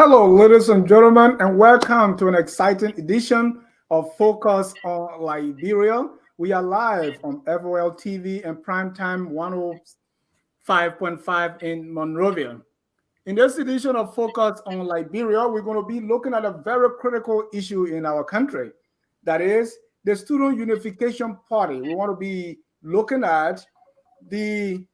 Hello, ladies and gentlemen, and welcome to an exciting edition of Focus on Liberia. We are live on FOL TV and Primetime 105.5 in Monrovia. In this edition of Focus on Liberia, we're going to be looking at a very critical issue in our country. That is the Student Unification Party. We want to be looking at the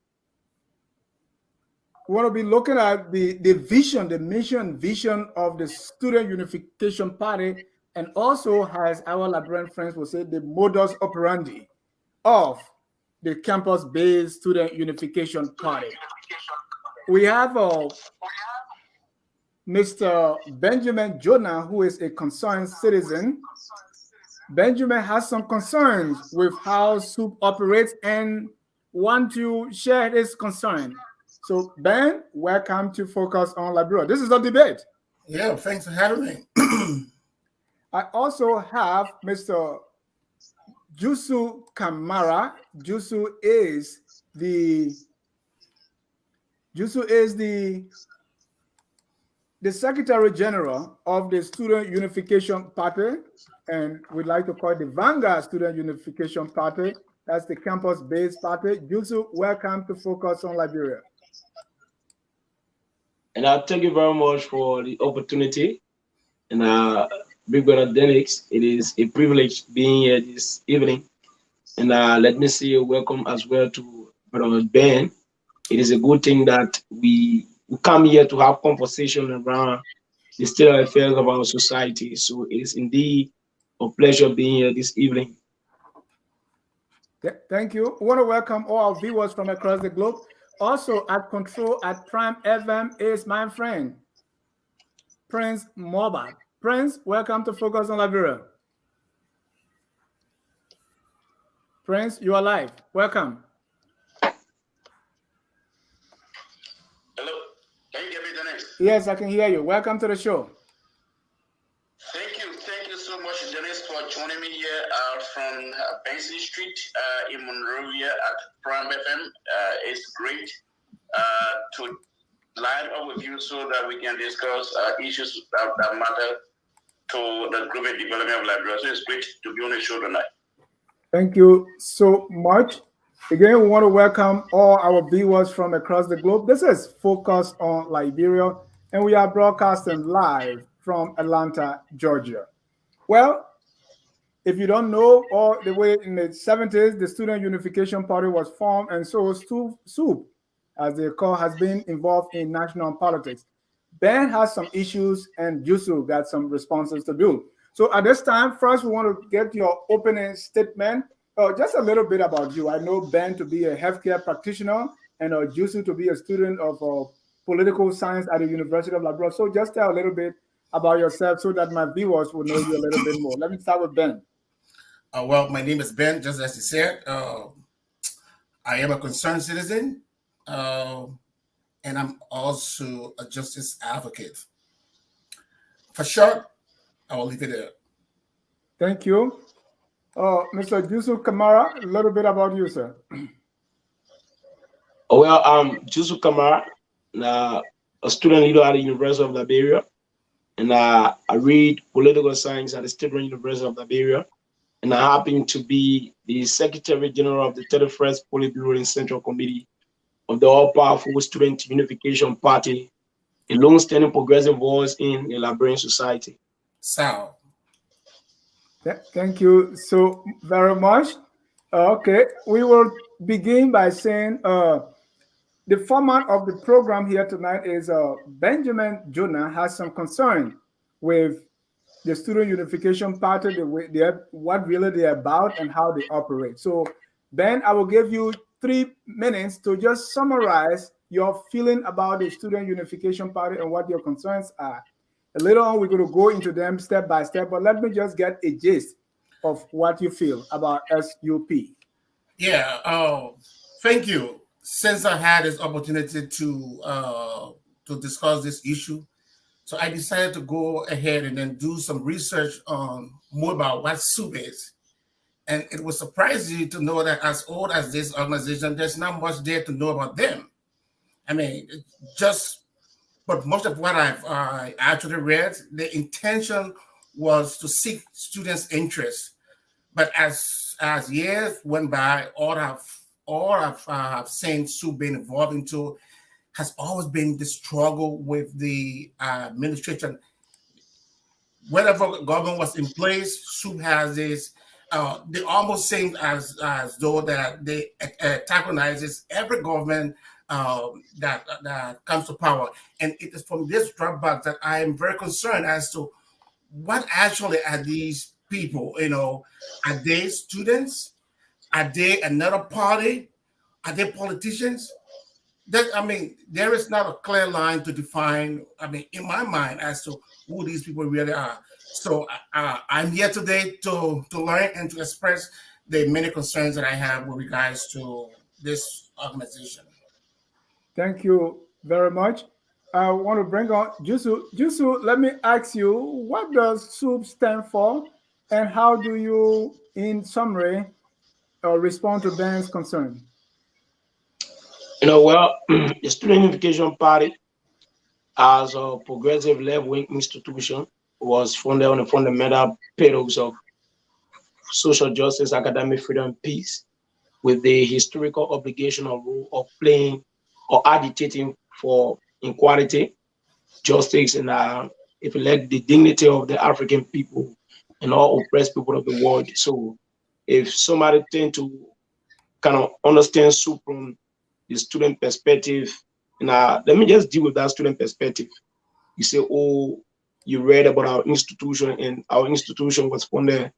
vision, the mission vision of the Student Unification Party, and also, as our Liberian friends will say, the modus operandi of the campus-based Student Unification Party. We have Mr. Benjamin Jonah, who is a concerned citizen. Benjamin has some concerns with how SUP operates and want to share his concern. So, Ben, welcome to Focus on Liberia. This is a debate. Yeah, thanks for having me. I also have Mr. Jusu Kamara. Jusu is the Secretary General of the Student Unification Party, and we'd like to call it the Vanguard Student Unification Party. That's the campus-based party. Jusu, welcome to Focus on Liberia. And I thank you very much for the opportunity. And Big Brother Denix, it is a privilege being here this evening. And let me say welcome as well to Brother Ben. It is a good thing that we come here to have conversation around the state of affairs of our society. So it is indeed a pleasure being here this evening. Thank you. I want to welcome all our viewers from across the globe. Also at control at Prime FM is my friend, Prince Moba. Prince, welcome to Focus on Liberia. Prince, you are live. Welcome. Hello, can you hear me, Dennis? Yes, I can hear you. Welcome to the show. Thank you so much, Dennis, for joining me here from Benson Street in Monrovia at Prime FM. It's great to line up with you so that we can discuss issues that matter to the growth and development of Liberia. So it's great to be on the show tonight. Thank you so much. Again, we want to welcome all our viewers from across the globe. This is Focus on Liberia, and we are broadcasting live from Atlanta, Georgia. Well, if you don't know, all the way in the 70s, the Student Unification Party was formed, and so SUP, as they call, has been involved in national politics. Ben has some issues, and Jusu got some responses to do. So at this time, first, we want to get your opening statement. Just a little bit about you. I know Ben to be a healthcare practitioner, and Jusu to be a student of political science at the University of Liberia. So just tell a little bit about yourself so that my viewers will know you a little bit more. Let me start with Ben. Well, my name is Ben, just as you said. I am a concerned citizen, and I'm also a justice advocate. For short, I will leave it there. Thank you. Mr. Jusu Kamara, a little bit about you, sir. Well, I'm Jusu Kamara, a student leader at the University of Liberia. And I read political science at the State University of Liberia. And I happen to be the Secretary General of the 31st Politburo and Central Committee of the all-powerful Student Unification Party, a long-standing progressive voice in the Liberian society. So, thank you so very much. Okay, we will begin by saying the format of the program here tonight is Benjamin Jonah has some concern with the Student Unification Party, what really they're about and how they operate. So, Ben, I will give you 3 minutes to just summarize your feeling about the Student Unification Party and what your concerns are. And later on, we're going to go into them step by step, but let me just get a gist of what you feel about SUP. Yeah, thank you. Since I had this opportunity to discuss this issue, so I decided to go ahead and then do some research on more about what SUP is. And it will surprise you to know that as old as this organization, there's not much there to know about them. I mean, just but most of what I've actually read, the intention was to seek students' interest. But as years went by, all I've seen SUP being involved into has always been the struggle with the administration. Whatever government was in place, SUP has this. They almost seem as though that they antagonizes every government that comes to power, and it is from this drawback that I am very concerned as to what actually are these people. Are they students? Are they another party? Are they politicians? There is not a clear line to define, in my mind, as to who these people really are. So I'm here today to learn and to express the many concerns that I have with regards to this organization. Thank you very much. I want to bring on Jusu. Jusu, let me ask you, what does SUP stand for, and how do you, in summary, respond to Ben's concern? Well, the Student Unification Party, as a progressive left-wing institution, was founded on the fundamental pillars of social justice, academic freedom, and peace, with the historical obligation or role of playing or agitating for equality, justice, and if you like, the dignity of the African people and all oppressed people of the world. So, if somebody tend to kind of understand SUP from the student perspective, and let me just deal with that student perspective. You say, oh, you read about our institution, and our institution was funded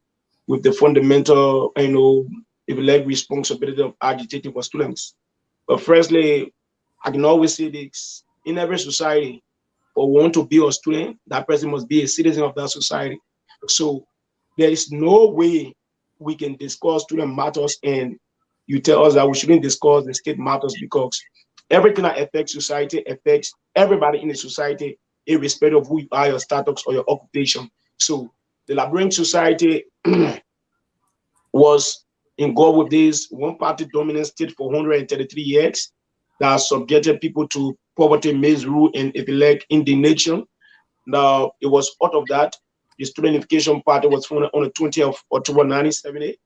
with the fundamental, if you like, responsibility of agitating for students. But firstly, I can always say this: in every society, for one to be a student, that person must be a citizen of that society. So there is no way we can discuss student matters and you tell us that we shouldn't discuss the state matters, because everything that affects society affects everybody in the society, irrespective of who you are, your status, or your occupation. So the Liberian society was involved with this one-party dominant state for 133 years that subjected people to poverty, misrule, and, if you like, indignation. Now, it was out of that, the Student Unification Party was founded on the 20th of October 1970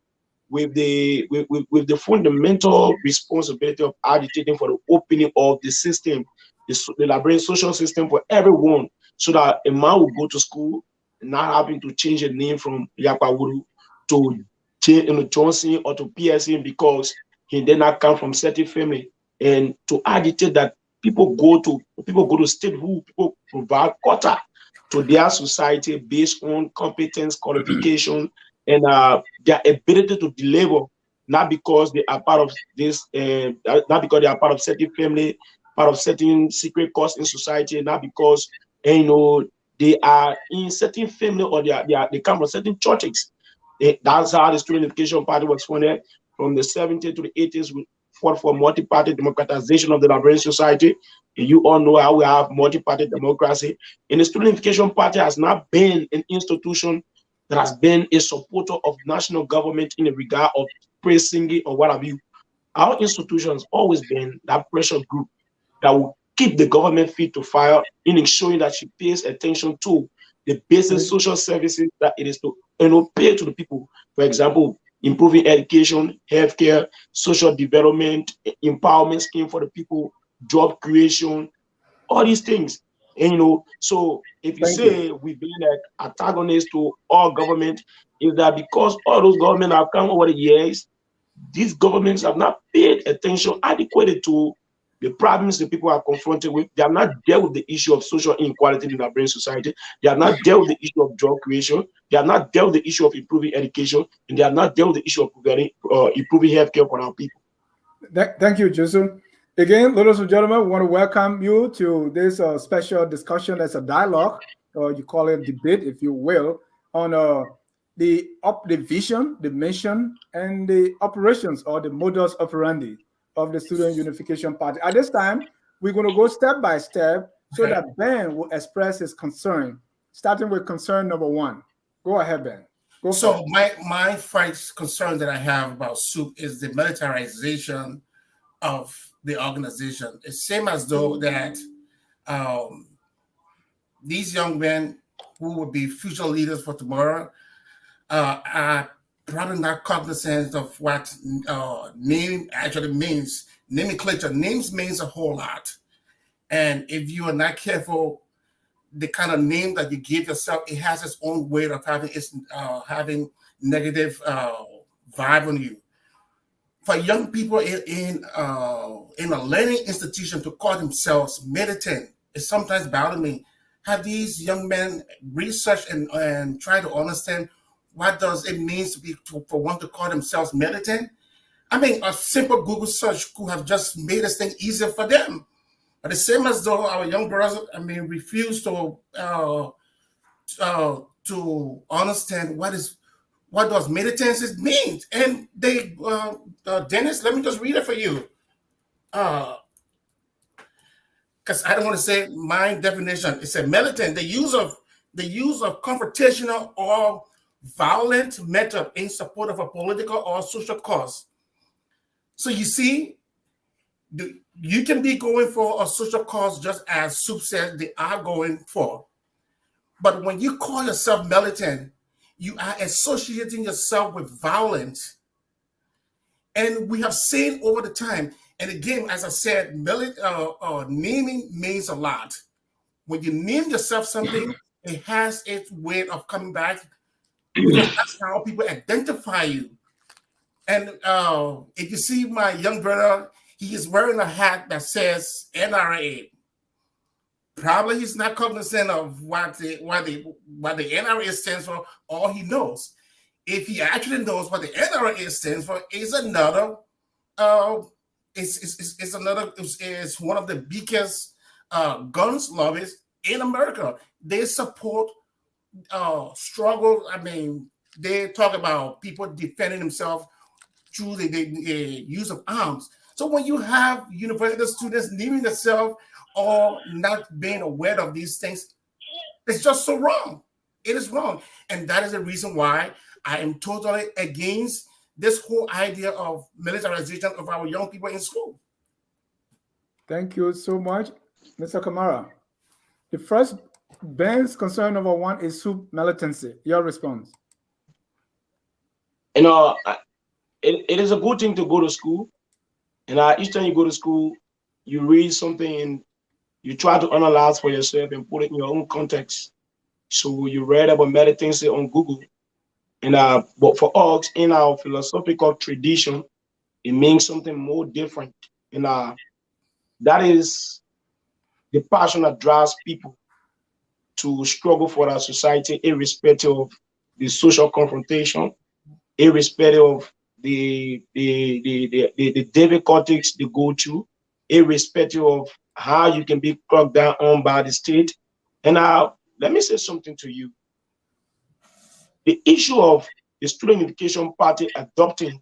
with the fundamental responsibility of agitating for the opening of the system, the Liberian social system for everyone, so that a man will go to school and not having to change the name from Yakawuru to Johnson or to PSN because he did not come from certain family, and to agitate that people go to state who people provide quota to their society based on competence, qualification, and their ability to deliver, not because they are part of this, not because they are part of certain family, part of certain secret cause in society, not because they are in certain family or they come from certain churches. That's how the Student Unification Party was funded from the 70s to the 80s. We fought for multi-party democratization of the Liberian society. And you all know how we have multi-party democracy. And the Student Unification Party has not been an institution that has been a supporter of national government in the regard of praise singing or what have you. Our institution has always been that pressure group that will keep the government feet to fire in ensuring that she pays attention to the basic social services that it is to pay to the people. For example, improving education, healthcare, social development, empowerment scheme for the people, job creation, all these things. And so if you say we've been like antagonists to all government, is that because all those governments have come over the years, these governments have not paid attention adequately to the problems the people are confronted with. They have not dealt with the issue of social inequality in our brain society. They have not dealt with the issue of job creation. They have not dealt with the issue of improving education, and they have not dealt with the issue of improving healthcare for our people. Thank you, Jusu. Again, ladies and gentlemen, we want to welcome you to this special discussion as a dialogue, or you call it debate, if you will, on the vision, the mission, and the operations or the modus operandi of the Student Unification Party. At this time, we're going to go step by step so that Ben will express his concern, starting with concern number one. Go ahead, Ben. So my first concern that I have about SUP is the militarization of the organization. It seems as though that these young men who will be future leaders for tomorrow are probably not cognizant of what name actually means. Nomenclature, names means a whole lot. And if you are not careful, the kind of name that you give yourself, it has its own way of having negative vibe on you. For young people in a learning institution to call themselves militant, it sometimes bothers me. Have these young men researched and try to understand what does it mean for one to call themselves militant? I mean, a simple Google search could have just made this thing easier for them. But the same as though our young brothers, I mean, refuse to understand what does militancy mean. And they, Dennis, let me just read it for you, because I don't want to say my definition. It said militant, the use of confrontational or violent method in support of a political or social cause. So you see, you can be going for a social cause just as SUP said they are going for. But when you call yourself militant, you are associating yourself with violence. And we have seen over the time, and again, as I said, naming means a lot. When you name yourself something, it has its way of coming back, because that's how people identify you. And if you see my young brother, he is wearing a hat that says NRA. Probably he's not cognizant of what the NRA stands for. All he knows, if he actually knows what the NRA stands for, is another. It's one of the biggest guns lobbies in America. They support struggle. I mean, they talk about people defending themselves through the use of arms. So when you have university students naming themselves or not being aware of these things, it's just so wrong. It is wrong. And that is the reason why I am totally against this whole idea of militarization of our young people in school. Thank you so much, Mr. Kamara. The first, Ben's concern number one is SUP militancy. Your response? You know, it is a good thing to go to school. And each time you go to school, you read something and you try to analyze for yourself and put it in your own context. So you read about militancy on Google. And but for us, in our philosophical tradition, it means something more different. And that is the passion that drives people to struggle for our society, irrespective of the social confrontation, irrespective of the difficulties they go through, irrespective of how you can be cracked down on by the state. And let me say something to you. The issue of the Student Unification Party adopting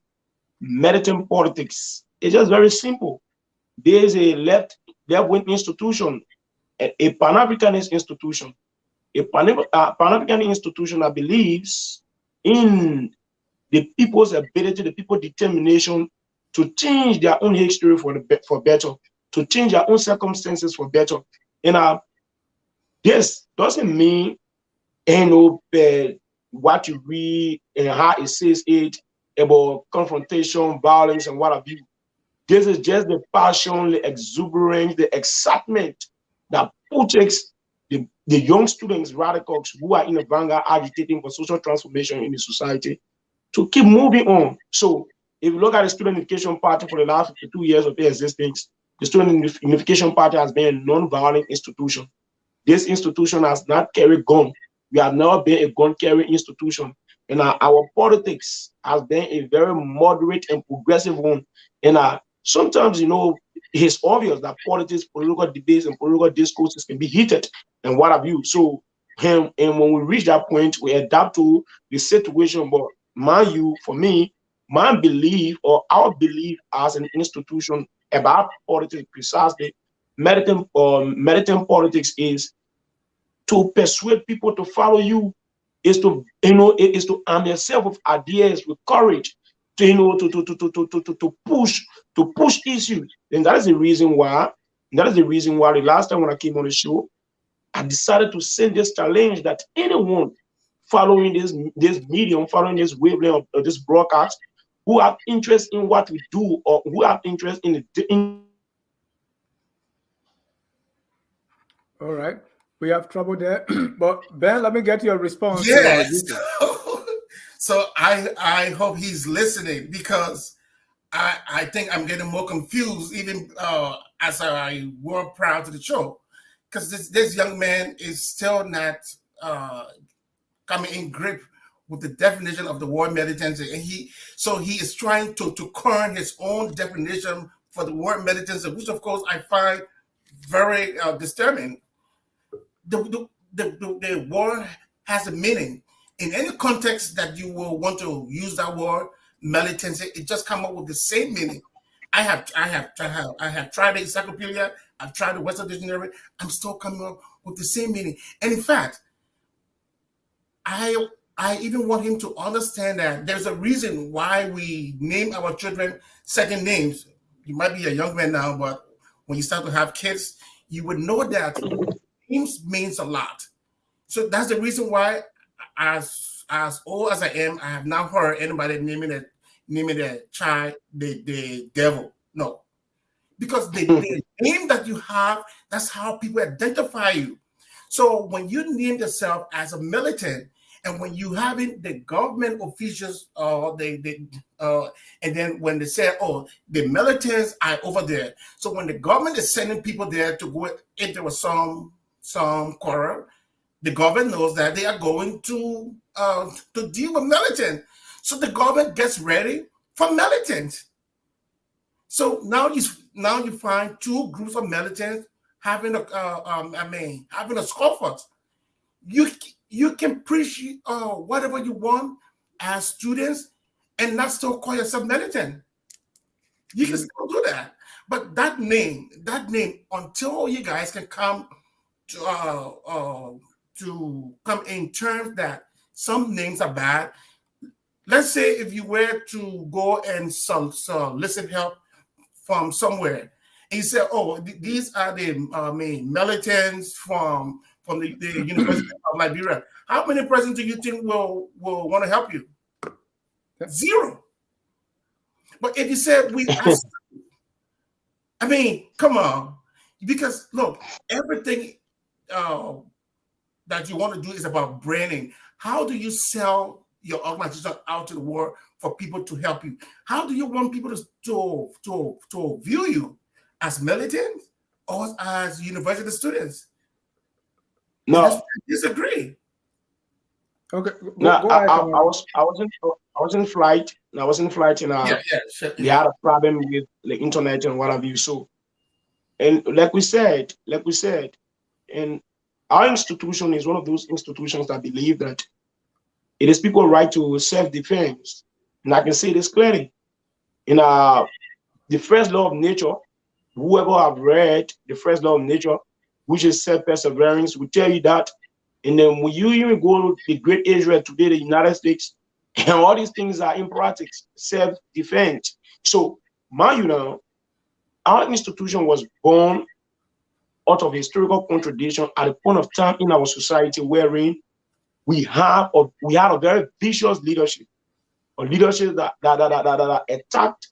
militant politics is just very simple. There is a left-wing institution, a Pan-Africanist institution, a Pan-African institution that believes in the people's ability, the people's determination to change their own history for better, to change their own circumstances for better. And this doesn't mean what you read and how it says it about confrontation, violence, and what have you. This is just the passion, the exuberance, the excitement that pushes the young students, radicals who are in the vanguard agitating for social transformation in the society to keep moving on. So if you look at the Student Unification Party for the last 52 years of their existence, the Student Unification Party has been a non-violent institution. This institution has not carried gun. We have never been a gun-carrying institution. And our politics has been a very moderate and progressive one. And sometimes, it's obvious that politics, political debates, and political discourses can be heated and what have you. So, and when we reach that point, we adapt to the situation. But mind you, for me, my belief or our belief as an institution about politics precisely, militant politics is to persuade people to follow you, is to arm yourself with ideas, with courage, to push issues. And that is the reason why. The last time when I came on the show, I decided to send this challenge that anyone following this medium, following this wavelength of this broadcast, who have interest in what we do or who have interest in All right. We have trouble there. But Ben, let me get your response to Yes. Jusu. So I hope he's listening, because I think I'm getting more confused even as I walk proud to the show, because this young man is still not coming in grip with the definition of the word militancy, and he is trying to coin his own definition for the word militancy, which of course I find very disturbing. The word has a meaning. In any context that you will want to use that word militancy, it just come up with the same meaning. I have tried the encyclopedia, I've tried the Western Dictionary, I'm still coming up with the same meaning. And in fact, I even want him to understand that there's a reason why we name our children certain names. You might be a young man now, but when you start to have kids, you would know that names means a lot. So that's the reason why, as old as I am, I have not heard anybody naming their child the devil. No. Because the name that you have, that's how people identify you. So when you name yourself as a militant, and when you having the government officials, and then when they say, "Oh, the militants are over there," so when the government is sending people there to go if there was some quarrel, the government knows that they are going to deal with militants. So the government gets ready for militants. So now you find two groups of militants having having a scuffle. You can preach whatever you want as students and not still call yourself militant. You can still do that. But that name, until you guys can come to come in terms that some names are bad. Let's say if you were to go and solicit help from somewhere, and you say, "Oh, these are the militants from the University of Liberia." How many presidents do you think will want to help you? Zero. But if you said we asked, I mean, come on, because look, everything that you want to do is about branding. How do you sell your organization out to the world for people to help you? How do you want people to view you as militants or as university students? No, I disagree. Okay. No, I was in flight. I was in flight, and Sure. we had a problem with the internet and what have you. So, and like we said, and our institution is one of those institutions that believe that it is people's right to self-defense. And I can say this clearly. In the first law of nature, whoever have read the first law of nature, which is self-perseverance, will tell you that. And then when you even go to the great Israel today, the United States, and all these things are in practice, self-defense. So, mind you now, our institution was born out of historical contradiction at a point of time in our society wherein we had a very vicious leadership, a leadership that attacked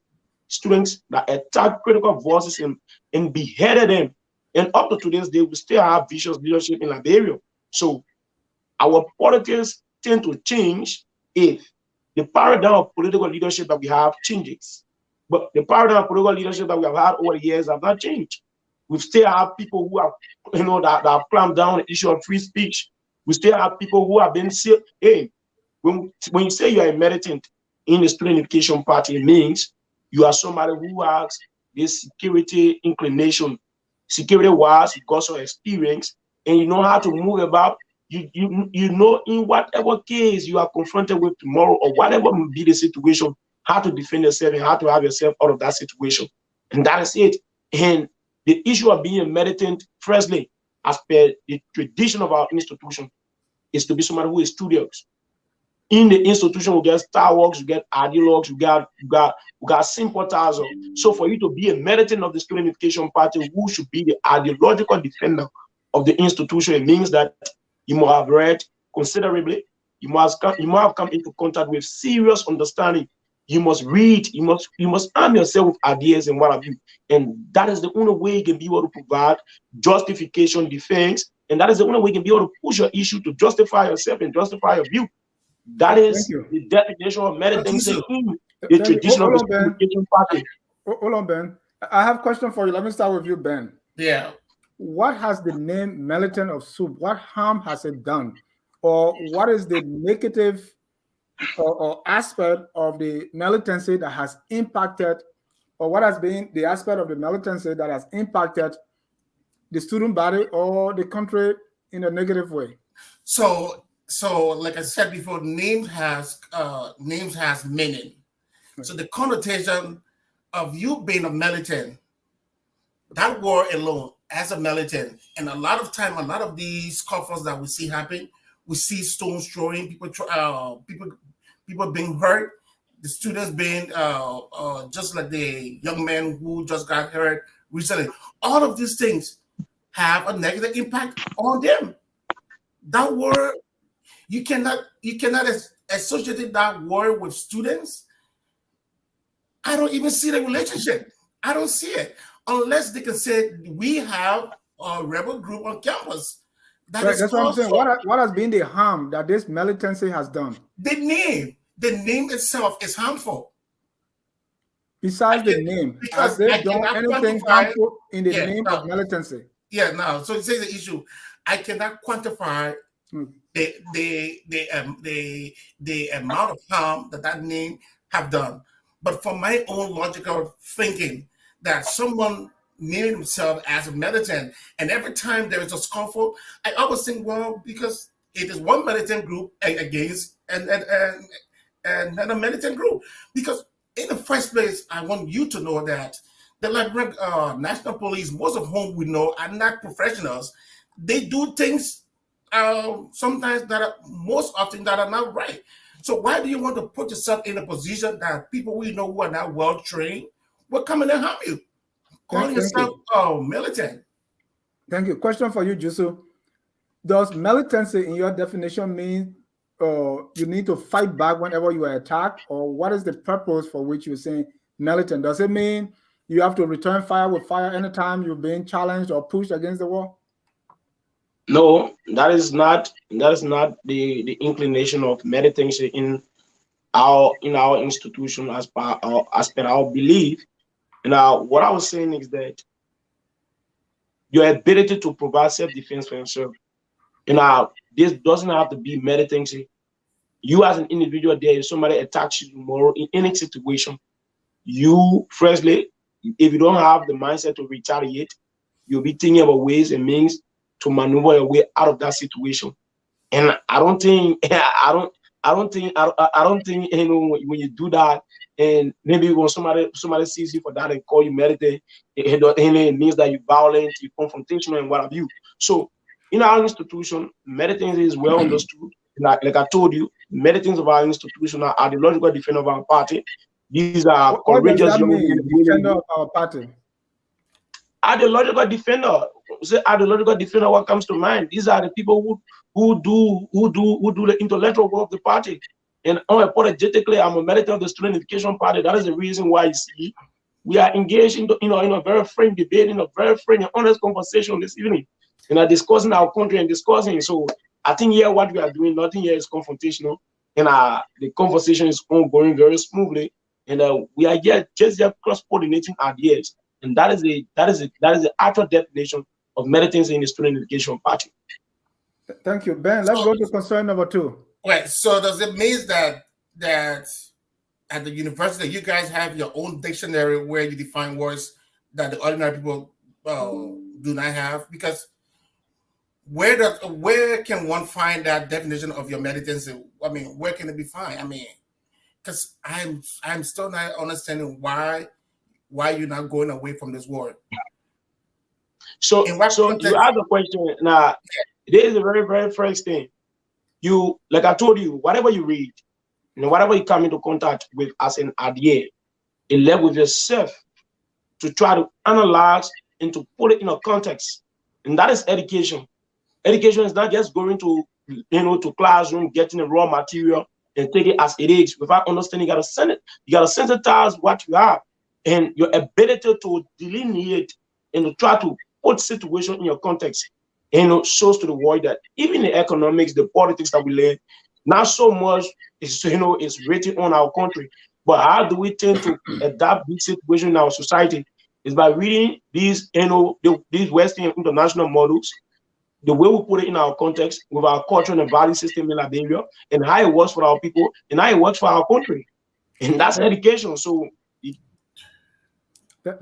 students, that attacked critical voices and beheaded them. And up to today's day, we still have vicious leadership in Liberia. So our politics tend to change if the paradigm of political leadership that we have changes. But the paradigm of political leadership that we have had over the years have not changed. We still have people who have, that have clamped down the issue of free speech. We still have people who have been said, hey, when you say you are a militant in the Student Unification Party, it means you are somebody who has this security inclination, security-wise, you got some experience, and you know how to move about. You know in whatever case you are confronted with tomorrow or whatever may be the situation, how to defend yourself and how to have yourself out of that situation. And that is it. And the issue of being a militant, firstly, as per the tradition of our institution, is to be somebody who is studious. In the institution, we get stalwarts, you get ideologues, you got sympathizers. So for you to be a militant of the Student Unification Party, who should be the ideological defender of the institution, it means that you must have read considerably. You must have come into contact with serious understanding. You must read. You must arm yourself with ideas and what have you. And that is the only way you can be able to provide justification, defense, and that is the only way you can be able to push your issue to justify yourself and justify your view. That is the definition of militancy in the tradition of the Unification Party. Hold on, Ben. I have a question for you. Let me start with you, Ben. Yeah. What has the name militant of SUP, what harm has it done? Or what is the negative or aspect of the militancy that has impacted, or what has been the aspect of the militancy that has impacted the student body or the country in a negative way? So like I said before, names has meaning. So the connotation of you being a militant, that word alone as a militant, and a lot of these scuffles that we see happen, we see stones throwing, people being hurt, the students being just like the young man who just got hurt recently. All of these things have a negative impact on them. That word, you cannot associate that word with students. I don't even see the relationship. I don't see it unless they can say we have a rebel group on campus. That's what I'm saying. What has been the harm that this militancy has done? The name itself is harmful. Besides the name, has they done anything harmful in the name of militancy? Yeah, no. So this is the issue. I cannot quantify the amount of harm that name have done. But from my own logical thinking, that someone named himself as a militant, and every time there is a scuffle, I always think, well, because it is one militant group against and a militant group. Because in the first place, I want you to know that the Liberian National Police, most of whom we know are not professionals. They do things sometimes most often that are not right. So why do you want to put yourself in a position that people we know who are not well trained will come in and harm you? Calling yourself militant. Thank you. Question for you, Jusu. Does militancy, in your definition, mean you need to fight back whenever you are attacked, or what is the purpose for which you're saying militant? Does it mean you have to return fire with fire anytime you're being challenged or pushed against the wall? No, that is not the inclination of militancy in our institution as per our belief. Now, what I was saying is that your ability to provide self-defense for yourself, this doesn't have to be militancy. You as an individual, there, if somebody attacks you tomorrow in any situation, you, firstly, if you don't have the mindset to retaliate, you'll be thinking about ways and means to maneuver your way out of that situation. And I don't think when you do that, and maybe when somebody sees you for that and call you militant, it means that you're violent, you're confrontational, and what have you. So in our institution, militancy is well understood. Like I told you, militants of our institution are ideological defender of our party. These are courageous young men. Defender of our party. Ideological defender. Say ideological defender. What comes to mind? These are the people who do the intellectual work of the party. And unapologetically, I'm a militant of the Student Unification Party. That is the reason why you see we are engaged in a very frank debate, in a very frank and honest conversation this evening, and are discussing our country and discussing. So I think here what we are doing, nothing here is confrontational, and the conversation is ongoing very smoothly, and we are just cross-pollinating ideas, and that is the actual definition of militancy in the Student Unification Party. Thank you, Ben. Let's go to concern number 2. Right. So does it mean that at the university you guys have your own dictionary where you define words that the ordinary people do not have? Because where can one find that definition of your militancy? I mean, where can it be found? I mean, because I'm still not understanding why you're not going away from this word. So you ask the question now. There is a very, very first thing. You, like I told you, whatever you read, whatever you come into contact with as an idea, you live with yourself to try to analyze and to put it in a context. and that is education. Education is not just going to, to classroom, getting the raw material and take it as it is without understanding. You got to send it. You got to sensitize what you have and your ability to delineate and to try to put situation in your context. Shows to the world that even the economics, the politics that we learn, not so much is is written on our country, but how do we tend to adapt this situation in our society? Is by reading these these Western international models, the way we put it in our context with our culture and value system in Liberia, and how it works for our people and how it works for our country, and that's education. So.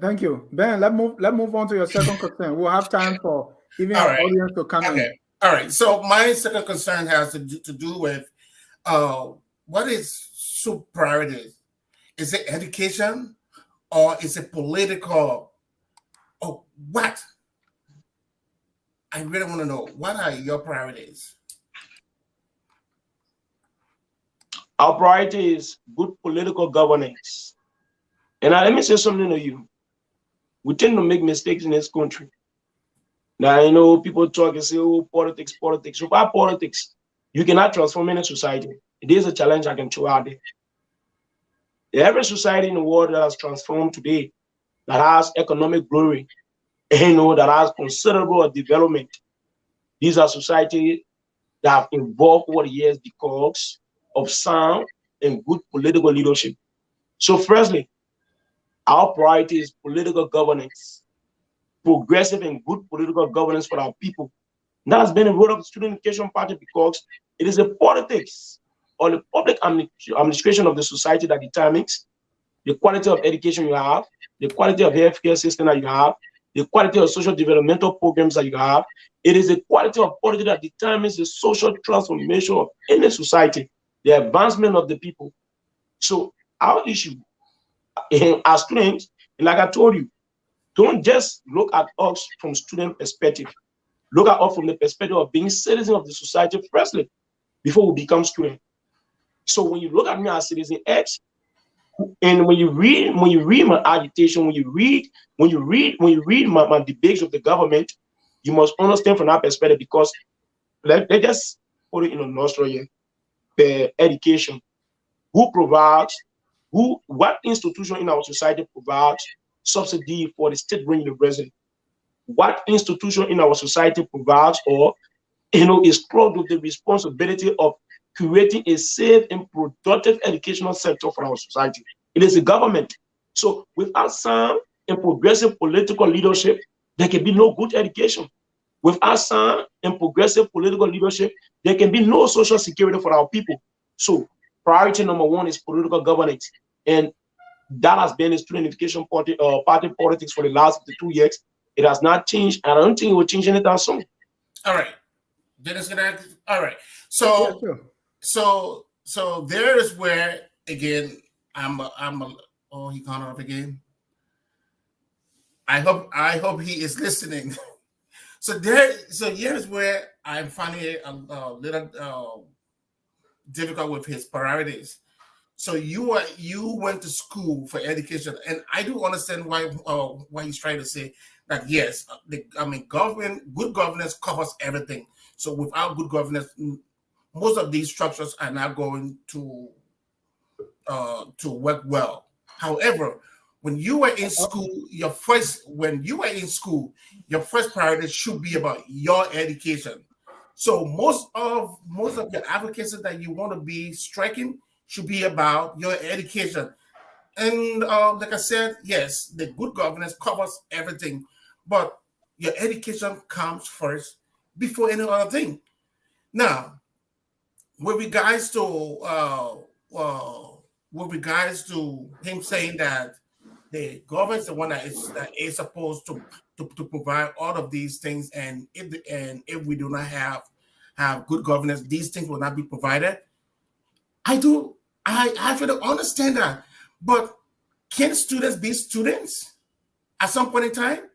Thank you, Ben. Let's move on to your second concern. We'll have time for even our audience to come in. All right. So my second concern has to do with what is SUP priorities? Is it education or is it political? Or what? I really want to know, what are your priorities? Our priority is good political governance. And now let me say something to you. We tend to make mistakes in this country. Now, people talk and say, oh, politics. Without politics, you cannot transform any society. It is a challenge I can throw out there. Every society in the world that has transformed today, that has economic glory, that has considerable development, these are societies that have evolved over the years because of sound and good political leadership. So firstly, our priority is political governance, progressive and good political governance for our people. And that has been a role of the Student Education Party because it is the politics or the public administration of the society that determines the quality of education you have, the quality of healthcare system that you have, the quality of social developmental programs that you have. It is the quality of policy that determines the social transformation of any society, the advancement of the people. So our issue as students, and like I told you, don't just look at us from student perspective. Look at us from the perspective of being citizens of the society firstly, before we become students. So when you look at me as citizen X, and when you read my agitation, when you read my debates of the government, you must understand from that perspective, because let's just put it in a nutshell here. The education, who provides, what institution in our society provides subsidy for the state-run university? What institution in our society provides or is clogged with the responsibility of creating a safe and productive educational sector for our society? It is the government. So without sound and progressive political leadership, there can be no good education. Without sound and progressive political leadership, there can be no social security for our people. So priority number one is political governance. And that has been the Student Education Party politics for the last 2 years. It has not changed. And I don't think it will change anytime soon. All right. Dennis, all right. So, yeah, sure. so there is where, again, oh, he gone off again. I hope he is listening. So here's where I'm finding it a little difficult with his priorities. So you went to school for education, and I do understand why he's trying to say that. Yes, good governance covers everything. So without good governance, most of these structures are not going to work well. However, when you were in school, your first priority should be about your education. So most of your applications that you want to be striking should be about your education. And like I said, yes, the good governance covers everything, but your education comes first before any other thing. Now, with regards to him saying that the government is the one that is supposed to provide all of these things, and if we do not have good governance, these things will not be provided. I really understand that, but can students be students at some point in time?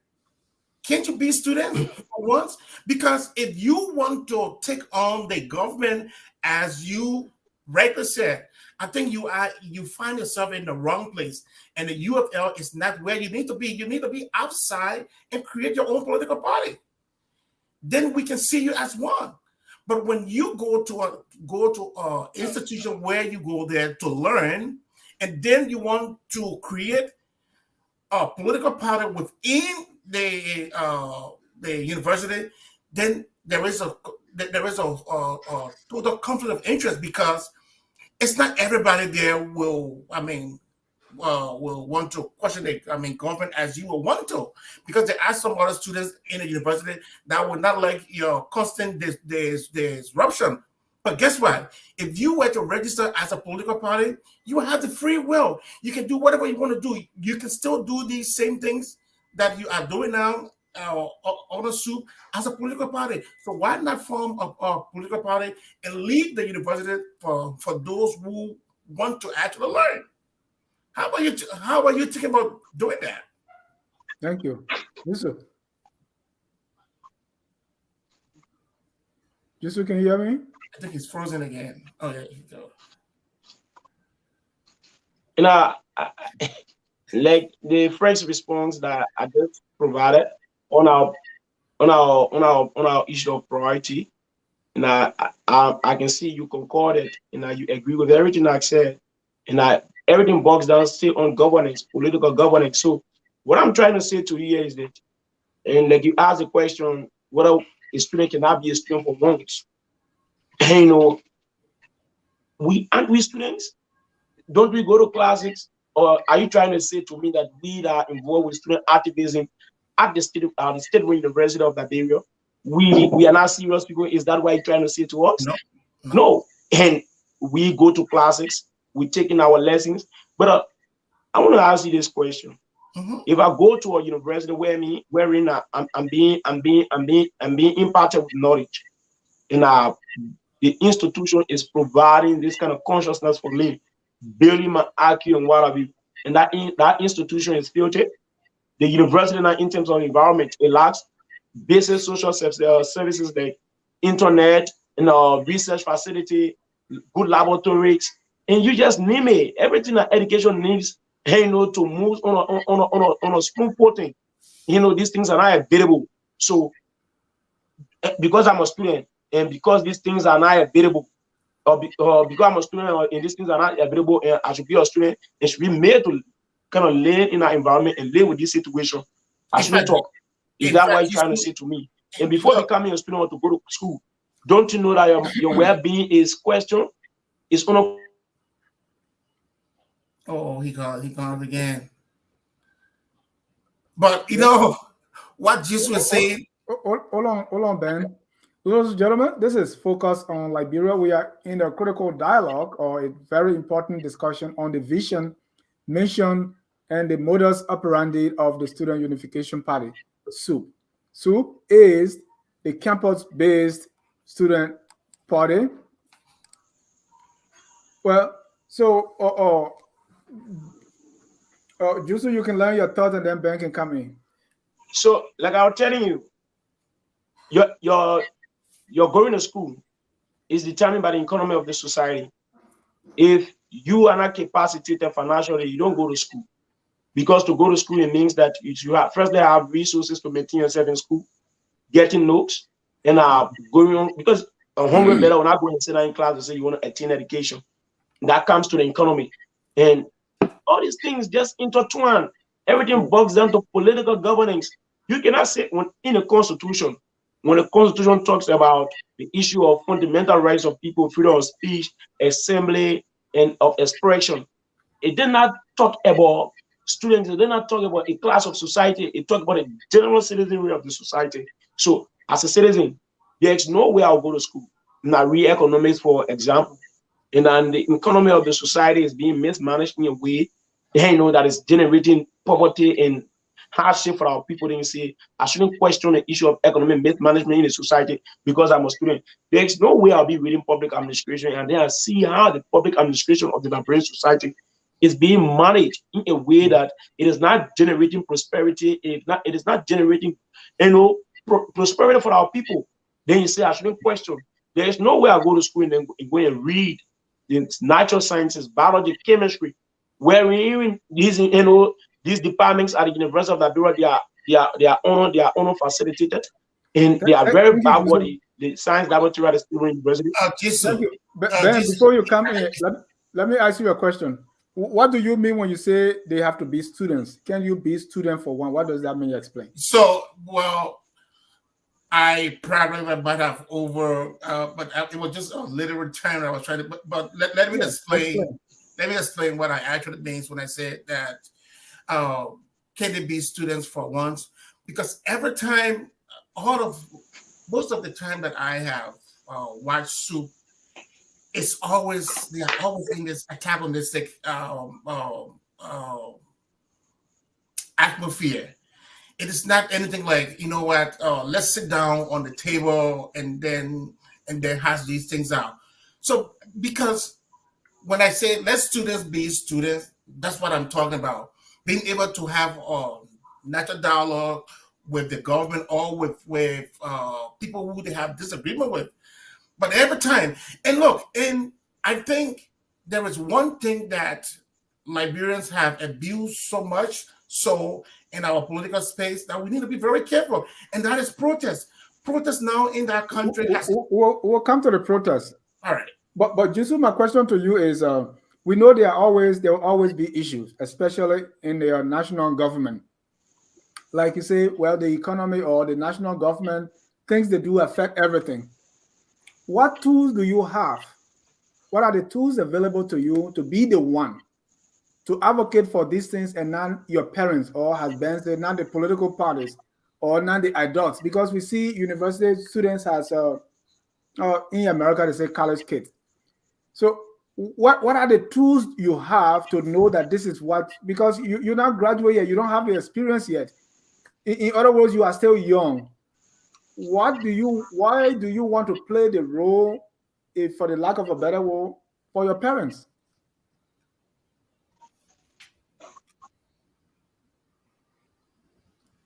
Can't you be students for once? Because if you want to take on the government, as you rightly said, I think you find yourself in the wrong place, and the UFL is not where you need to be. You need to be outside and create your own political party. then we can see you as one. But when you go to a institution where you go there to learn, and then you want to create a political party within the university, then there is a total conflict of interest, because it's not everybody there will want to question the government as you will want to, because there are some other students in the university that will not like your constant disruption. But guess what? If you were to register as a political party, you have the free will. You can do whatever you want to do. You can still do these same things that you are doing now on a SUP as a political party. So why not form a political party and leave the university for those who want to actually learn? How about you thinking about doing that? Thank you. Jusu. Jusu, can you hear me? I think he's frozen again. Oh yeah, he go. Like the first response that I just provided on our issue of priority, and I can see you concorded, and you agree with everything I said, and everything boils down still on governance, political governance. So what I'm trying to say to you here is that, and like you asked the question, whether a student cannot be a student for once. And, we students, don't we go to classes? Or are you trying to say to me that we that are involved with student activism at the state university of Liberia, we are not serious people? Is that what you're trying to say to us? No. And we go to classes, we take in our lessons. But I want to ask you this question. If I go to a university wherein I'm being imparted with knowledge, and the institution is providing this kind of consciousness for me, building my IQ and what have you, and that institution is filtered. The university now, in terms of environment, it lacks basic social services like internet and research facility, good laboratories, and you just name it. Everything that education needs, to move on a spoon footing. These things are not available. So because I'm a student, and because these things are not available, or because I'm a student and these things are not available, and I should be a student, and should be made to kind of live in that environment and live with this situation, I shouldn't talk. Is that what you're trying to say to me? And before becoming a student or to go to school, don't you know that your well-being is questioned? It's on a... Oh, he gone again. But what Jusu was saying. Hold on, Ben. Ladies and gentlemen, this is Focus on Liberia. We are in a critical dialogue, or a very important discussion on the vision, mission, and the modus operandi of the Student Unification Party, SUP. SUP is the campus-based student party. Well, so Jusu, you can learn your thoughts, and then Ben can come in. So, like I was telling you, your going to school is determined by the economy of the society. If you are not capacitated financially, you don't go to school. Because to go to school, it means that you have have resources to maintain yourself in school, getting notes, and going on. Because a hungry better will not go and sit down in class and say you want to attain education. That comes to the economy. And all these things just intertwine. Everything boils down to political governance. You cannot say in a constitution, when the constitution talks about the issue of fundamental rights of people, freedom of speech, assembly, and of expression, it did not talk about students. It did not talk about a class of society. It talked about a general citizenry of the society. So as a citizen, there's no way I'll go to school. Now, real economics, for example, and then the economy of the society is being mismanaged in a way that is generating poverty and hardship for our people. Then you say, I shouldn't question the issue of economic mismanagement in the society because I'm a student. There's no way I'll be reading public administration and then I see how the public administration of the Liberian society is being managed in a way that it is not generating prosperity. It is not generating, prosperity for our people. Then you say, I shouldn't question. There is no way I go to school and then go and read the natural sciences, biology, chemistry, where even these departments at the University of Liberia, they are facilitated. and they are very Thank you, backward Jusu. in the science laboratory at the State University. Thank Jusu. you. Ben, Jusu. before you come in, let me ask you a question. What do you mean when you say they have to be students? Can you be student for one? What does that mean? Explain. So, well, I probably might have but it was just a literal term I was trying to. But let me Yes, explain. explain. Let me explain what I actually means when I said that. Uh, can they be students for once? Because every time, all of most of the time that I have watched soup, it's always they are always in this antagonistic atmosphere. It is not anything like, you know what, let's sit down on the table and then hash these things out. So because when I say let students be students, that's what I'm talking about. Being able to have natural dialogue with the government or with people who they have disagreement with. But every time, and look, and I think there is one thing that Liberians have abused so much so in our political space that we need to be very careful, and that is protest. Protest now in that country has. We'll come to the protest. All right. But Jusu, my question to you is: we know there will always be issues, especially in the national government. Like you say, well, the economy or the national government, things they do affect everything. What tools do you have? What are the tools available to you to be the one to advocate for these things and not your parents or has been said, not the political parties or not the adults? Because we see university students as in America they say college kids. So what are the tools you have to know that this is what, because you're not graduate yet, you don't have the experience yet. In other words, you are still young. Why do you want to play the role, if for the lack of a better word, for your parents?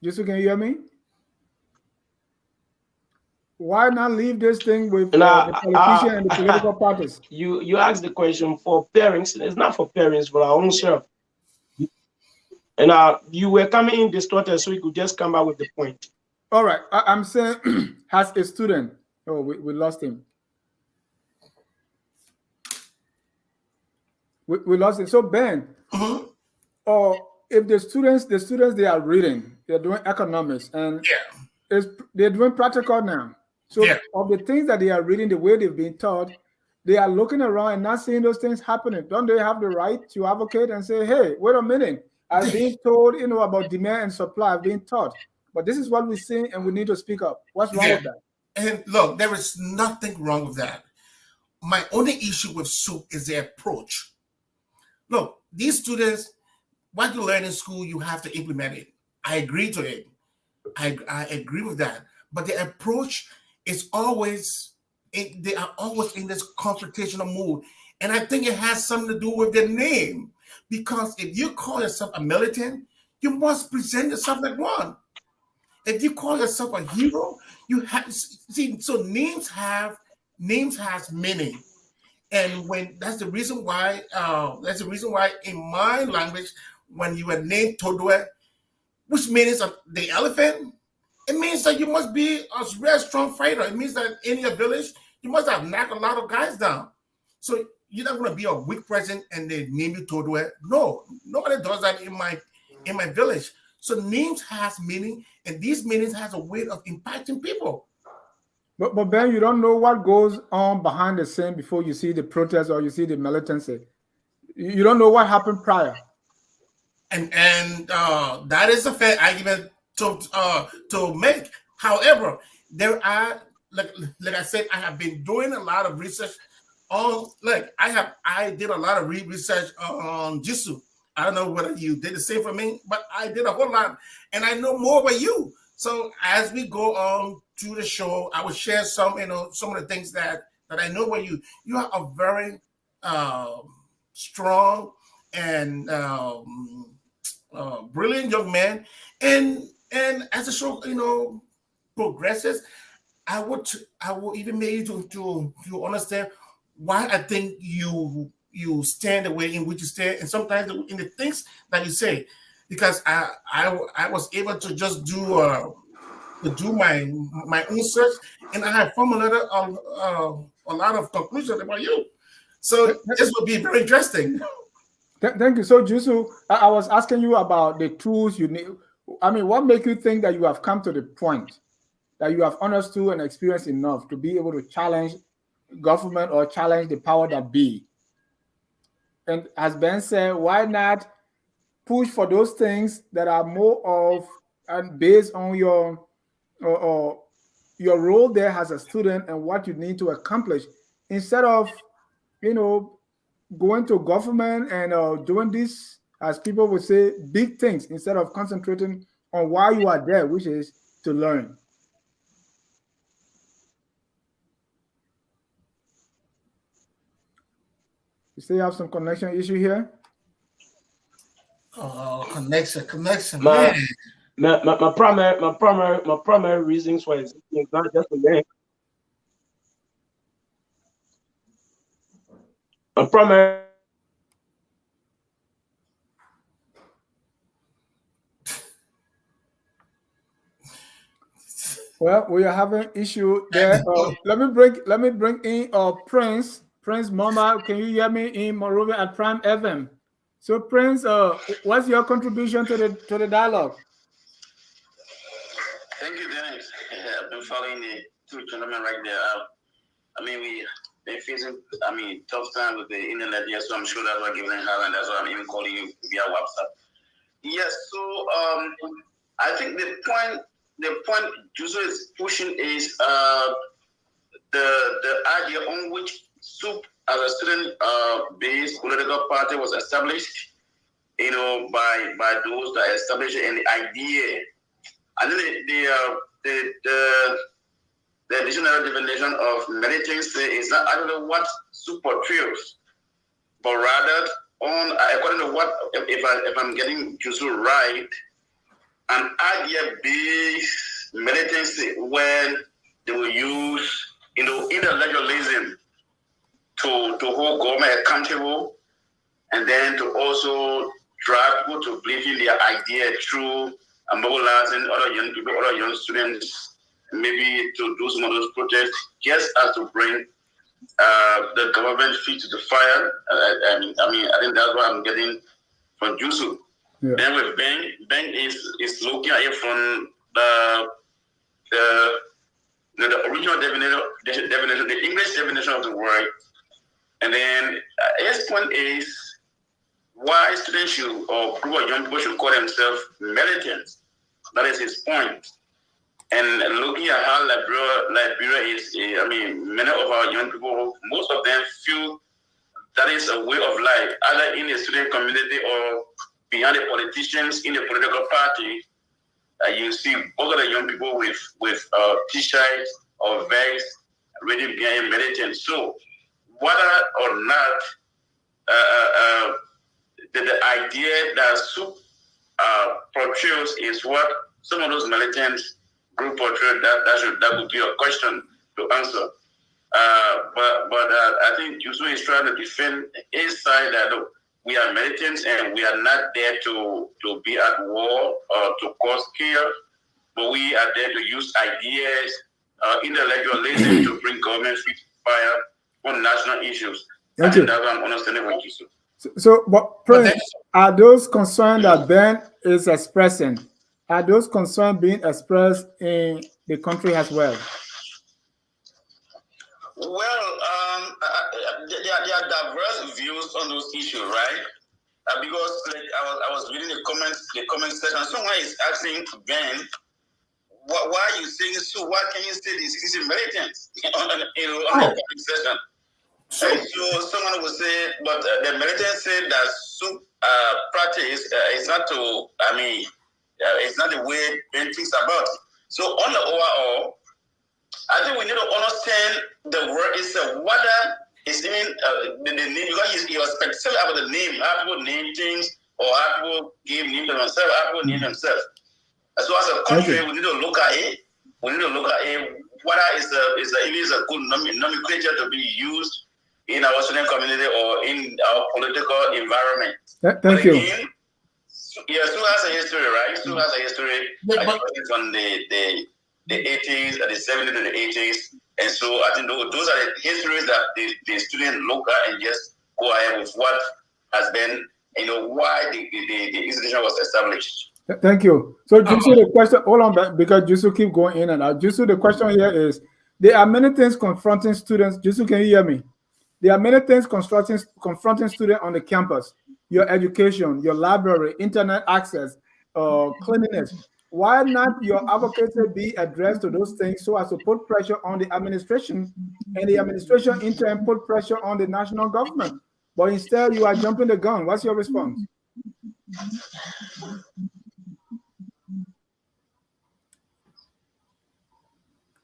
Just can you hear me? Why not leave this thing with And the politician and the political parties? you asked the question for parents. It's not for parents, but our own self. And you were coming in distorted, so you could just come out with the point. All right, I'm saying, as a student, oh, we lost him. We lost him. So Ben, or if the students they are reading, they're doing economics, and they're doing practical now. So of the things that they are reading, the way they've been taught, they are looking around and not seeing those things happening. Don't they have the right to advocate and say, hey, wait a minute, I've been told, about demand and supply, I've been taught, but this is what we see and we need to speak up. What's wrong with that? And look, there is nothing wrong with that. My only issue with SUP is their approach. Look, these students, what you learn in school, you have to implement it. I agree to it. I agree with that. But the approach is always, they are always in this confrontational mood. And I think it has something to do with their name. Because if you call yourself a militant, you must present yourself like one. If you call yourself a hero, you have see. So names has meaning, and when that's the reason why in my language, when you are named Todwe, which means the elephant, it means that you must be a very strong fighter. It means that in your village you must have knocked a lot of guys down. So you're not going to be a weak person and they name you Todwe. No, nobody does that in my village. So names has meaning, and these meanings has a way of impacting people. But Ben, you don't know what goes on behind the scene before you see the protest or you see the militancy. You don't know what happened prior. And that is a fair argument to make. However, there are like I said, I have been doing a lot of research on I did a lot of research on Jusu. I don't know whether you did the same for me, but I did a whole lot, and I know more about you. So as we go on through the show, I will share some of the things that I know about you. You are a very strong and brilliant young man, and as the show progresses, I will even make you to understand why I think you stand the way in which you stand, and sometimes in the things that you say, because I was able to just do to do my own search, and I have formulated a lot of conclusions about you. So this will be very interesting. Thank you. So, Jusu, I was asking you about the tools you need. I mean, what makes you think that you have come to the point that you have understood and experienced enough to be able to challenge government or challenge the power that be? And as Ben said, why not push for those things that are more of and based on or your role there as a student and what you need to accomplish instead of going to government and doing this, as people would say, big things instead of concentrating on why you are there, which is to learn. You still have some connection issue here? Oh, connection, My man. my primary reasons for existing is not just to learn. My primary Well, we are having issue there. Let me bring in Prince Mama. Can you hear me in Monrovia at Prime FM? So Prince, what's your contribution to the dialogue? Thank you, Dennis. I've been following the two gentlemen right there. I mean, we've been facing, tough time with the internet here, so I'm sure that's why I'm giving it hell, and that's why I'm even calling you via WhatsApp. Yes, so I think the point Jusu is pushing is the idea on which SUP as a student-based political party was established, by those that established it, and the idea. And then the additional definition of militancy is not actually what SUP portrays, but rather according to what, if I'm getting Jusu right, an idea-based militancy when they will use, intellectualism to hold government accountable, and then to also drive people to believe in their idea through mobilizing other young people, other young students, maybe to do some of those protests, just as to bring the government feet to the fire. I think that's what I'm getting from Jusu. Yeah. Then with Ben is looking at it from the original definition, the English definition of the word, and then his point is why students should, or group of young people should call themselves militants. That is his point. And looking at how Liberia is, many of our young people, most of them feel that is a way of life, either in the student community or beyond the politicians in the political party. You see most of the young people with t-shirts or vests ready behind militant. So whether or not the idea that SUP portrays is what some of those militant group portray, that would be a question to answer. But I think Jusu is trying to defend his side that we are militants and we are not there to be at war or to cause chaos, but we are there to use ideas, intellectualism to bring government feet to fire on national issues. I think that's what I'm understanding what Jusu. So, but Prince, are those concerns that Ben is expressing, are those concerns being expressed in the country as well? Well, there are diverse views on those issues, right? Because I was reading the comment section. Someone is asking Ben, why are you saying so? Why can you say this is militant on the comment section? So someone will say, but the militants say that SUP practice is not to, it's not the way Ben thinks about it. So on the overall, I think we need to understand the word itself, whether it's even the name, because he was specific about the name, how people name things, or how people give name to themselves, how people name themselves. So as a country, we need to look at it. We need to look at it, whether it is a good nomenclature to be used in our student community or in our political environment. Thank you. Yeah, SUP has a history, right? SUP has a history. From the the 80s and the 70s and the 80s. And so I think those are the histories that the student look at and just go ahead with what has been, why the institution was established. Thank you. So Jusu, the question, hold on, because Jusu keep going in and out. Jusu, the question here is, there are many things confronting students. Jusu, can you hear me? There are many things confronting students on the campus. Your education, your library, internet access, cleanliness. Why not your advocacy be addressed to those things so as to put pressure on the administration, and the administration in turn put pressure on the national government? But instead, you are jumping the gun. What's your response?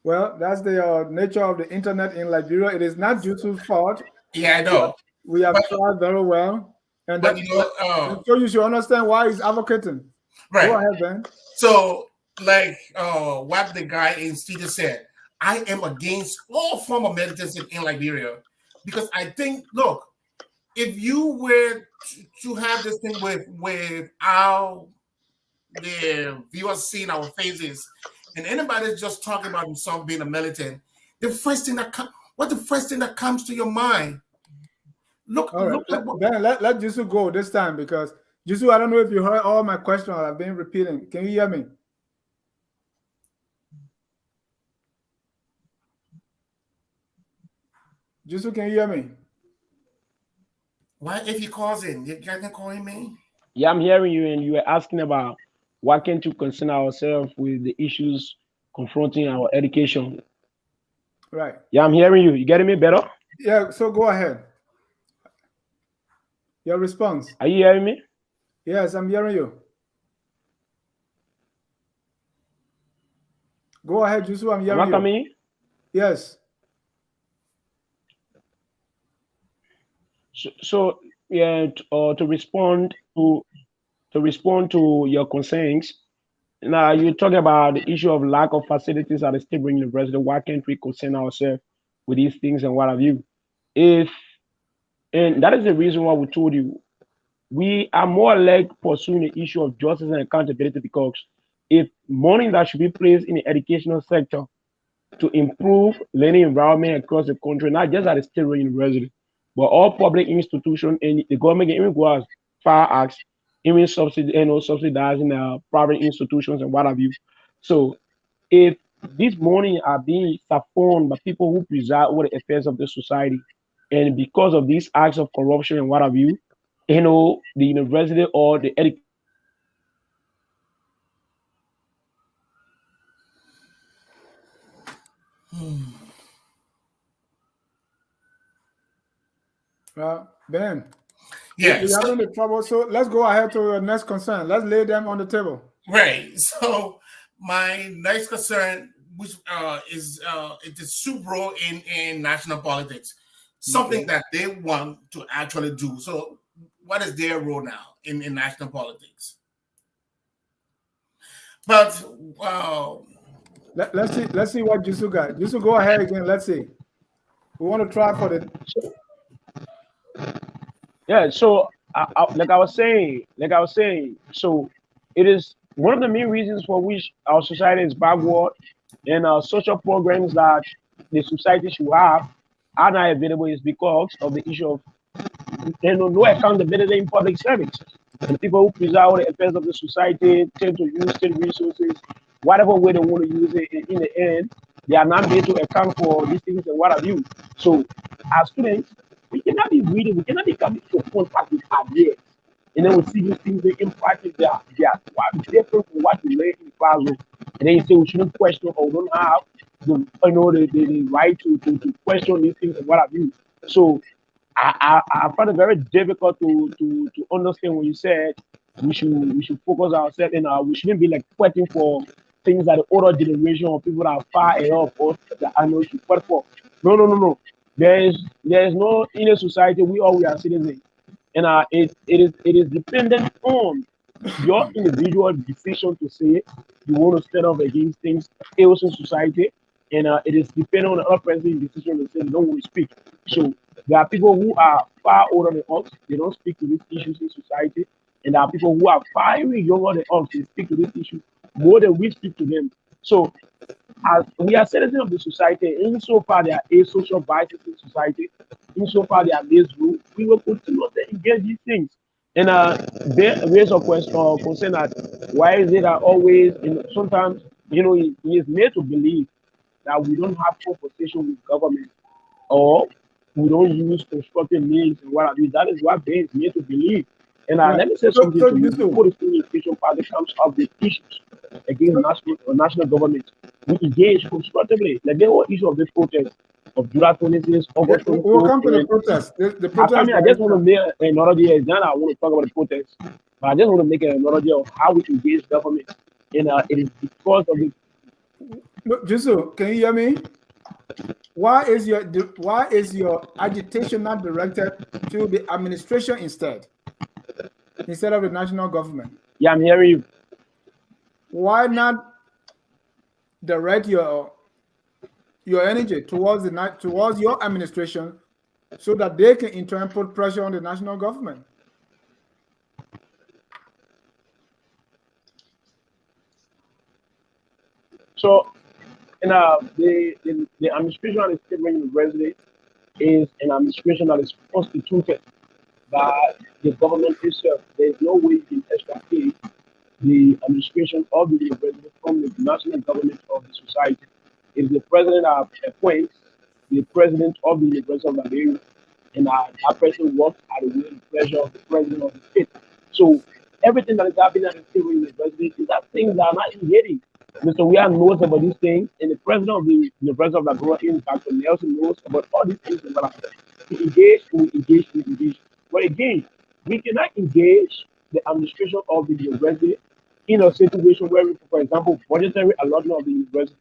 Well, that's the nature of the internet in Liberia. It is not Jusu's fault. Yeah, I know. We have tried very well. And But so you should understand why he's advocating. right. Go ahead, Ben. So, like what the guy in Studio said, I am against all form of militancy in Liberia, because I think, look, if you were to have this thing with our the viewers seeing our faces, and anybody just talking about himself being a militant, the first thing that comes to your mind? Look, all right. look Ben, let Jusu go this time, because Jusu, I don't know if you heard all my questions. I've been repeating. Can you hear me? Jusu, can you hear me? Why, if he calls in, you guys can call him in? Yeah, I'm hearing you, and you were asking about why can't you concern ourselves with the issues confronting our education. Right. Yeah, I'm hearing you. You getting me better? Yeah, so go ahead. Your response. Are you hearing me? Yes, I'm hearing you. Go ahead, Jusu. I'm hearing Am I you. coming in? Yes. So yeah, to respond to your concerns. Now you talk about the issue of lack of facilities at the State University. Why can't we concern ourselves with these things and what have you? And that is the reason why we told you we are more like pursuing the issue of justice and accountability, because if money that should be placed in the educational sector to improve learning environment across the country, not just at the State University, but all public institutions, and the government can even go as far as even subsidizing private institutions and what have you. So if these money are being siphoned by people who preside over the affairs of the society, and because of these acts of corruption and what have you, the university or the education. Ben. Yeah. We're having the trouble. So let's go ahead to your next concern. Let's lay them on the table. Right. So my next concern, which is the SUP role in national politics, something that they want to actually do. So what is their role now in national politics? But let's see what Jusu got. Jusu, go ahead again. Let's see. We want to try for the. Yeah. So like I was saying, so it is one of the main reasons for which our society is backward, and social programs that the society should have are not available is because of the issue of no accountability in public service. And people who preside over the affairs of the society tend to use state resources whatever way they want to use it. In the end, they are not able to account for these things and what have you. So as students, we cannot be reading, we cannot be coming to contact with ideas. And then we see these things they impact they are different from what we learn in the classroom. And then you say we shouldn't question or we don't have the right to question these things and what have you. So I find it very difficult to understand when you said we should focus ourselves and we shouldn't be like fighting for things that the older generation or people that are far ahead of us that I know should fight for. No. There is no in a society we are citizens, and it is dependent on your individual decision to say you want to stand up against things else in society, and it is dependent on the other person's decision to say they don't want to speak. So there are people who are far older than us, they don't speak to these issues in society, and there are people who are far even younger than us, they speak to these issues more than we speak to them. So, as we are citizens of the society, insofar there are social biases in society, insofar there are misrule, we will continue to engage these things. And there raise a question concern that why is it that always, sometimes, he is made to believe that we don't have conversation with government or we don't use constructive means and what have you. That is what they is made to believe. And let me say something to you. Before the Unification Party comes up with issues against national government, we engage constructively. Like the whole issue of the protest of July 26th, August 24th. We'll come to the protest. The protest. I just want to make another idea. Then I want to talk about the protest. But I just want to make another idea of how we engage government. And it is because of the. Look, Jusu, can you hear me? Why is your agitation not directed to the administration instead of the national government? Yeah, I'm hearing you. Why not direct your energy towards your administration so that they can in turn put pressure on the national government? So, the administration of the State University is an administration that is constituted by the government itself. There is no way you can extricate the administration of the university from the national government of the society. It is the president that appoints the president of the University of Liberia, and that person works at the will and pleasure of the president of the state. So everything that is happening at the State University is that things that are not engaging. So we are knows about these things, and the president of the University of Liberia, Dr. Nelson, knows about all these things. We engage. But again, we cannot engage the administration of the university in a situation where, for example, budgetary allotment of the university.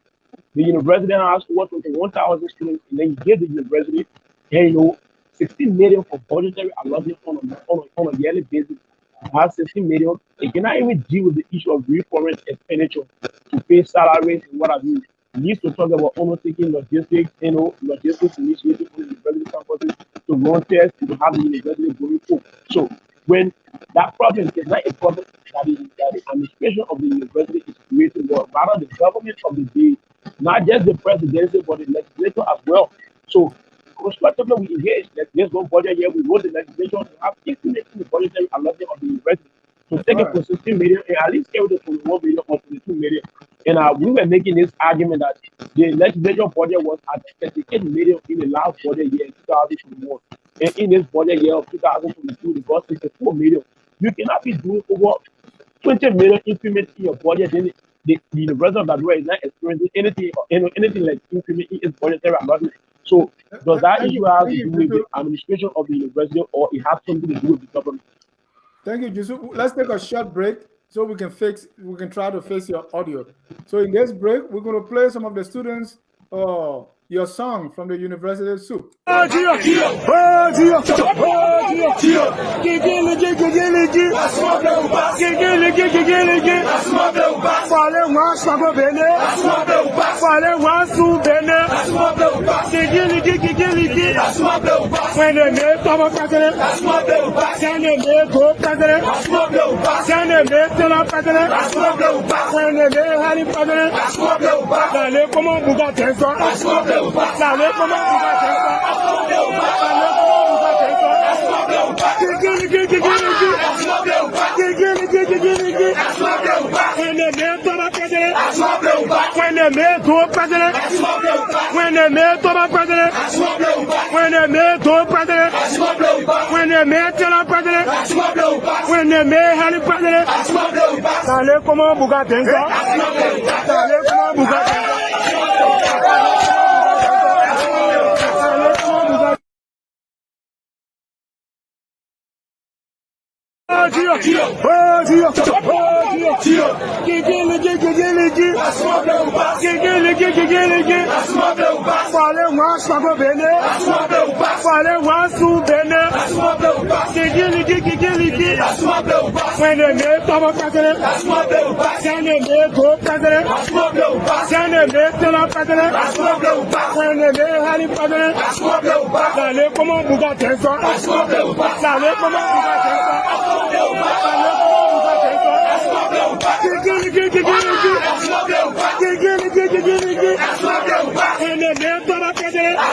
The university has over 21,000 students, and then you give the university, 16 million for budgetary allotment on a yearly basis. Has 16 million. It cannot even deal with the issue of reforming expenditure to pay salaries and what have you. It needs to talk about undertaking logistics, logistics initiatives for the university campuses to run tests and to have the university going forward. So when that problem is not a problem that the administration of the university is creating, but rather the government of the day, not just the presidency, but the legislature as well. So constructively we engage. Let's go budget here. We vote the legislation to have implementing the budgetary allotment of the university to take it from 16 million and at least carry the 21 million or 22 million. And we were making this argument that the legislature budget was at 38 million in the last budget year in 2021. And in this budget year of 2022, they got 64 million. You cannot be doing over 20 million increment in your budget. Then the University of Liberia is not experiencing anything like increment in its budgetary allotment. So does that issue have to do with the administration of the university, or it has something to do with the government? Thank you, Jusu. Let's take a short break so we can try to fix your audio. So in this break, we're going to play some of the students your song from the University of SUP.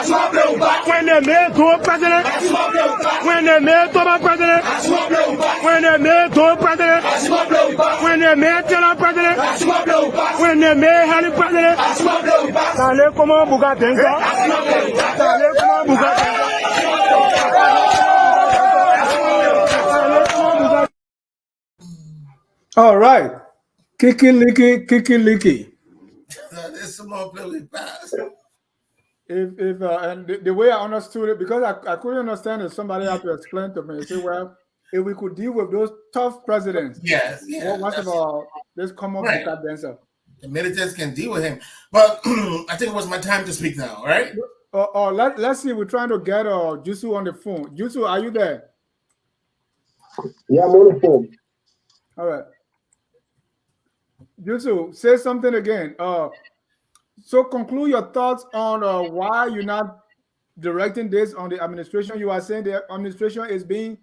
When they made two president, when they made Thomas president, when they made two president, when they made Taylor president, when they made Henry president, allez comment Bouga Denga, allez comment Bouga Denga. All right. Kiki Licky. There's some more play with pass. If and the way I understood it, because I couldn't understand it, somebody had to explain to me. Say, well, if we could deal with those tough presidents, Yes, what's about this common right. Bouga Denga? The militants can deal with him. But I think it was my time to speak now, right? Let's see. We're trying to get Jusu on the phone. Jusu, are you there? Yeah, I'm on the phone. All right. Jusu, say something again. So conclude your thoughts on why you're not directing this on the administration. You are saying the administration is being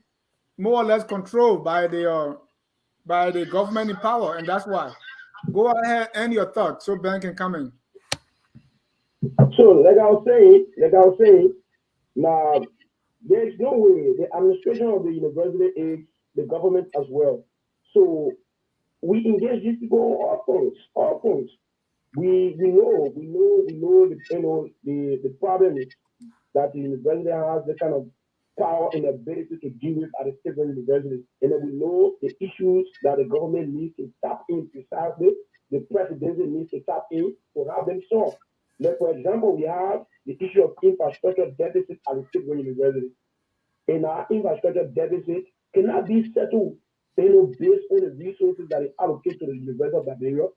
more or less controlled by the government in power, and that's why. Go ahead and your thoughts so Ben can come in. So, like I was saying, now there is no way the administration of the university is the government as well. So we engage these people on all fronts. We know the problem is that the university has the kind of power and ability to deal with at the state university. And then we know the issues that the government needs to tap in precisely, the presidency needs to tap in to have them solved. Like, for example, we have the issue of infrastructure deficit at the state university. And our infrastructure deficit cannot be settled based on the resources that is allocated to the University of Liberia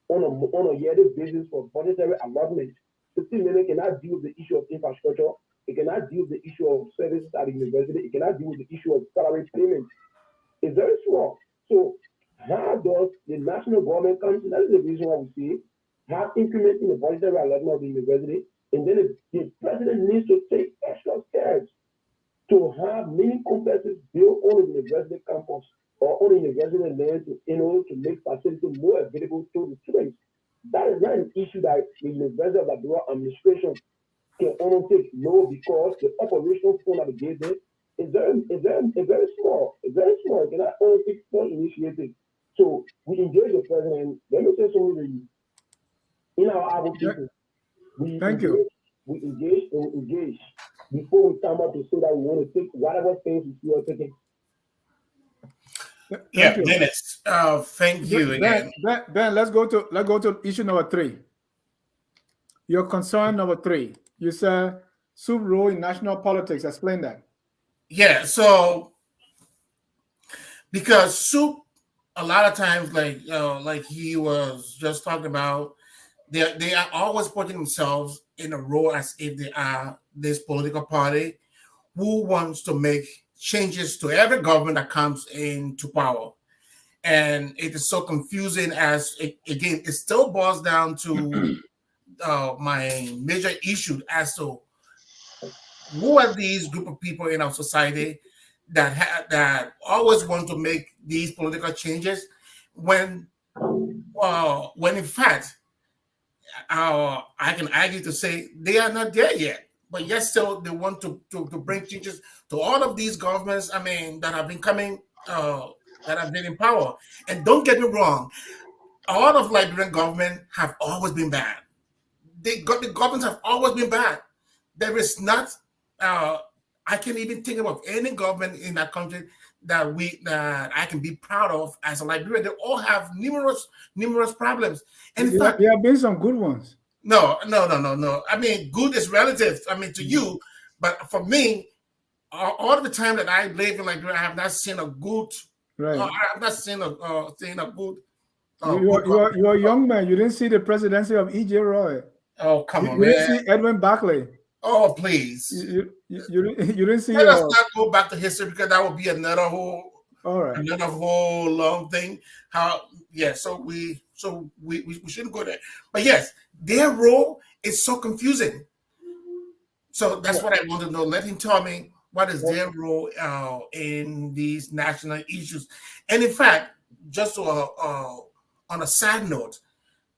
on a yearly basis for budgetary allotment. 50 million cannot deal with the issue of infrastructure. It cannot deal with the issue of services at the university. It cannot deal with the issue of salary payment. It's very small. So how does the national government come to? That is the reason why we see have increment in the budgetary allotment of the university, and then the president needs to take extra steps to have many complexes built on the university campus or on the university land to make facilities more available to the students. That is not an issue that the University of Liberia administration can only take no, because the operational fund that they gave them is very small. It's very small. It cannot only take such initiative. So we engage the president. Let me say something to you. In our advocacy, we engage before we come up to say that we want to take whatever things we are taking. Yeah, Dennis. Thank you again. Ben, let's go to issue number 3. Your concern number 3. You said SUP role in national politics. Explain that. Yeah, so because SUP, a lot of times, like he was just talking about, they are always putting themselves in a role as if they are this political party who wants to make changes to every government that comes into power. And it is so confusing again, it still boils down to my major issue as to who are these group of people in our society that always want to make these political changes when in fact, I can argue to say they are not there yet, but yet still they want to bring changes to all of these governments. I mean, that have been coming, that have been in power. And don't get me wrong, all of Liberian government have always been bad. The governments have always been bad. There is not. I can't even think about any government in that country that I can be proud of as a Liberian. They all have numerous problems. And in fact, there have been some good ones. No. I mean, good is relative. I mean, to you, but for me, all the time that I live in Liberia, I have not seen a good. Right. I have not seen a good. You're a young man. You didn't see the presidency of E.J. Roy. Oh, come on, you man. You didn't see Edwin Barclay. Oh, please. You didn't see. Let us not go back to history, because that would be another whole. All right. Another whole long thing. So we shouldn't go there. But yes, their role is so confusing. So that's what I want to know. Let him tell me what is their role in these national issues. And in fact, just on a side note,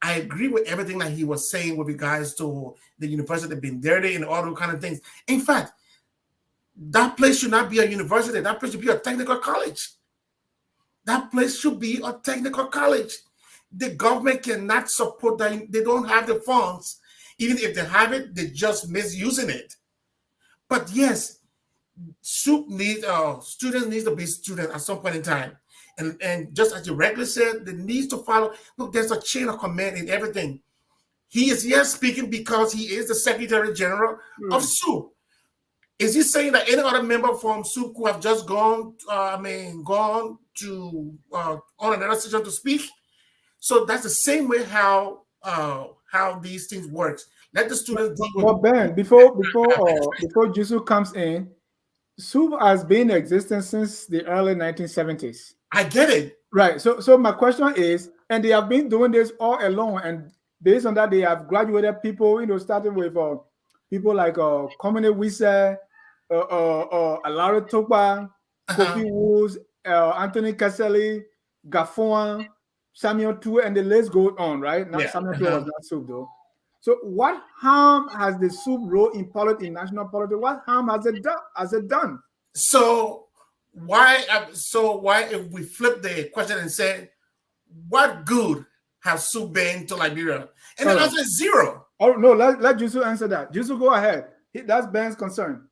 I agree with everything that he was saying with regards to the university being dirty and all those kind of things. In fact, that place should not be a university. That place should be a technical college. That place should be a technical college. The government cannot support that. They don't have the funds. Even if they have it, they're just misusing it. But yes, SUP needs students needs to be student at some point in time. And just as you regularly said, they needs to follow. Look, there's a chain of command in everything. He is here speaking because he is the Secretary General of SUP. Is he saying that any other member from SUP who have just gone to on another session to speak? So that's the same way how these things works. Let the students deal with. But Ben, before Jusu comes in, SUP has been in existence since the early 1970s. I get it. Right. So my question is, and they have been doing this all along, and based on that, they have graduated people, starting with people like Komene Wise, Alaro Topa, Kofi Woods, Anthony Kaseli, Gafuan, Samuel Tu, and the list goes on, right? Now, Samuel Tu was not SUP though. So what harm has the SUP role in national politics? What harm has it done? So why if we flip the question and say, what good has SUP been to Liberia? And the answer is zero. Oh no, let Jusu answer that. Jusu, go ahead. That's Ben's concern.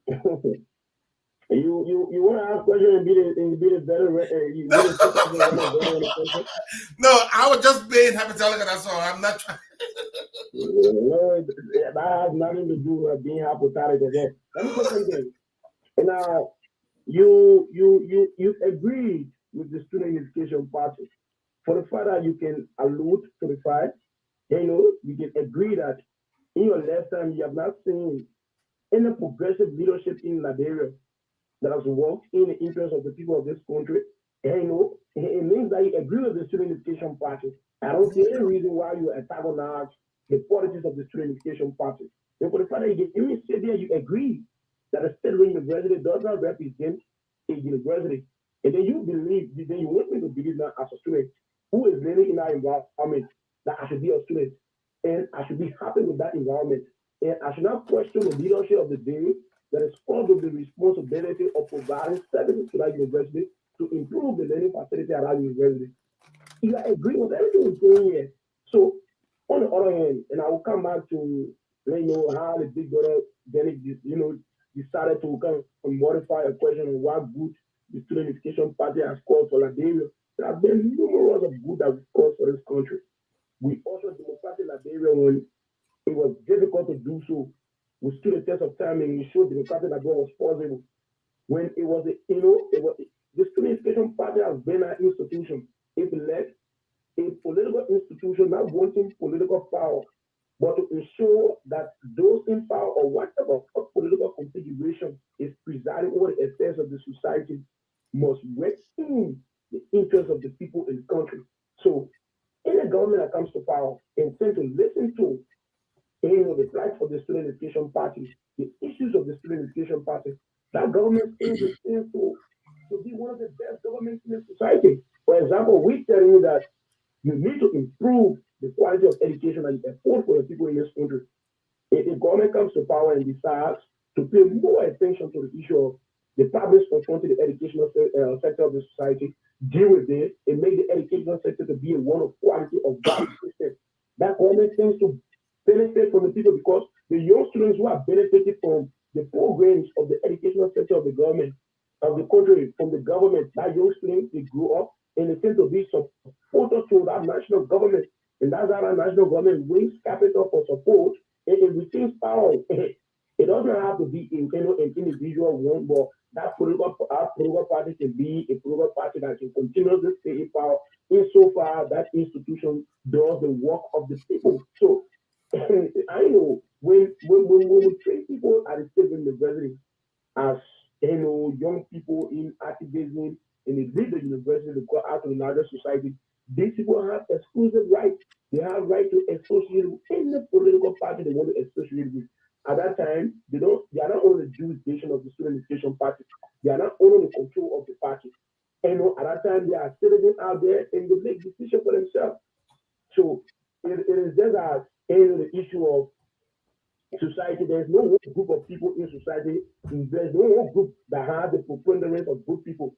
You want to ask questions and be the better? No, I was just being hypothetical. That's all. I'm not trying. No, that has nothing to do with being hypothetical. Let me say something. Now, you agreed with the Student Unification Party for the fact that you can allude to the fact, you can agree that in your lifetime you have not seen any progressive leadership in Liberia that has worked in the interest of the people of this country. It means that you agree with the Student Unification Party. I don't see any reason why you antagonize the politics of the Student Unification Party. And for the fact that you say there you agree that a state university does not represent a university, and then you want me to believe that as a student who is living in that environment, that I should be a student and I should be happy with that environment. And I should not question the leadership of the day that is part of the responsibility of providing services to that university to improve the learning facility at that university. You agree with everything we're saying here. So, on the other hand, and I will come back to how the big brother Derek, decided to kind of modify a question on what good the Student Unification Party has called for Liberia. There have been numerous of good that we've caused for this country. We also democratic Liberia when it was difficult to do so. We stood the test of time and we showed democratic Liberia was possible. When it was, the Student Unification Party has been an institution. It led a political institution not wanting political power, but to ensure that those in power or whatever political configuration is presiding over the affairs of the society must work in the interest of the people in the country. So, in a government that comes to power and tend to listen to the plight of the Student Education Party, the issues of the Student Education Party, that government is to be one of the best governments in the society. For example, we tell you that you need to improve the quality of education that you afford for the people in this country. If the government comes to power and decides to pay more attention to the issue of the problems confronting the educational sector of the society, deal with it, and make the educational sector to be a one of quality of value system, that government tends to benefit from the people because the young students who are benefiting from the programs of the educational sector of the government, of the country, from the government, that young students, they grow up and they tend to be supporters to that national government. And that's how that national government wins capital for support and it receives power. It doesn't have to be an individual one, but that political party can be a political party that can continuously stay in power insofar that institution does the work of the people. So I know when we train people at the state university as young people in activism and they leave the university to go out to the larger society, these people have exclusive rights. They have right to associate with any political party they want to associate with. At that time, they are not under the jurisdiction of the Student Education Party. They are not under the control of the party. And at that time, they are citizens out there and they make decisions for themselves. So it is just that the issue of society. There's no one group of people in society. There's no one group that has the preponderance of good people.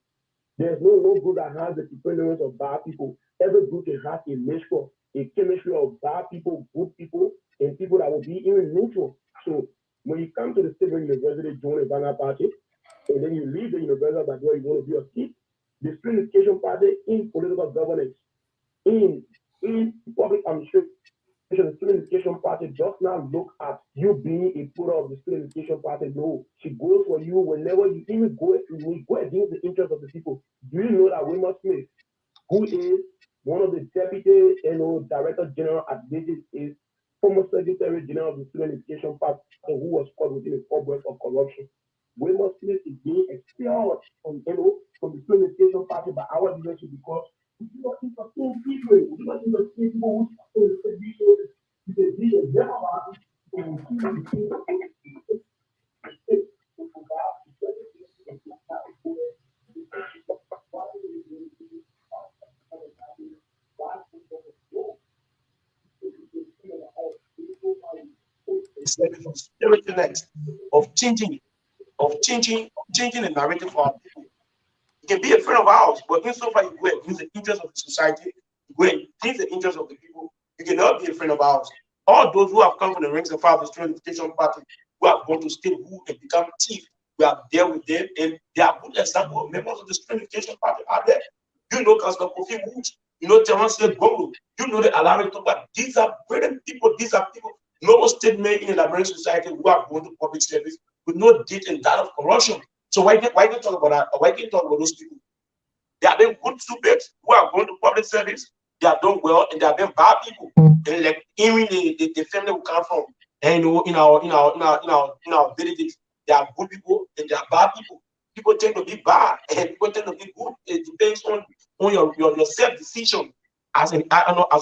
There's no one group that has the preponderance of bad people. Every group has a mixture, a chemistry of bad people, good people, and people that will be even neutral. So when you come to the civil university, join the Vanguard Party, and then you leave the university that you want to be a seat, the student education party in political governance, in public administration, the student education party does not look at you being a product of the student education party. No, she goes for you whenever you even go against the interests of the people. Do you know that Wilmer Smith, who is one of the deputy director general at Digit, is former secretary general of the student education party who was caught within a cobweb of corruption? Wilmer Smith is being expelled from the student education party by our leadership because we do not entertain people. We do not entertain people who say resources. We say vision, never mind. It's like the spiritualness of changing the narrative for our people. You can be a friend of ours, but insofar you go against the interest of the society, you go against the interest of the people, you cannot be a friend of ours. All those who have come from the ranks of the student education party, who have gone to state who and become chief, we are there with them, and they are good example of members of the student education party are there. You know, Councillor Kofi Woods, you know, Terence Bongo, you know the Alari Toba. These are brilliant people, these are people, no statement in the Liberian society who have gone to public service with no date and date of corruption. So why can't talk about that? Why can't talk about those people? They have been good students who are going to public service. They are doing well, and they have been bad people. And like even the family we come from, and in our villages, they are good people and they are bad people. People tend to be bad, and people tend to be good. It depends on your self decision as a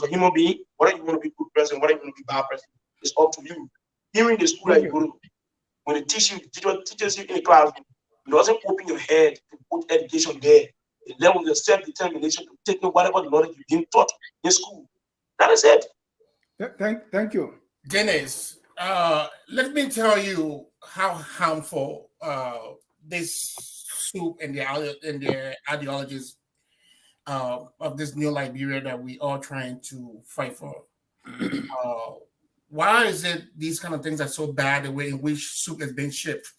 human being. Whether you want to be a good person, whether you want to be a bad person, it's up to you. Even the school that you go to, when the teacher teaches you in the classroom, it doesn't open your head to put education there. It levels your self-determination to take whatever knowledge you've been taught in school. That is it. Thank you. Dennis, let me tell you how harmful this SUP and their ideologies of this new Liberia that we are trying to fight for. Why is it these kind of things are so bad, the way in which SUP has been shipped?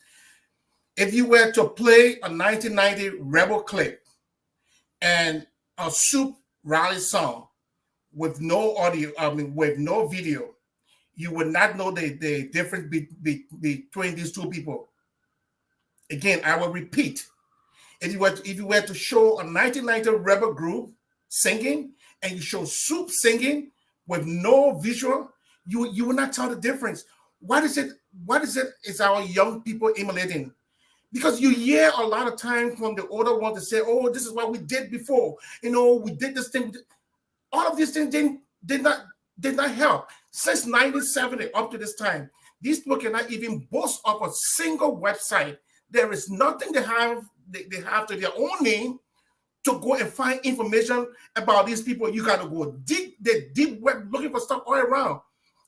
If you were to play a 1990 Rebel clip and a SUP rally song with no audio, with no video, you would not know the difference between these two people. Again, I will repeat. If you were to show a 1990 Rebel group singing and you show SUP singing with no visual, you will not tell the difference. What is it is our young people emulating? Because you hear a lot of times from the older ones to say, oh, this is what we did before. We did this thing. All of these things did not help. Since 1970 up to this time, these people cannot even boast of a single website. There is nothing they have to their own name to go and find information about these people. You got to go the deep web looking for stuff all around.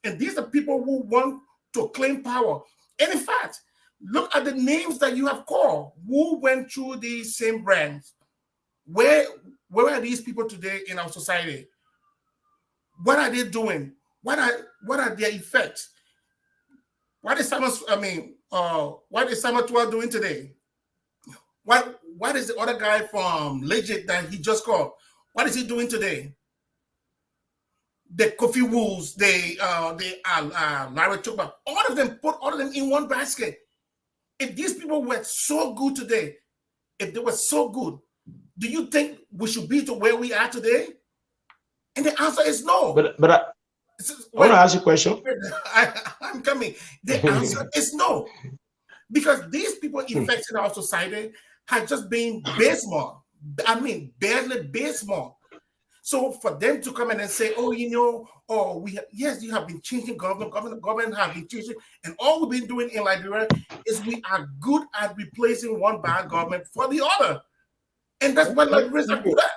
And these are people who want to claim power. And in fact, look at the names that you have called. Who went through these same brands? Where are these people today in our society? What are they doing? What are their effects? What is Simon Tua doing today? What is the other guy from Legit that he just called? What is he doing today? The Kofi Woods, Larry Chuba, put all of them in one basket. If these people were so good today, if they were so good, do you think we should be to where we are today? And the answer is no. But I want to ask you a question. I'm coming. The answer is no. Because these people infecting our society have just been baseball. I mean, barely baseball. So for them to come in and say, oh, you have been changing government have been changing, and all we've been doing in Liberia is we are good at replacing one bad government for the other. And that's what Liberians are good at.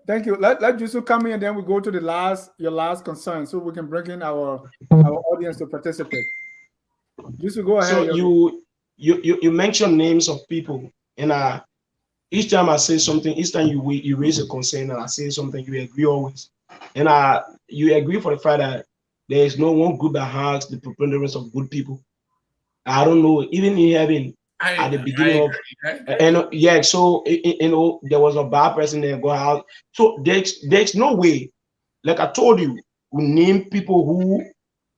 Thank you. Let Jusu come in, and then we go to your last concern, so we can bring in our audience to participate. Jusu, go ahead. So you mention names of people, and each time I say something, each time you raise a concern and I say something, you agree always, and you agree for the fact that there is no one group that has the preponderance of good people. I don't know, even in heaven at the beginning of, and yeah, so there was a bad person there go out. So there's no way, like I told you, we name people who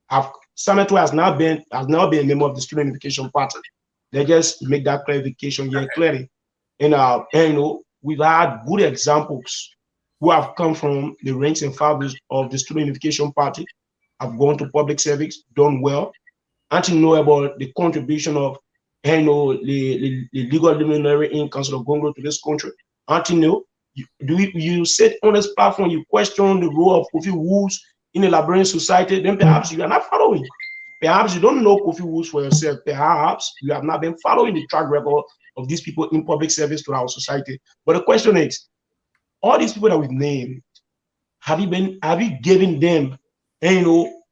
have Sameto has now been a member of the Student Unification Party. They just make that clarification here clearly. And we've had good examples who have come from the ranks and files of the Student Unification Party, have gone to public service, done well, and to know about the contribution of the legal luminary in Council of Congo to this country. And to know, you sit on this platform, you question the role of Kofi Woods in a Liberian society, then perhaps you are not following. Perhaps you don't know Kofi Woods for yourself. Perhaps you have not been following the track record of these people in public service to our society. But the question is, all these people that we've named, have you given them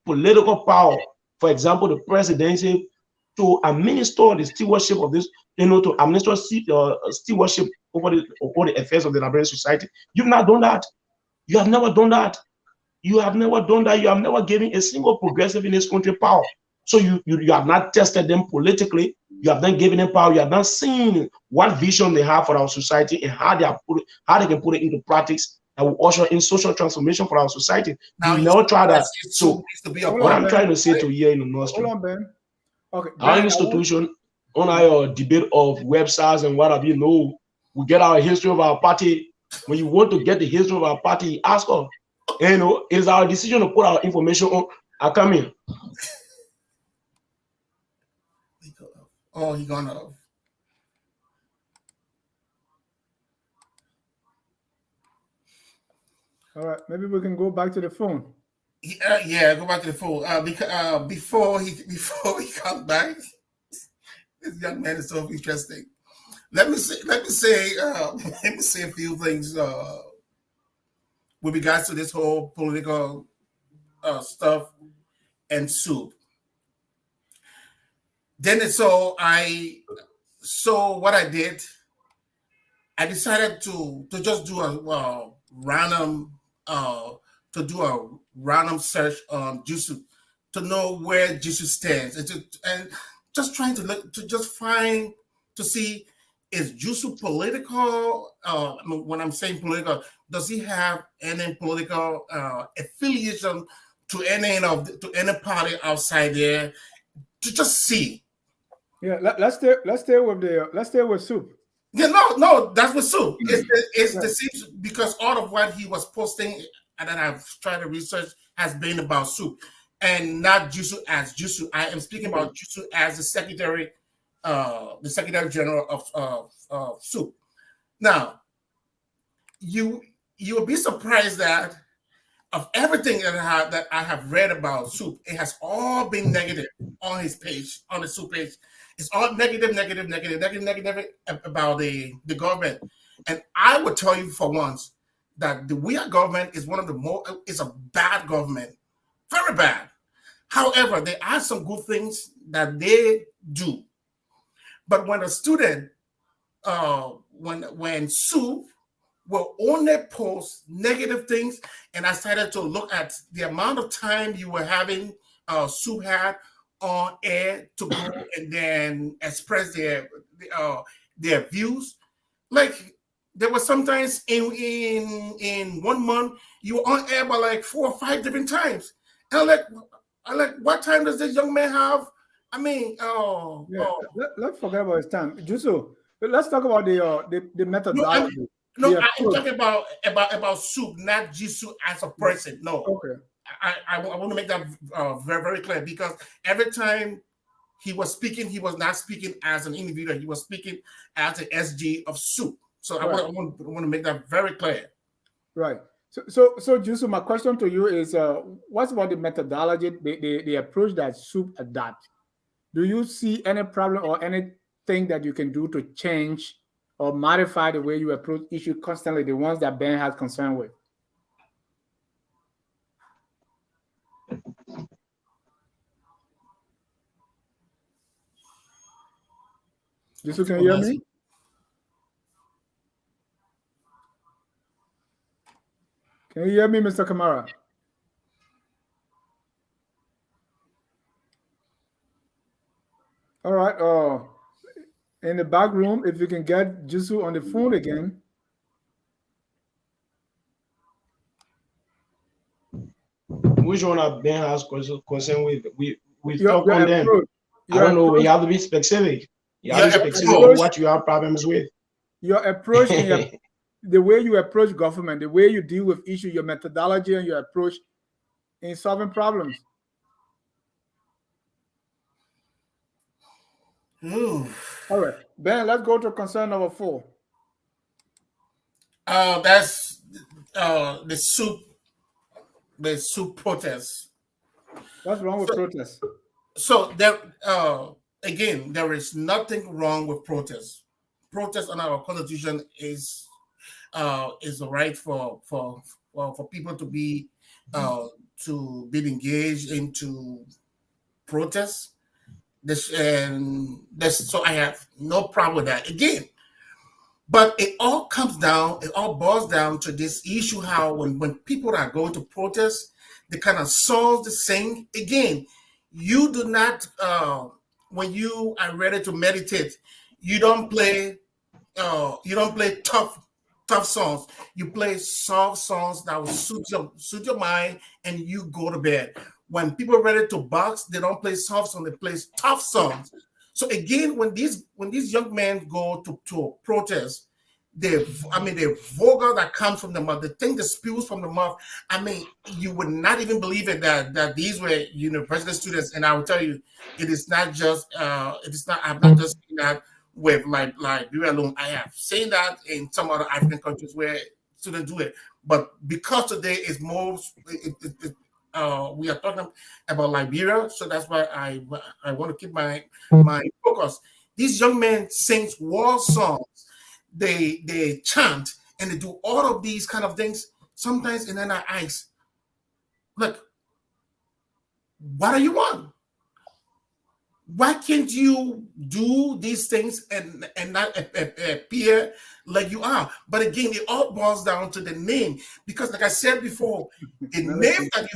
political power? For example, the presidency to administer the stewardship of this, to administer stewardship over the affairs of the Liberian society. You've not done that. You have never done that. You have never done that. You have never given a single progressive in this country power. So you have not tested them politically. You have not given them power. You have not seen what vision they have for our society and how they can put it into practice that will usher in social transformation for our society. Now, you never try that. So what I'm trying to say to you in the Nostrum, hold on, Ben. Okay, our institution, on our debate of websites and what have you know, we get our history of our party. When you want to get the history of our party, ask us. It is our decision to put our information on. I come in. Oh, he gone off. All right, maybe we can go back to the phone. Yeah, go back to the phone. Because before he comes back, this young man is so interesting. Let me say a few things with regards to this whole political stuff and SUP. So what I did, I decided to just do a random search on Jusu to know where Jusu stands, and just trying to see, is Jusu political? When I'm saying political, does he have any political affiliation to any party outside there? To just see. Yeah, let's stay with SUP. Yeah, no, that's with SUP. It's the same, because all of what he was posting and that I've tried to research has been about SUP, and not Jusu as Jusu. I am speaking about Jusu as the Secretary General of SUP. Now, you will be surprised that of everything that I have read about SUP, it has all been negative on his page, on the SUP page. It's all negative about the government. And I would tell you for once that the We Are government is is a bad government, very bad. However, there are some good things that they do. But when a student, when SUP will only post negative things, and I started to look at the amount of time you were having SUP had on air to go and then express their views. Like, there was sometimes in 1 month you were on air by like 4 or 5 different times. And I'm like, what time does this young man have? I mean, let's forget about his time. Jusu, let's talk about the methodology. No, I'm talking about SUP, not Jusu as a person. No. Okay. I want to make that very, very clear, because every time he was speaking, he was not speaking as an individual. He was speaking as an SG of SUP. So right. I want to make that very clear. Right. So Jusu, my question to you is, what's about the methodology, the approach that SUP adapt? Do you see any problem or anything that you can do to change or modify the way you approach issue constantly, the ones that Ben has concern with? Jusu, can you hear me? Can you hear me, Mr. Kamara? All right. In the back room, if you can get Jusu on the phone again. Which one of Ben has concern with? We talk on them. I don't know. You have to be specific. You have to be specific on what you have problems with. Your approach, the way you approach government, the way you deal with issues, your methodology and your approach in solving problems. All right, Ben, let's go to concern number 4. That's the SUP protest. What's wrong with protest? So there, again, there is nothing wrong with protest. Protest on our constitution is the right for people to be engaged into protests. So I have no problem with that. Again, but it all boils down to this issue: how when people are going to protest, they kind of solve the same. Again, you do not when you are ready to meditate, you don't play tough songs. You play soft songs that will suit your mind, and you go to bed. When people are ready to box, they don't play soft songs, they play tough songs. So again, when these young men go to a protest, the vulgar that comes from the mouth, the thing that spews from the mouth, I mean, you would not even believe it that these were university students. And I will tell you, it is not just I'm not just saying that with Liberia alone. I have seen that in some other African countries where students do it. But because today is more, we are talking about Liberia, so that's why I want to keep my focus. These young men sing war songs, they chant, and they do all of these kind of things. Sometimes in our eyes, look, what do you want? Why can't you do these things and not appear like you are? But again, it all boils down to the name, because like I said before, the name that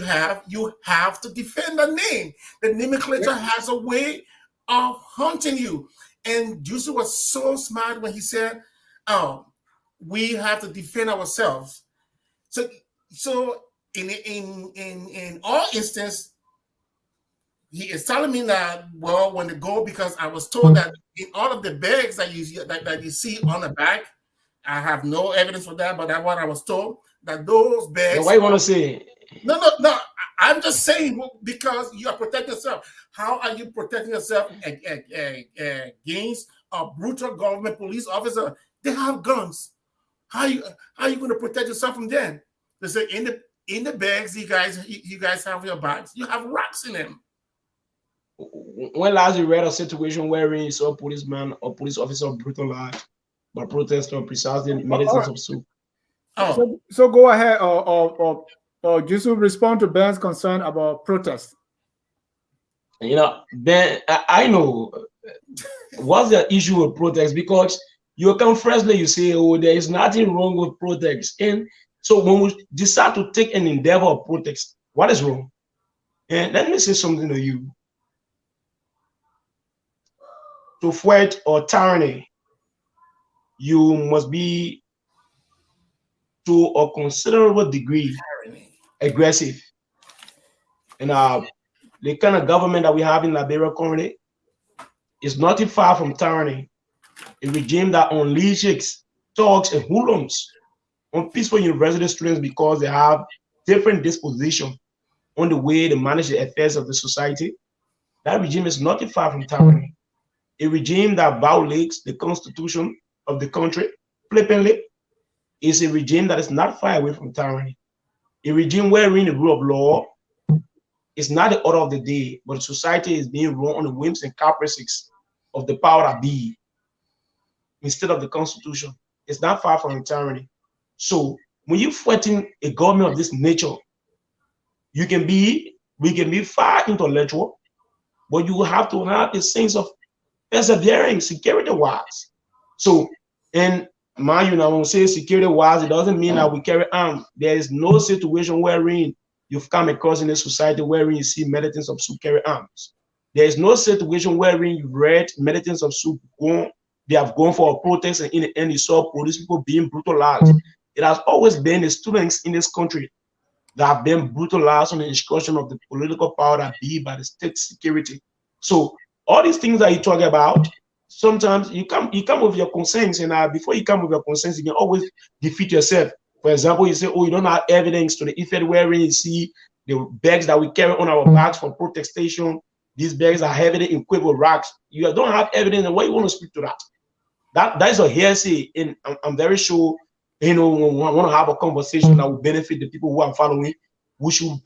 you have to defend the name. The nomenclature has a way of haunting you. And Jusu was so smart when he said, we have to defend ourselves. So in all instances, he is telling me that, well, when they go, because I was told that in all of the bags that you see on the back, I have no evidence for that, but that's what I was told, that those bags. What you want to say? No. I'm just saying, because you are protecting yourself. How are you protecting yourself against a brutal government police officer? They have guns. How are you going to protect yourself from them? They say in the bags you guys have your bags, you have rocks in them. When last you read a situation wherein you saw a policeman or police officer brutalized by protesters precisely in medicines of SUP? So go ahead, or Jusu, respond to Ben's concern about protest. Ben, I know what's the issue with protest, because you come firstly, you say, oh, there is nothing wrong with protest. And so when we decide to take an endeavor of protest, what is wrong? And let me say something to you. To fight or tyranny, you must be to a considerable degree aggressive. And the kind of government that we have in Liberia currently is not too far from tyranny. A regime that unleashes thugs and hoodlums on peaceful university students because they have different disposition on the way they manage the affairs of the society. That regime is not too far from tyranny. A regime that violates the constitution of the country flippantly is a regime that is not far away from tyranny. A regime wherein the rule of law is not the order of the day, but society is being run on the whims and caprices of the power that be. instead of the Constitution. It's not far from tyranny. So when you're fighting a government of this nature, we can be far intellectual, but you have to have a sense of persevering security-wise. So, and mind you, now when we say security-wise, it doesn't mean that we carry arms. There is no situation wherein you've come across in a society wherein you see militants of SUP carry arms. There is no situation wherein you've read militants of SUP they have gone for a protest, and in the end you saw police people being brutalized. It has always been the students in this country that have been brutalized on the instruction of the political power that be by the state security. So all these things that you talk about, sometimes you come with your concerns, and before you come with your concerns, you can always defeat yourself. For example, you say, oh, you don't have evidence to the effect wherein you see the bags that we carry on our backs for protestation. These bags are heavily equipped with racks. You don't have evidence, and why you want to speak to that? That is a hearsay, and I'm very sure, you know, when we want to have a conversation that will benefit the people who are following, we should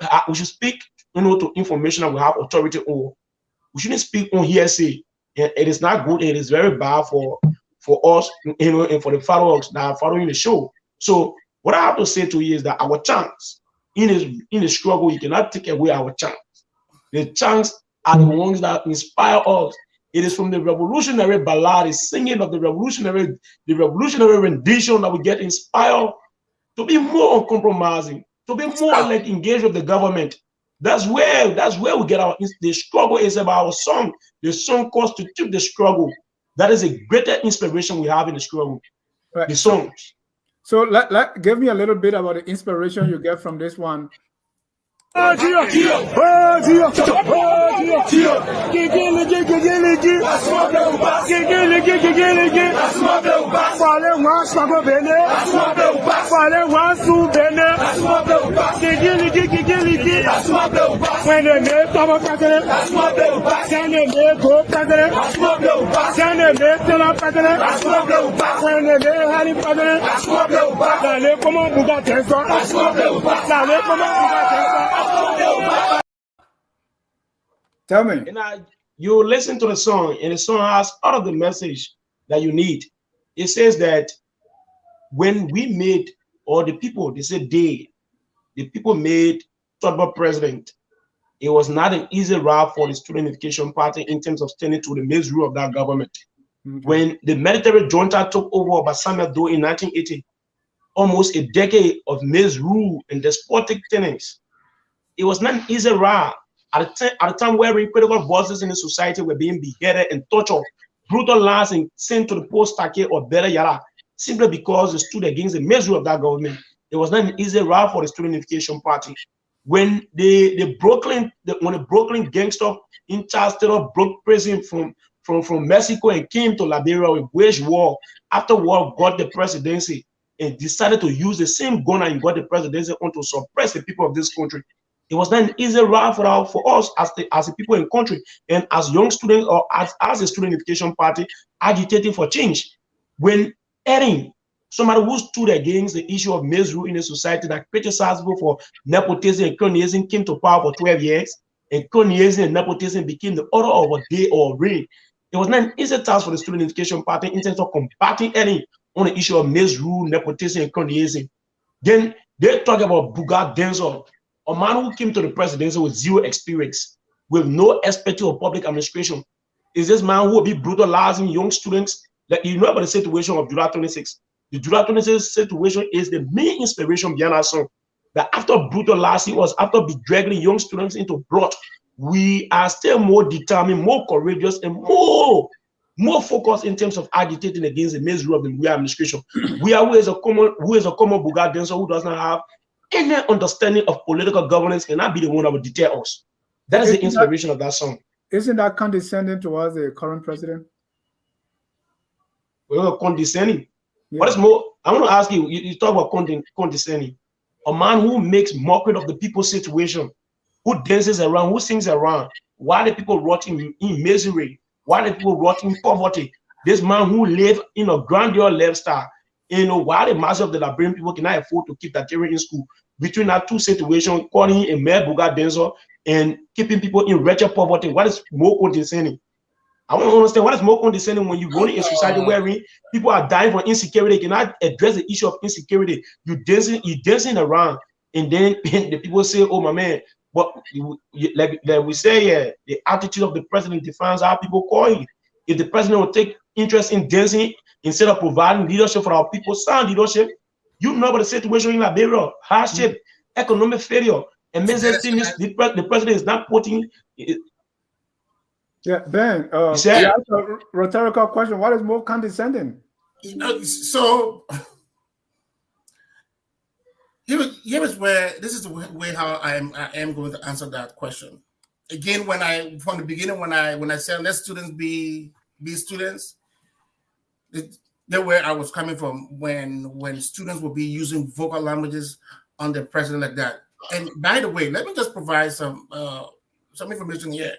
speak, you know, to information that we have authority over. We shouldn't speak on hearsay. It is not good. It is very bad for us, you know, and for the followers that are following the show. So what I have to say to you is that our chance in the struggle, you cannot take away our chance. The chance are the ones that inspire us. It is from the revolutionary ballad, the singing of the revolutionary rendition that we get inspired to be more uncompromising, to be more like engaged with the government. That's where we get the struggle is about our song. The song constitutes the struggle. That is a greater inspiration we have in the struggle. Right. The songs. So give me a little bit about the inspiration you get from this one. Tell me. And you listen to the song, and the song has all of the message that you need. It says that when we made, or the people, they said the people made Trump president, it was not an easy route for the Student Unification Party in terms of standing to the misrule of that government. Mm-hmm. When the military junta took over Bassam Do in 1980, almost a decade of misrule and despotic tenants, it was not an easy route. At a time where critical voices in the society were being beheaded and tortured, brutalized, and sent to the post-Take or better yara, simply because they stood against the measure of that government. It was not an easy route for the Student Unification Party. When the Brooklyn gangster in charge broke prison from Mexico and came to Liberia and waged war, after war got the presidency and decided to use the same gun and got the presidency on to suppress the people of this country. It was not an easy route for us as the people in the country and as young students or as a Student Unification Party agitating for change. When Erin, somebody who stood against the issue of misrule in a society that criticized people for nepotism and cronyism, came to power for 12 years, and cronyism and nepotism became the order of a day or reign. It was not an easy task for the Student Unification Party in terms of combating Erin on the issue of misrule, nepotism, and cronyism. Then they talk about Buga Denzel, a man who came to the presidency with zero experience, with no expertise of public administration. Is this man who will be brutalizing young students? Like, you know about the situation of July 26. The July 26 situation is the main inspiration behind our song. That after brutalizing us, after bedragging young students into blood, we are still more determined, more courageous, and more focused in terms of agitating against the misrule of the Buya administration. We are who is a common Buga dancer who does not have any understanding of political governance cannot be the one that will deter us. That is the inspiration of that song. Isn't that condescending towards the current president? Well, condescending. Yeah. What is more? I want to ask you. You talk about condescending. A man who makes mockery of the people's situation, who dances around, who sings around. Why the people rotting in misery? Why the people rotting in poverty? This man who live in a grandeur lifestyle. You know, why the mass of the Liberian people cannot afford to keep their children in school? Between that two situations, calling a mere Buga Denzel and keeping people in wretched poverty, what is more condescending? I want to understand what is more condescending when you're running in society wherein people are dying from insecurity. You cannot address the issue of insecurity. You're dancing around, and then the people say, "Oh my man," but like we say, yeah, the attitude of the president defines how people call him. If the president will take interest in dancing instead of providing leadership for our people, sound leadership, you know about the situation in Liberia, hardship, economic failure, and thing is the president is not putting. Yeah, Ben, you asked a rhetorical question. What is more condescending? So here is where this is the way how I am going to answer that question. Again, from the beginning when I said let students be students, that's where I was coming from when students will be using vocal languages on the president like that. And by the way, let me just provide some information here.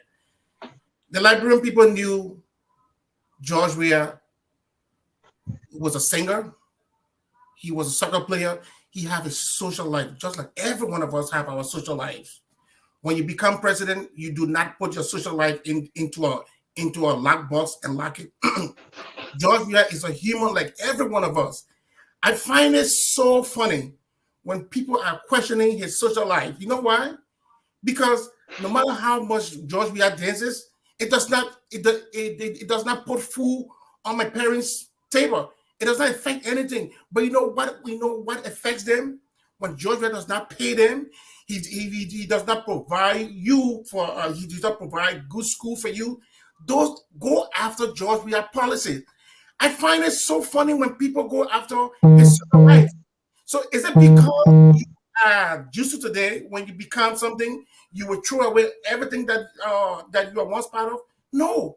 The Liberian people knew George Weah was a singer. He was a soccer player. He had a social life, just like every one of us have our social lives. When you become president, you do not put your social life into a lockbox and lock it. George Weah is a human like every one of us. I find it so funny when people are questioning his social life. You know why? Because no matter how much George Weah dances, it does not put food on my parents' table. It does not affect anything. But you know what? We know what affects them when George Weah does not pay them. He does not provide you for. He does not provide good school for you. Those go after George Weah policy. I find it so funny when people go after his civil rights. So is it because you are Jusu today, when you become something, you will throw away everything that you were once part of? No.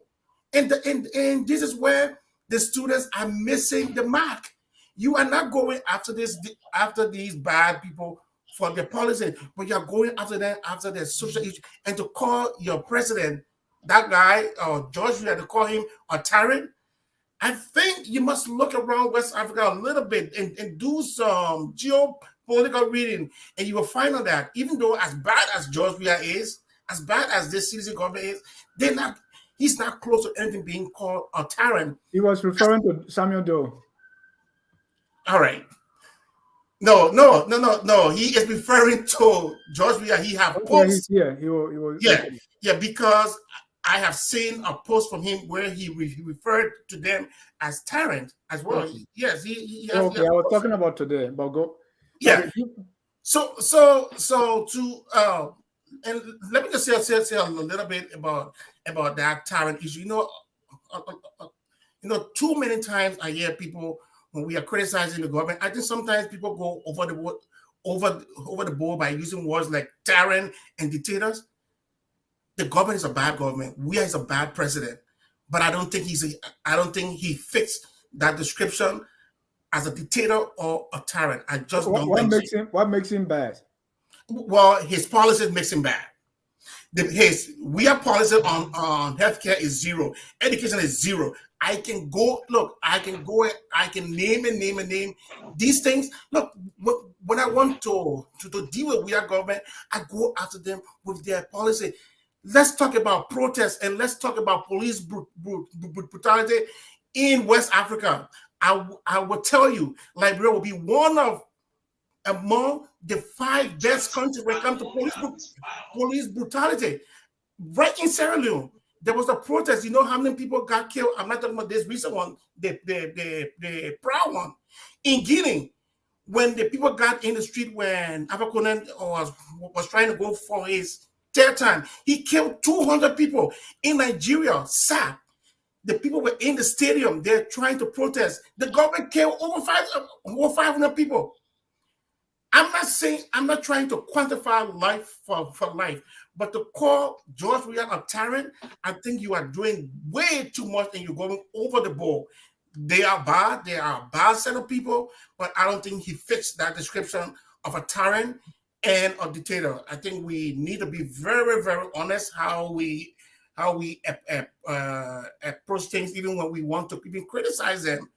And this is where the students are missing the mark. You are not going after these bad people for their policy, but you're going after them after their social issue. And to call your president, that guy, George, you had to call him a tyrant. I think you must look around West Africa a little bit and do some geopolitical reading, and you will find out that even though as bad as George Weah is, as bad as this citizen government is, he's not close to anything being called a tyrant. He was referring to Samuel Doe. All right. No. He is referring to George Weah. He have posts. Yeah, he will. Yeah, because I have seen a post from him where he referred to them as tyrant as well. Okay. Yes, he has. Okay, I was talking about today, but go. Yeah. Okay. So to and let me just say a little bit about that tyrant issue. You know, too many times I hear people when we are criticizing the government. I think sometimes people go over the board by using words like tyrant and dictators. The government is a bad government. Weah is a bad president, but I don't think he fits that description as a dictator or a tyrant. I just don't think. What makes him bad? Well, his policies makes him bad. Weah policy on healthcare is zero. Education is zero. I can name these things. Look, when I want to deal with Weah government, I go after them with their policy. Let's talk about protests and let's talk about police brutality in West Africa. I will tell you, Liberia will be one of among the 5 best countries when it comes to police brutality. Right in Sierra Leone, there was a protest. You know how many people got killed? I'm not talking about this recent one, the proud one. In Guinea, when the people got in the street when Avakonen was trying to go for his third time, he killed 200 people. In Nigeria, SUP, the people were in the stadium. They're trying to protest. The government killed over 500 people. I'm not trying to quantify life for life, but to call George Weah a tyrant, I think you are doing way too much and you're going over the board. They are bad. They are a bad set of people, but I don't think he fits that description of a tyrant and a dictator. I think we need to be very, very honest how we approach things, even when we want to even criticize them.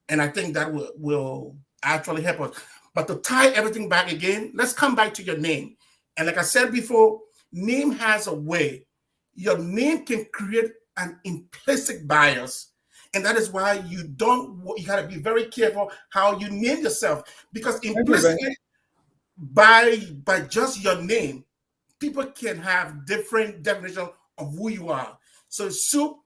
And I think that will actually help us. But to tie everything back again, let's come back to your name. And like I said before, name has a way. Your name can create an implicit bias. And that is why you got to be very careful how you name yourself, because implicitly, by just your name, people can have different definitions of who you are. So SUP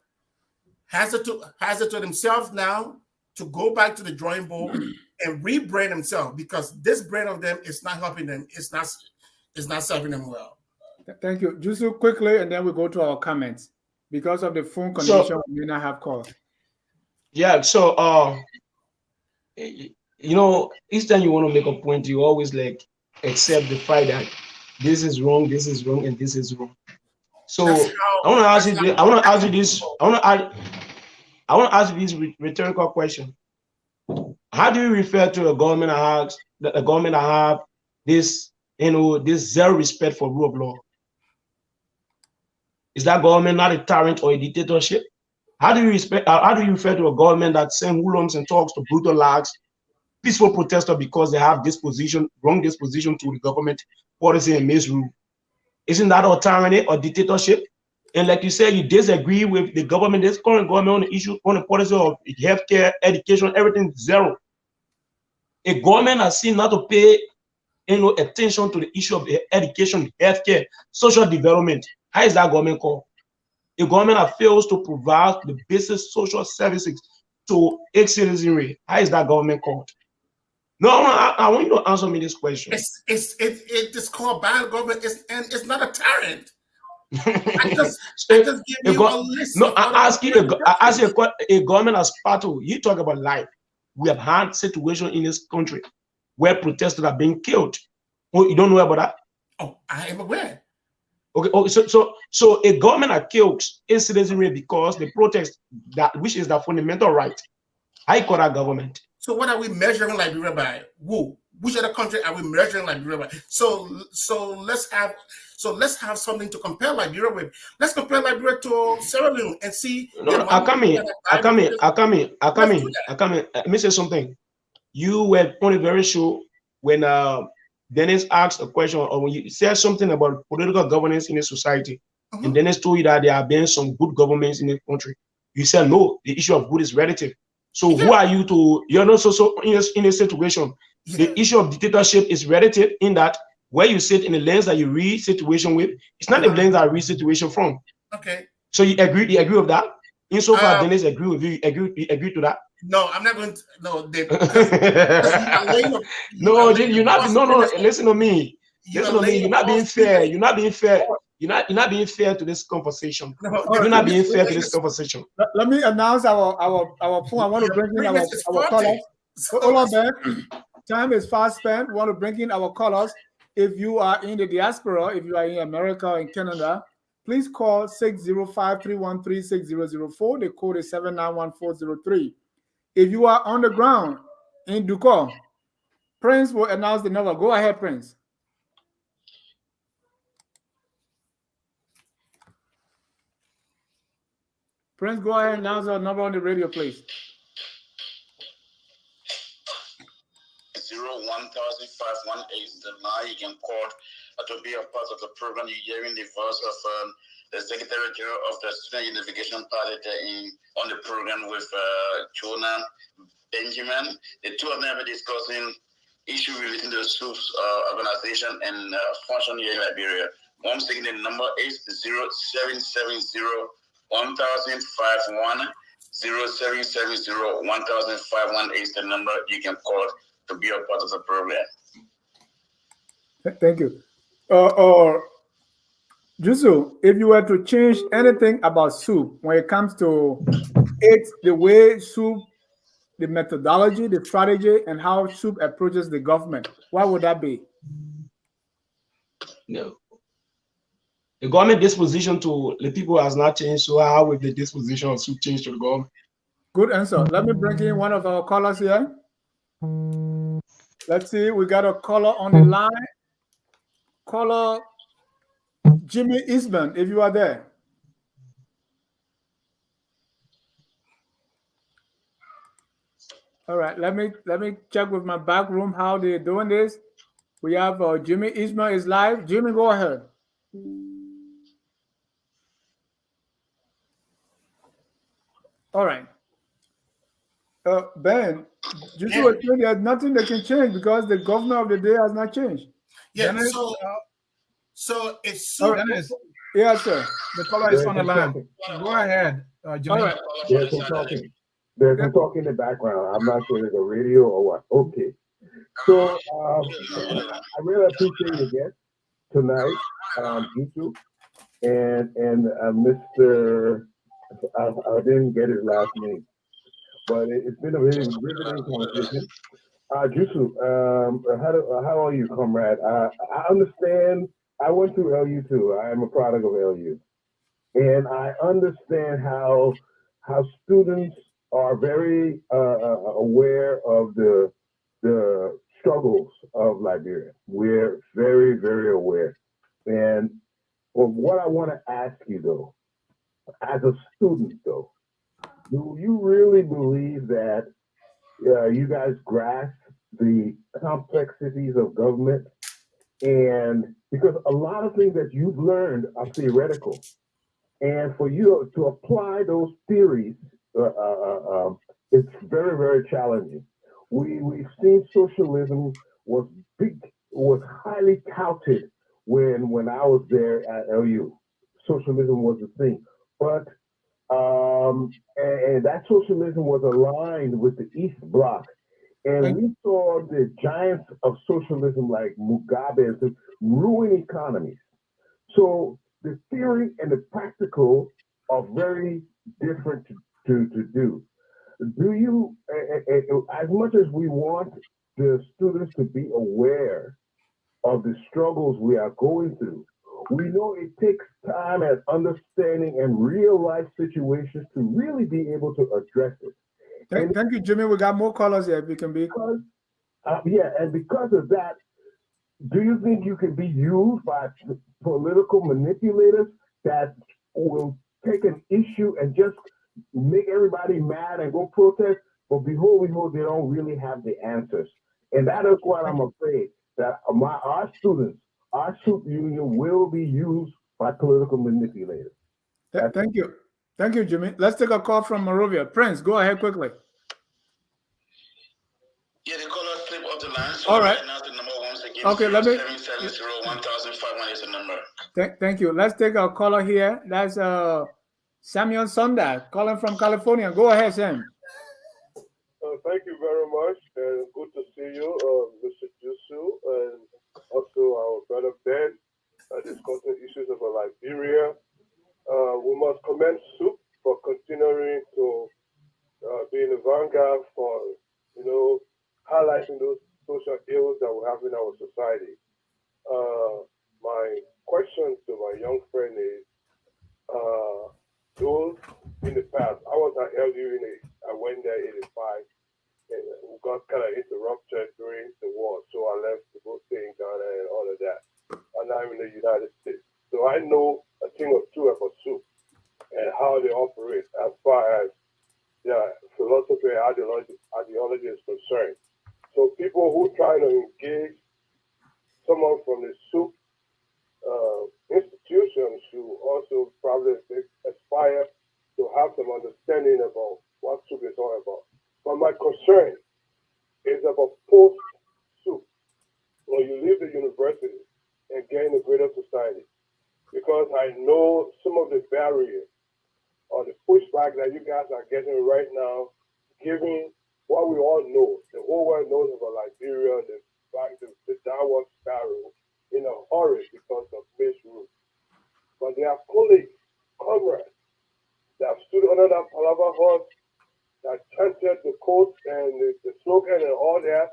has it to themselves now to go back to the drawing board and rebrand themselves, because this brand of them is not helping them. It's not serving them well. Thank you. Jusu, quickly, and then we go to our comments. Because of the phone condition, we may not have call. Yeah, so each time you want to make a point, you always like accept the fact that this is wrong, and this is wrong. So I want to ask you this rhetorical question. How do you refer to a government that have this zero respect for rule of law? Is that government not a tyrant or a dictatorship? How do you refer to a government that sends hoodlums and talks to brutalize peaceful protesters because they have wrong disposition to the government policy and misrule? Isn't that a tyranny or dictatorship? And like you said, you disagree with the government, this current government on the issue, on the policy of healthcare, education, everything zero. A government has seen not to pay attention to the issue of education, healthcare, social development. How is that government called? A government that fails to provide the basic social services to its citizenry. How is that government called? No, I want you to answer me this question. It's called bad government, and it's not a tyrant. I just give you a list. No, I ask you a government as part of, you talk about life. We have had situation in this country where protesters are being killed. Oh, you don't know about that? Oh, I am aware. Okay. Oh, so a government that kills its citizenry because the protest, which is the fundamental right. I call that government. So what are we measuring Liberia by? Who? Which other country are we measuring Liberia by? So let's have something to compare Liberia with. Let's compare Liberia to Sierra Leone and see. No, I come in. Let me say something. You were on a very show when Dennis asked a question, or when you said something about political governance in a society, and Dennis told you that there have been some good governments in the country. You said no, the issue of good is relative. So who are you to? You're not so in a situation. The issue of dictatorship is relative in that where you sit in the lens that you read situation with, it's not the lens that I read situation from. Okay. So you agree with that? Insofar Dennis agree with you, agree to that? No, I'm not going to. No, listen to me. You're not being fair. You're not being fair. You're not being fair to this conversation. You're not being fair to this conversation. Let me announce our phone. I want to bring in our callers. Hold on, Ben. Time is fast spent. We want to bring in our callers. If you are in the diaspora, if you are in America or in Canada, please call 605-313-6004. The code is 791-403. If you are on the ground in Ducor, Prince will announce the number. Go ahead, Prince. Prince, go ahead and announce our number on the radio, please. 01518 is the line you can call to be a part of the program. You're hearing the voice of the Secretary General of the Student Unification Party on the program with Jonah, Benjamin. The two of them have been discussing issues relating to the SUP organization and function here in Liberia. Once again, the number is 0770-1051. 0770-1051 is the number you can call to be a part of the program. Thank you. Jusu, if you were to change anything about SUP when it comes to the way SUP, the methodology, the strategy, and how SUP approaches the government, what would that be? No. The government disposition to the people has not changed, so how will the disposition of SUP change to the government? Good answer. Let me bring in one of our callers here. Let's see, we got a caller on the line. Caller Jimmy Eastman, if you are there. All right, let me check with my back room how they're doing this. We have Jimmy Eastman is live. Jimmy, go ahead. All right. Ben, just Yeah. was saying there's nothing that can change because the governor of the day has not changed. Yeah. Dennis, So it's All SUP. right. Dennis, Yeah, sir. the caller is There's on the some line. talking. Go ahead, All Jimmy. right. There's some talking. There's some talking in the background. I'm not sure there's a radio or what. Okay. So I really appreciate your guest tonight, Jusu, and Mr. I didn't get his last name, but it's been a very riveting conversation. Jusu, how are you, comrade? I understand. I went to LU too. I am a product of LU, and I understand how students are very aware of the struggles of Liberia. We're very, very aware. And well, what I want to ask you though, as a student though, do you really believe that you guys grasp the complexities of government? And because a lot of things that you've learned are theoretical, and for you to apply those theories, it's very, very challenging. We've seen socialism was was highly touted when I was there at LU. Socialism was the thing, but and that socialism was aligned with the East Bloc. And we saw the giants of socialism like Mugabe ruin economies. So the theory and the practical are very different to do. Do you, as much as we want the students to be aware of the struggles we are going through, we know it takes time and understanding and real life situations to really be able to address it. Thank you, Jimmy. We got more callers here if we can be. Because, and because of that, do you think you can be used by political manipulators that will take an issue and just make everybody mad and go protest? But behold, they don't really have the answers. And that is what I'm afraid, that our students, our SUP union will be used by political manipulators. Thank you. Thank you, Jimmy. Let's take a call from Morovia. Prince, go ahead quickly. Yeah, the caller slip off the line. So all right. Now the number once again. Okay, let me. 770-1500 is the number. Thank you. Let's take a caller here. That's Samuel Sonda calling from California. Go ahead, Sam. Thank you very much, and good to see you, Mr. Jusu, and also our brother Ben, discussing issues of Liberia. We must commend SUP for continuing to be in the vanguard for, highlighting those social ills that we have in our society. My question to my young friend is, those in the past, I was at LU I went there in 85, and we got kind of interrupted during the war, so I left to go stay in Ghana and all of that. And I'm in the United States. So I know a thing or two about SUP and how they operate as far as their philosophy and ideology is concerned. So people who try to engage someone from the SUP institution should also probably aspire to have some understanding about what SUP is all about. But my concern is about post-SUP, when you leave the university and gain a greater society. Because I know some of the barriers or the pushback that you guys are getting right now, given what we all know, the whole world knows about Liberia, the downward spiral in a hurry because of misrule. But there are colleagues, comrades, that have stood under that Palava hut, that chanted the quotes and the slogan and all that.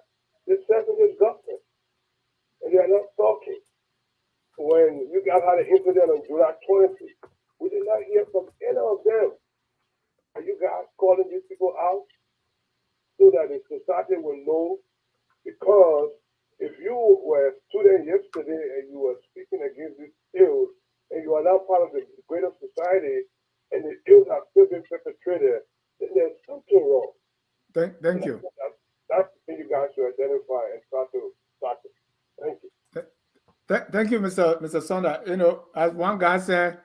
They said in this government, and they are not talking. When you guys had an incident on July 20th, we did not hear from any of them. Are you guys calling these people out so that the society will know? Because if you were a student yesterday and you were speaking against these ills, and you are now part of the greater society, and the ills are still being perpetrated, then there's something wrong. Thank you. That's the thing you guys should identify and try to tackle. Thank you. Thank you, Mr. Sonda. As one guy said,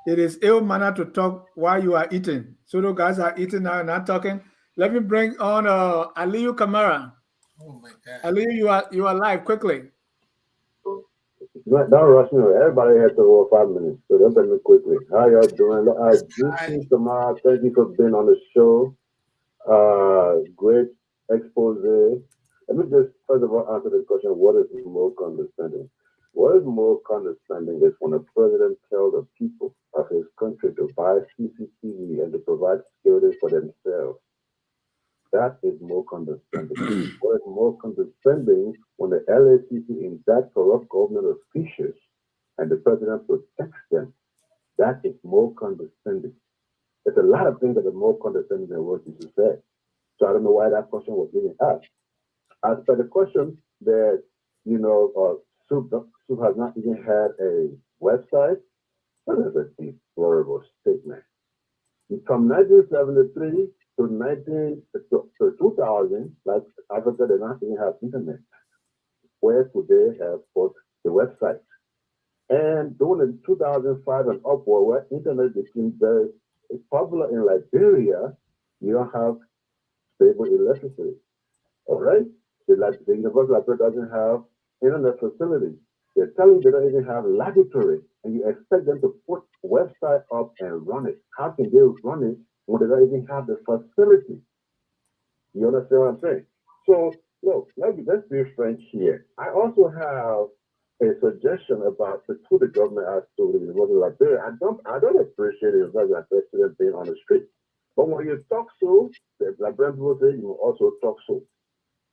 it is ill manner to talk while you are eating. So the guys are eating now and not talking. Let me bring on Aliyu Kamara. Oh my God. Aliyu, you are live quickly. Don't rush me. Everybody has to over 5 minutes, so don't tell me quickly. How y'all doing? Jusu, Kamara, thank you for being on the show. Great expose. Let me just first of all answer the question: what is more condescending? What is more condescending is when a president tells the people of his country to buy CCTV and to provide security for themselves. That is more condescending. What is more condescending when the LACC indict corrupt government officials and the president protects them? That is more condescending. There's a lot of things that are more condescending than what you just said. So I don't know why that question was being asked. As per the question that, SUP has not even had a website, that is a deplorable statement. From 1973 to 2000, like Africa did not even have internet. Where could they have put the website? And during the 2005 and upward, where internet became very popular in Liberia, you don't have stable electricity. All right? The University of Liberia doesn't have internet facilities. They're telling you they don't even have laboratory, and you expect them to put a website up and run it. How can they run it when they don't even have the facility? You understand what I'm saying? So, look, let's be frank here. I also have a suggestion about who the government has to the University of Liberia. I don't appreciate the University of Liberia being on the street. But when you talk so, the Liberian people say you also talk so.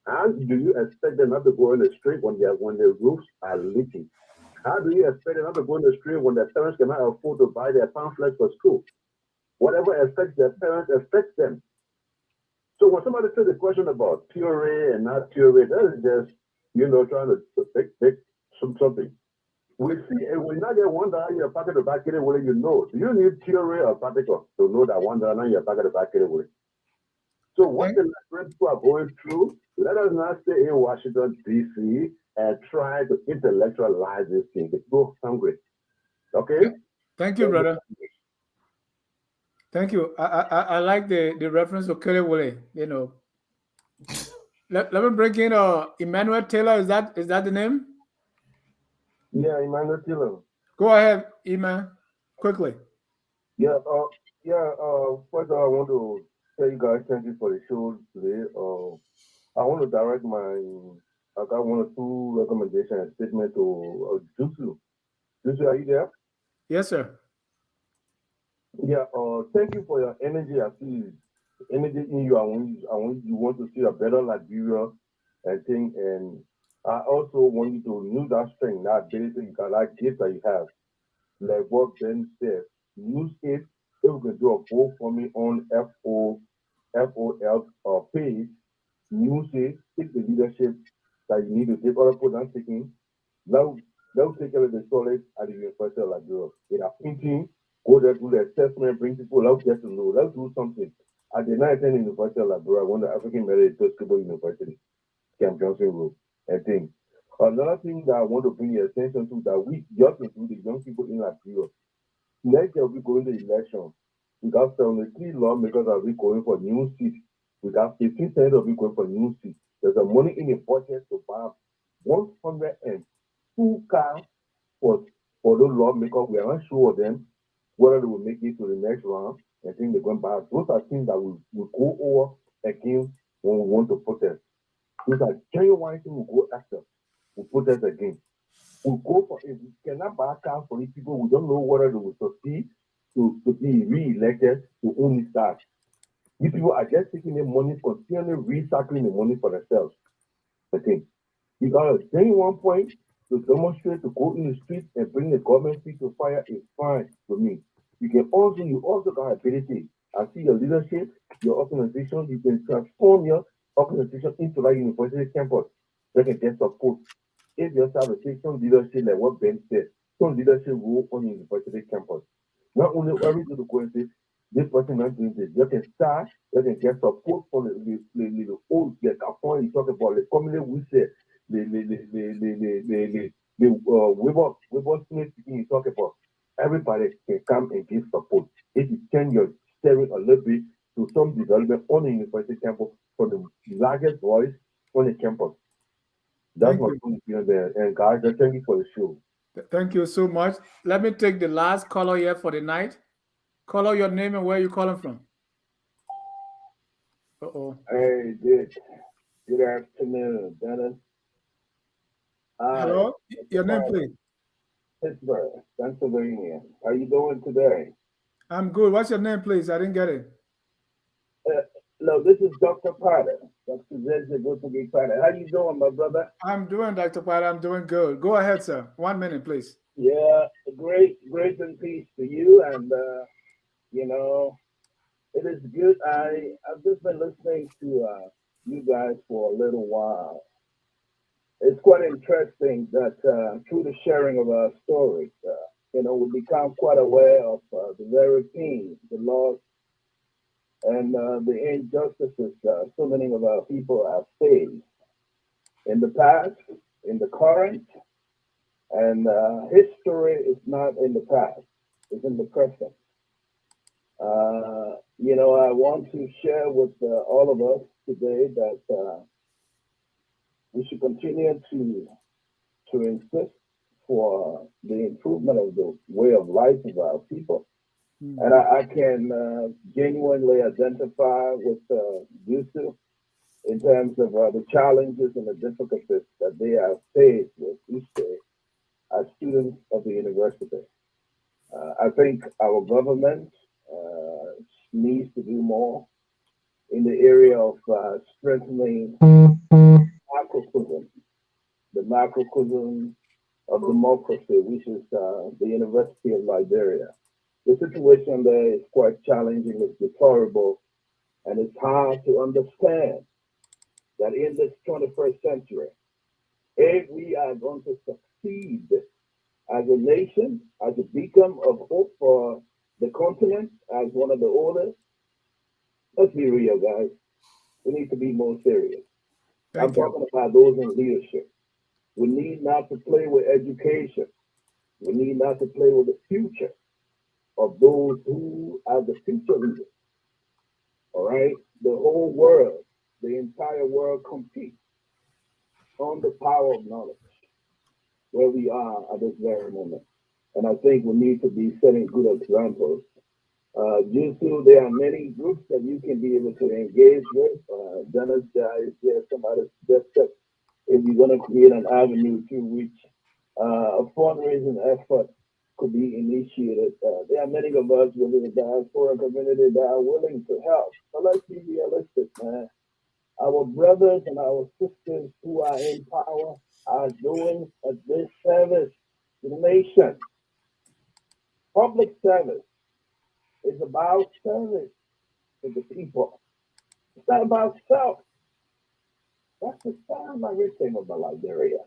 And do you expect them not to go in the street when their roofs are leaking? How do you expect them not to go in the street when their parents cannot afford to buy their pamphlets for school? Whatever affects their parents affects them. So when somebody says the question about theory and not theory, that is just, trying to take something. We see, and we not get $1 in your pocket to back it away, Do you need theory or practical to know that $1 in your pocket to back it away? So what the Liberian people are going through, let us not stay in Washington, D.C. and try to intellectualize this thing. It's go hungry. Okay? Thank you, brother. Thank you. I like the reference to Kelly Woolley, Let me bring in Emmanuel Taylor. Is that the name? Yeah, Emmanuel Taylor. Go ahead, Eman, quickly. Yeah, first of all, I want to tell you guys thank you for the show today. I want to direct I got one or two recommendations and statement to Jusu. Jusu, are you there? Yes, sir. Yeah, thank you for your energy. I see energy in you. I want you want to see a better Liberia and thing. And I also want you to use that strength, that ability, that gift that you have. Like what Ben said, use it. If we can do a vote for me on FOL page, use it, take the leadership that you need to take. Other people not taking. They'll take care of the solid at the University of Liberia. In a printing, go there, do the assessment, bring people, let's get to know, let's do something. At the 19th University of Liberia, when the African Merit Episcopal University, Camp Johnson Road, and thing. Another thing that I want to bring your attention to that we just include the young people in Liberia. Next year, we going to election. We got 73 lawmakers that we going for new seats. We got 15 senators we going for new seats. There's a money in the budget to buy 102 cars for those lawmakers. We are not sure of them whether they will make it to the next round. I think they're going to buy. Those are things that we go over again when we want to protest. Those are genuine things we go after. We protest again. We go for it. We cannot buy cars for these people. We don't know whether they will succeed to be re-elected to only start. These people are just taking their money, continually recycling the money for themselves. I think you got a genuine point to demonstrate, to go in the street and bring the government feet to fire is fine for me. You also got ability. I see your leadership, your organization, you can transform your organization into that university campus. They can get support. If you have a some leadership like what Ben said, some leadership role on the university campus. Not only everything to go and say, this person not doing this. You can start, you can get support from the old, the point you talk about, the community we say, the Weber Smith you talk about. Everybody can come and give support. If you change your sharing a little bit to some development on the university campus for the largest voice on the campus. That's what I'm doing there. And guys, thank you for the show. Thank you so much. Let me take the last caller here for the night. Caller, your name and where you calling from. Hey, good afternoon, Dennis. Hello, your name, please. Pittsburgh, Pennsylvania. How you doing today? I'm good. What's your name, please? I didn't get it. No, this is Dr. Potter. Dr. Zenzi Gutugi Potter. How you doing, my brother? I'm doing, Dr. Potter. I'm doing good. Go ahead, sir. 1 minute, please. Yeah, grace and peace to you. And, it is good. I've just been listening to you guys for a little while. It's quite interesting that through the sharing of our stories, we become quite aware of the very pain, the loss, and the injustices so many of our people have faced in the past, in the current, and history is not in the past, it's in the present. I want to share with all of us today that we should continue to insist for the improvement of the way of life of our people. And I can genuinely identify with Jusu in terms of the challenges and the difficulties that they have faced with each day as students of the university. I think our government needs to do more in the area of strengthening macrocosm, the macrocosm of democracy, which is the University of Liberia. The situation there is quite challenging, it's deplorable, and it's hard to understand that in this 21st century, if we are going to succeed as a nation, as a beacon of hope for the continent, as one of the oldest, let's be real, guys. We need to be more serious. I'm talking about those in leadership. We need not to play with education. We need not to play with the future of those who are the future leaders. All right? The whole world, the entire world competes on the power of knowledge, where we are at this very moment. And I think we need to be setting good examples. Jusu, there are many groups that you can be able to engage with. Dennis, somebody suggested if you're going to create an avenue through which a fundraising effort could be initiated. There are many of us within the diaspora community that are willing to help. So let's be realistic, man. Our brothers and our sisters who are in power are doing a disservice to the nation. Public service is about service to the people. It's not about self. That's the sound I receive about Liberia.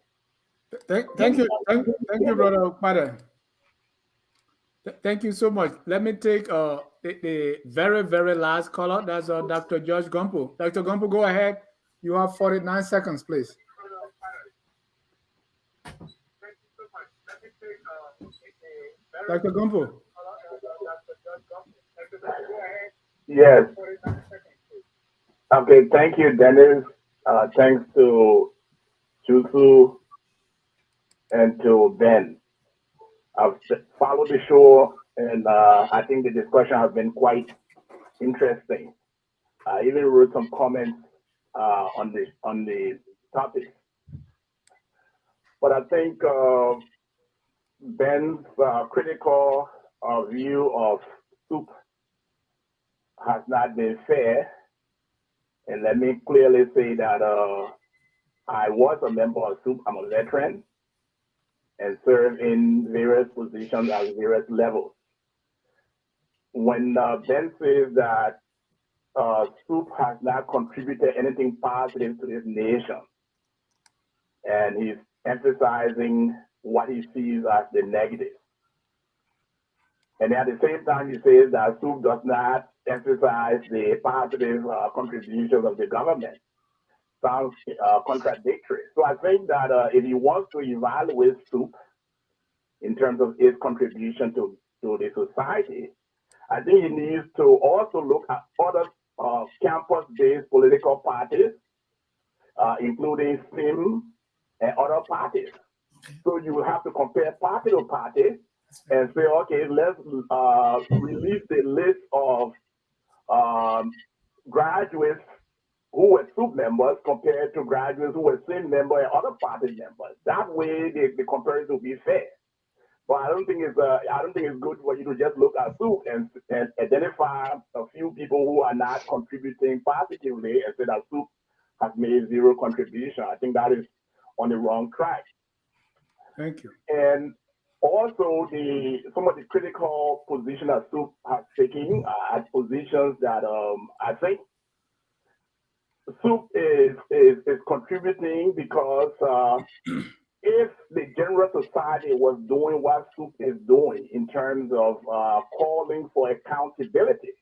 Thank you, brother Pada. Thank you so much. Let me take the very, very last caller. That's Dr. George Gumpo. Dr. Gumpo, go ahead. You have 49 seconds, please. Dr. Gumpo. Yes. Okay, thank you, Dennis. Thanks to Jusu and to Ben. I've followed the show, and I think the discussion has been quite interesting. I even wrote some comments on the topic. But I think Ben's critical view of SUP has not been fair. And let me clearly say that I was a member of SUP. I'm a veteran and served in various positions at various levels. When Ben says that SUP has not contributed anything positive to this nation, and he's emphasizing what he sees as the negative. And at the same time, he says that SUP does not emphasize the positive contributions of the government. Sounds contradictory. So I think that if he wants to evaluate SUP in terms of its contribution to the society, I think he needs to also look at other campus-based political parties, including SIM and other parties. So you will have to compare party to party and say, okay, let's release the list of graduates who were SUP members compared to graduates who were SIM members and other party members. That way, the comparison will be fair. But I don't think it's good for you to just look at SUP and identify a few people who are not contributing positively and say that SUP has made zero contribution. I think that is on the wrong track. Thank you. And also, some of the critical positions that SUP has taken are positions that I think SUP is contributing because if the general society was doing what SUP is doing in terms of calling for accountability,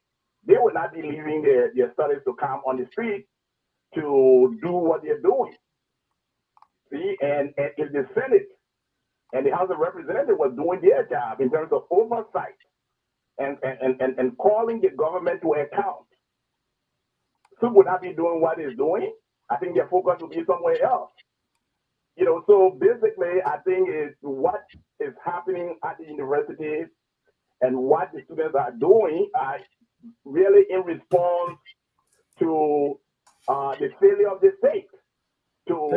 they would not be leaving their studies to come on the street to do what they're doing. See, and if the Senate and the House of Representatives was doing their job in terms of oversight and calling the government to account, SUP would not be doing what it's doing. I think their focus would be somewhere else. So basically, I think it's what is happening at the university and what the students are doing are really in response to the failure of the state to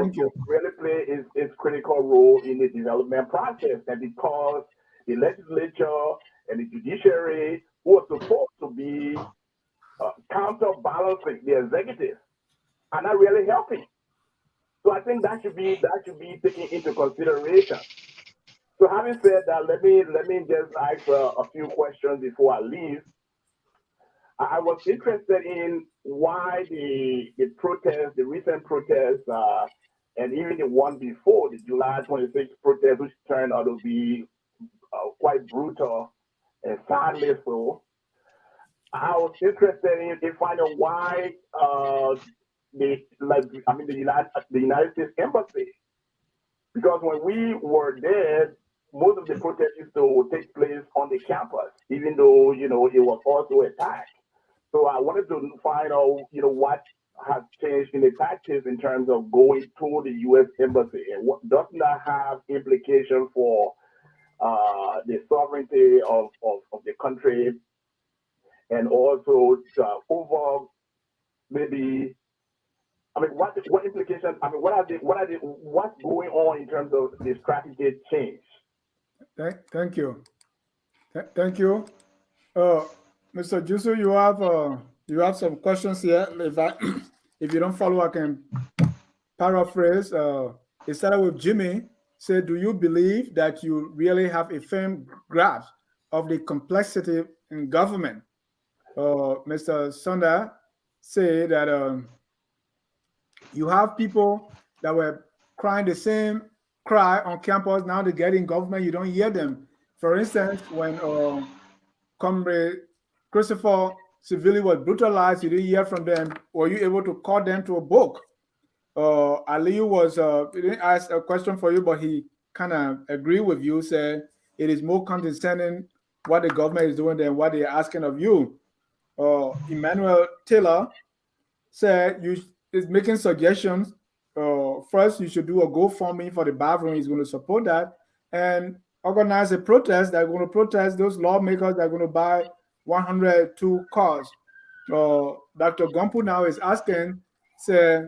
really play its critical role in the development process. And because the legislature and the judiciary, who are supposed to be counterbalancing the executive, are not really helping. So I think that should be taken into consideration. So having said that, let me just ask a few questions before I leave. I was interested in why the protest, the recent protests, and even the one before, the July 26th protest, which turned out to be quite brutal and sadly so. I was interested in finding out why the United States Embassy, because when we were there, most of the protests used to take place on the campus, even though it was also attacked. So I wanted to find out what has changed in the tactics in terms of going to the U.S. Embassy, and what does that have implications for the sovereignty of the country, and also over maybe. What implications? What's going on in terms of the strategy change? Thank you. Thank you. Mr. Jusu, you have some questions here. If you don't follow, I can paraphrase. It started with Jimmy. Said, do you believe that you really have a firm grasp of the complexity in government? Mr. Sunda said that you have people that were crying the same cry on campus. Now they get in government, you don't hear them. For instance, when Comrade Christopher Civili was brutalized, you didn't hear from them. Were you able to call them to a book? Aliyu he didn't ask a question for you, but he kind of agreed with you, said it is more condescending what the government is doing than what they're asking of you. Emmanuel Taylor said you is making suggestions. First, you should do a GoFundMe for the bathroom. He's going to support that and organize a protest. They're going to protest those lawmakers that are going to buy 102 cars. Dr. Gumpu now is asking, say,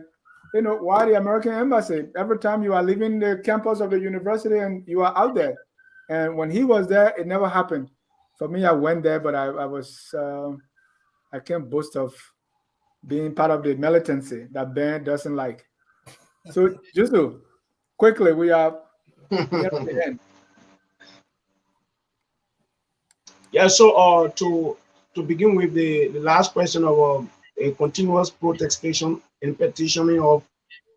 why the American embassy? Every time you are leaving the campus of the university and you are out there. And when he was there, it never happened. For me, I went there, but I can't boast of being part of the militancy that Ben doesn't like. So, Jusu, quickly, we are at the end. Yeah, so to begin with the last question of a continuous protestation and petitioning of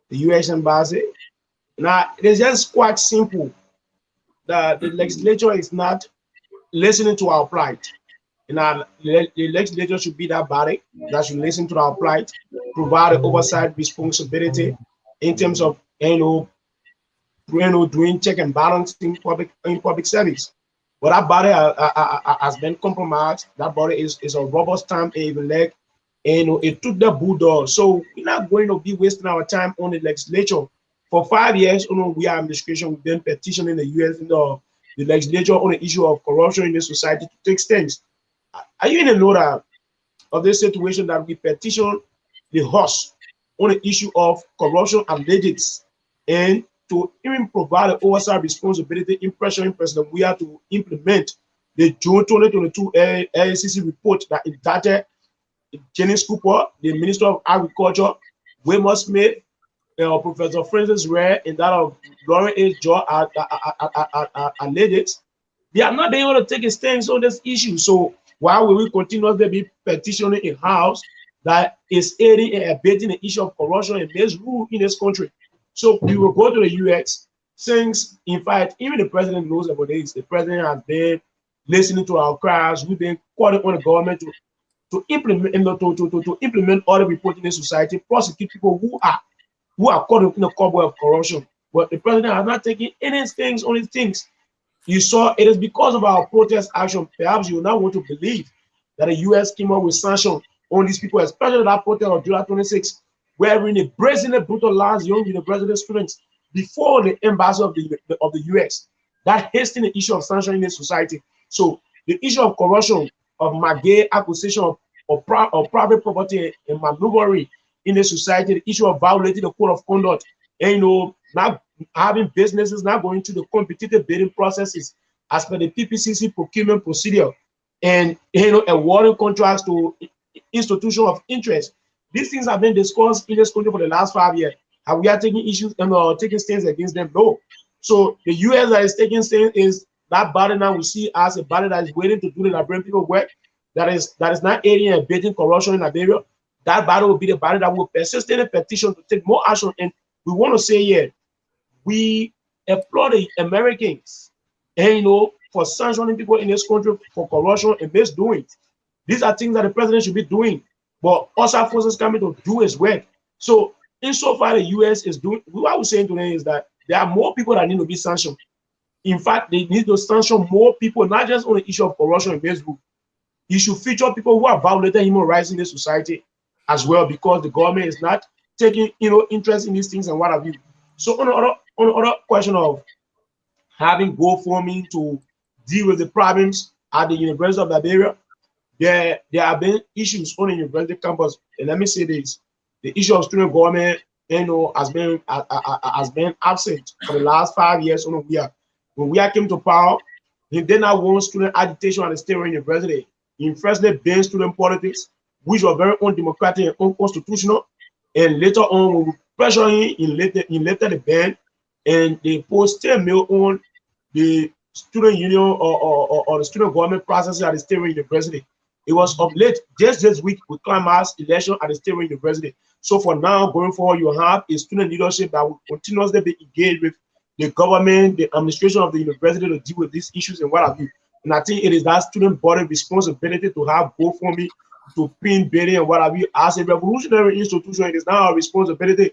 the U.S. Embassy. Now, it is just quite simple that the legislature is not listening to our plight. The legislature should be that body that should listen to our plight, provide oversight responsibility in terms of doing check and balance in public service. But that body has been compromised. That body is a rubber stamp and even leg. And it took the bulldog. So we're not going to be wasting our time on the legislature. For 5 years, we are administration, we've been petitioning the US in the legislature on the issue of corruption in the society to take steps. Are you in a know that of this situation that we petition the House on the issue of corruption alleged and to even provide an oversight responsibility in pressuring President we are to implement the June 2022 AICC report that indicted Jenny Cooper, the Minister of Agriculture, Wilmer Smith, Professor Francis Ray, and that of Lauren H. Joe alleged. They are not able to take a stance on this issue. So why will we continuously be petitioning a house that is aiding and abetting the issue of corruption and misrule in this country? So we will go to the US since, in fact, even the president knows about this. The president has been listening to our cries. We've been calling on the government to implement to implement all the reporting in society, prosecute people who are caught in the cobweb of corruption. But the president has not taken any things on his things. You saw it is because of our protest action. Perhaps you will not want to believe that the US came up with sanctions on these people, especially that protest of July 26, wherein they brazenly brutalized young university students before the embassy of the US. That hastened the issue of sanctioning in society. So the issue of corruption, of magay acquisition of private property and maneuvering in the society, the issue of violating the code of conduct, and not having businesses not going through the competitive bidding processes as per the PPCC procurement procedure, and awarding contracts to institutions of interest. These things have been discussed in this country for the last 5 years. And we are taking issues and taking stands against them? No. So the US that is taking stands is that body now we see as a body that is waiting to do the Liberian people work, that is not aiding and abetting corruption in Liberia. That body will be the body that will persist in a petition to take more action. And we want to say here, we applaud the Americans, and for sanctioning people in this country for corruption and misdoing. These are things that the president should be doing, but also forces coming to do his work. So insofar the US is doing, what we're saying today is that there are more people that need to be sanctioned. In fact, they need to sanction more people, not just on the issue of corruption and misrule. You should feature people who are violating human rights in the society as well, because the government is not taking interest in these things and what have you. So on the other question of having GoFundMe to deal with the problems at the University of Liberia, there have been issues on the university campus. And let me say this: the issue of student government, has been absent for the last 5 years. When we came to power, he did not want student agitation at the State University. He firstly banned student politics, which were very undemocratic and unconstitutional. And later on, when we pressured him, he lifted the ban, and they posted mail on the student union or the student government processes at the State University. It was of late, just this week, we Kamara's election at the State University. So for now, going forward, you have a student leadership that will continuously be engaged with the government, the administration of the university to deal with these issues and what have you. And I think it is that student body responsibility to have GoFundMe, to pin bidding and what have you. As a revolutionary institution, it is now our responsibility.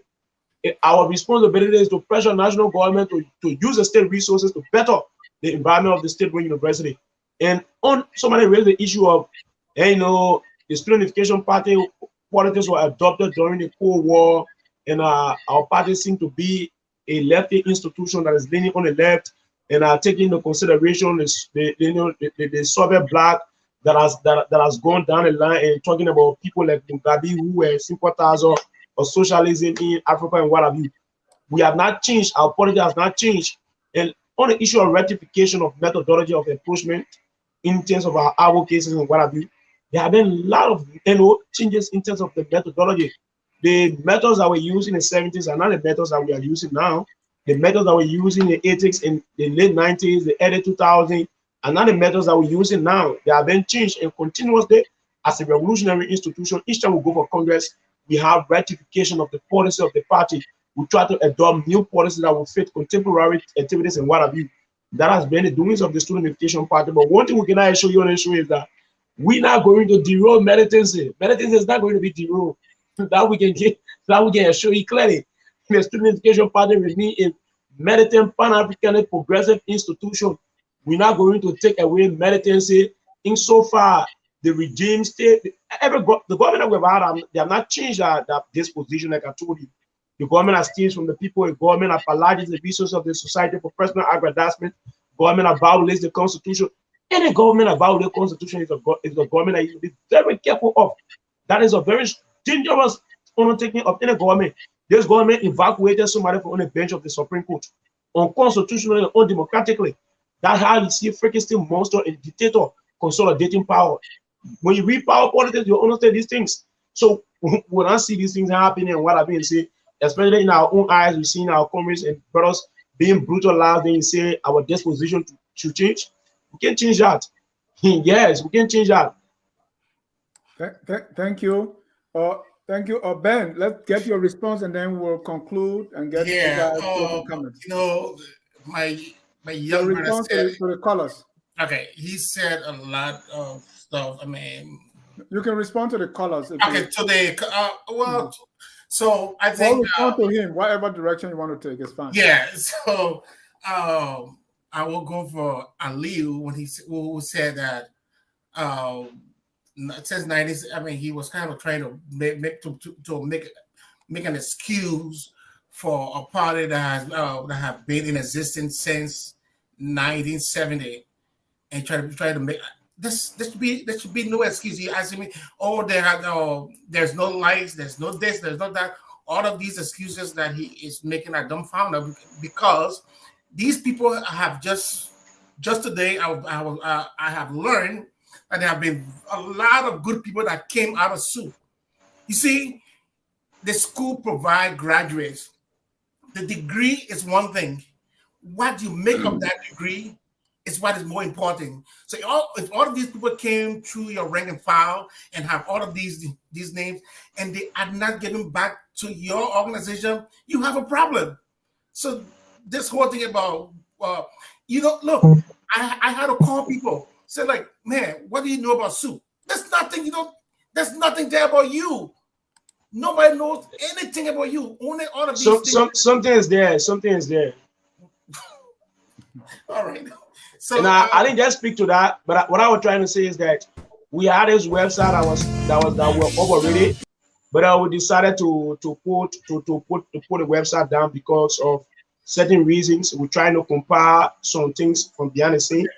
Our responsibility is to pressure national government to use the state resources to better the environment of the state university. And on somebody raised the issue of, the Unification party politics were adopted during the Cold War, and our party seemed to be a lefty institution that is leaning on the left and are taking into consideration the Soviet bloc that has gone down the line and talking about people like Mugabe who were sympathizers of socialism in Africa and what have you. We have not changed. Our politics has not changed. And on the issue of ratification of methodology of approachment in terms of our advocacies and what have you, there have been a lot of changes in terms of the methodology. The methods that were used in the 70s are not the methods that we are using now. The methods that were used in the 80s, in the late 90s, the early 2000s, are not the methods that we're using now. They have been changed, and continuously, as a revolutionary institution, each time we go for Congress, we have ratification of the policy of the party. We try to adopt new policies that will fit contemporary activities and what have you. That has been the doings of the Student Unification Party. But one thing we can assure you on the show is that we're not going to derail militancy. Militancy is not going to be derailed. That we can assure you clearly. The Student Education Party remains a militant Pan-African progressive institution we're not going to take away militancy. Insofar the regime state, the government that we've had, they have not changed that disposition, like I told you. The government steals from the people, the government ballages the resources of the society for personal aggrandizement, government violates the constitution. Any government that violates the constitution is a government that you be very careful of. That is a very dangerous undertaking of any government. This government evacuated somebody from on the bench of the Supreme Court unconstitutionally, undemocratically. That's how you see a freaking still monster and dictator consolidating power. When you read power politics, you understand these things. So when I see these things happening and what I've been saying, especially in our own eyes, we've seen our comrades and brothers being brutalized, then you say our disposition to change. We can change that. Yes, we can change that. Thank you. Thank you. Ben, let's get your response and then we'll conclude and get you guys comments. You know, my young response said, to the callers. Okay, he said a lot of stuff. I mean, you can respond to the callers. Okay, today, so I think respond to him, whatever direction you want to take is fine. Yeah, so I will go for Aliu when who said that since 90s. I mean, he was kind of trying to make an excuse for a party that have been in existence since 1970, and try to make this should be no excuse. You asking me, there's no lights, there's no this, there's no that. All of these excuses that he is making are dumbfounded because these people have just today I have learned that there have been a lot of good people that came out of SUP. You see, the school provide graduates. The degree is one thing. What you make of that degree is what is more important. So if all of these people came through your rank and file and have all of these names and they are not getting back to your organization, you have a problem. So this whole thing about, look, I had to call people, say like, man, what do you know about SUP? There's nothing, there's nothing there about you. Nobody knows anything about you. Only all of these things. Something is there. Something is there. All right. So and I didn't just speak to that, but what I was trying to say is that we had this website that was overrated, but we decided to put the website down because of certain reasons. We're trying to compare some things from behind the scene.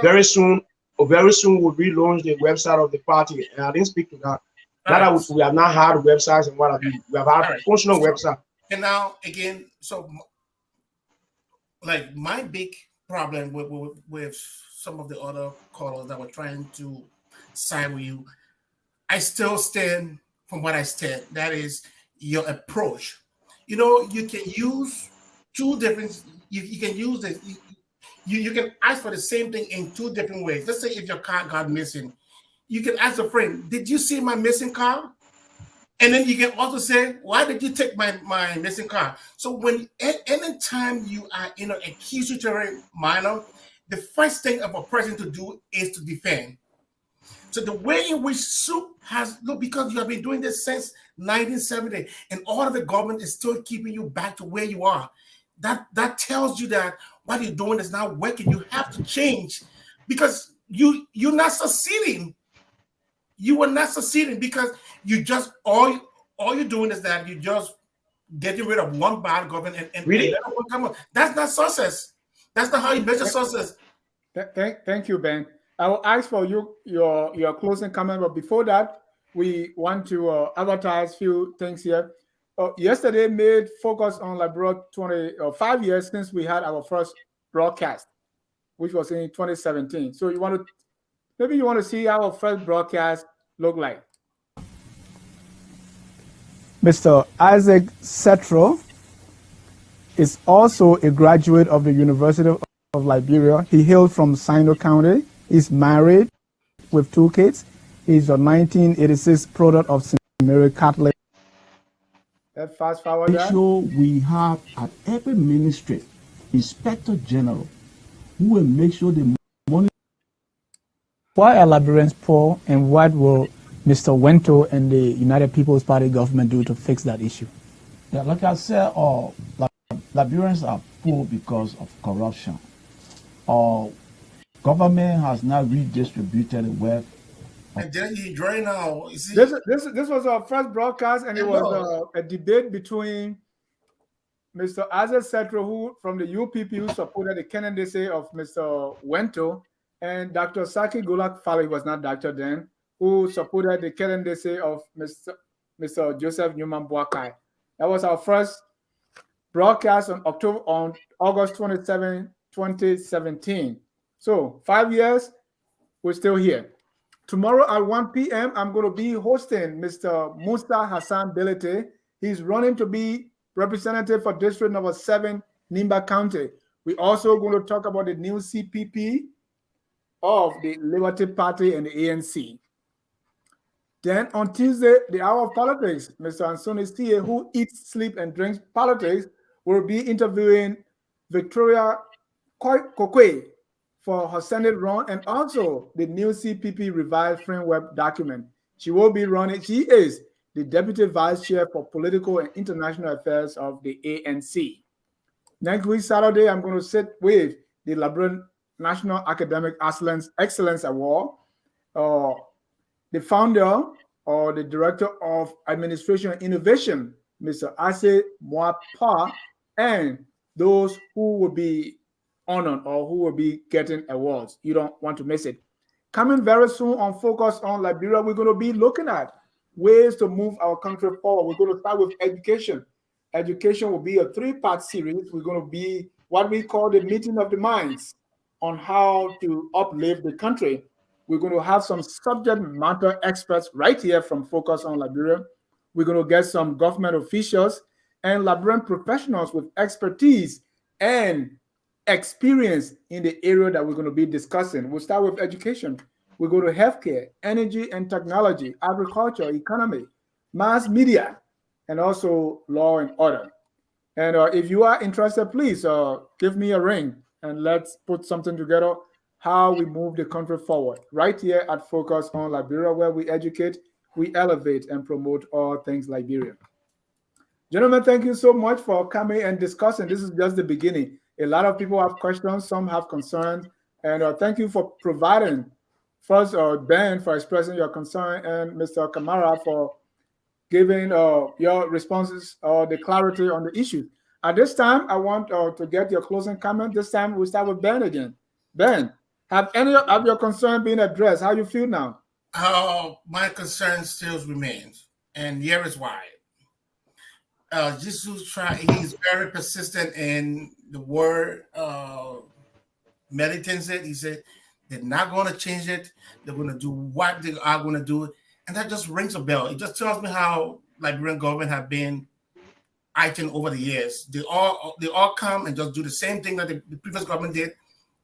Very soon we'll relaunch the website of the party, and I didn't speak to that. We have not had websites and what have you. We have had a functional website. And now again, so like my big problem with some of the other callers that were trying to side with you, I still stand from what I stand. That is your approach. You can use two different. You can use this. You can ask for the same thing in two different ways. Let's say if your car got missing, you can ask a friend, "Did you see my missing car?" And then you can also say, "Why did you take my missing car?" So when anytime you are in an accusatory manner, the first thing of a person to do is to defend. So the way in which SUP has because you have been doing this since 1970, and all of the government is still keeping you back to where you are. That tells you that what you're doing is not working. You have to change because you're not succeeding. You are not succeeding because you just all you're doing is that you just getting rid of one bad government and really? That's not success. That's not how you measure success. Thank you, Ben. I will ask for your closing comment, but before that, we want to advertise a few things here. Yesterday made focus on like 5 years since we had our first broadcast, which was in 2017. So you want to see our first broadcast look like. Mr. Isaac Setro is also a graduate of the University of Liberia. He hailed from Sino County. He's married with 2 kids. He's a 1986 product of St. Mary Catholic. Let's fast forward that. Sure, we have at every ministry inspector general who will make sure the money. Why are Liberians poor, and what will Mr. Wento and the United People's Party government do to fix that issue? Yeah, like I said, Liberians are poor because of corruption. Government has now redistributed the wealth. And then you enjoy now. You see, this was our first broadcast, and it was a debate between Mr. Azaz Setro, who from the UPP, who supported the candidacy of Mr. Wento, and Dr. Saki Gulak Fali, was not doctor then, who supported the candidacy of Mr. Joseph Newman Boakai. That was our first broadcast on August 27, 2017. So 5 years, we're still here. Tomorrow at 1 p.m., I'm going to be hosting Mr. Musa Hassan Belete. He's running to be representative for District Number 7, Nimba County. We're also going to talk about the new CPP of the Liberty Party and the ANC. Then on Tuesday, the hour of politics, Mr. Ansoni Sie, who eats, sleeps, and drinks politics, will be interviewing Victoria Kokwe for her Senate run and also the new CPP revised framework document. She will be running. She is the Deputy Vice Chair for Political and International Affairs of the ANC. Next week, Saturday, I'm going to sit with the Liberian National Academic Excellence Award. The founder or the Director of Administration and Innovation, Mr. Ase Mwapa, and those who will be honored or who will be getting awards. You don't want to miss it. Coming very soon on Focus on Liberia, we're going to be looking at ways to move our country forward. We're going to start with education. Education will be a 3-part series. We're going to be what we call the meeting of the minds on how to uplift the country. We're going to have some subject matter experts right here from Focus on Liberia. We're going to get some government officials and Liberian professionals with expertise and experience in the area that we're going to be discussing. We'll start with education. We go to healthcare, energy and technology, agriculture, economy, mass media, and also law and order. And if you are interested, please give me a ring and let's put something together how we move the country forward right here at Focus on Liberia, where we educate, we elevate, and promote all things Liberia. Gentlemen, thank you so much for coming and discussing. This is just the beginning. A lot of people have questions, some have concerns, and thank you for providing. First, Ben, for expressing your concern, and Mr. Kamara for giving your responses or the clarity on the issue. At this time, I want to get your closing comment. This time, we'll start with Ben again. Ben, have any of your concerns been addressed? How you feel now? My concern still remains, and here is why. Jusu he's very persistent in the word militancy. He said they're not going to change it. They're going to do what they are going to do. And that just rings a bell. It just tells me how Liberian government have been acting over the years. They all come and just do the same thing that the previous government did,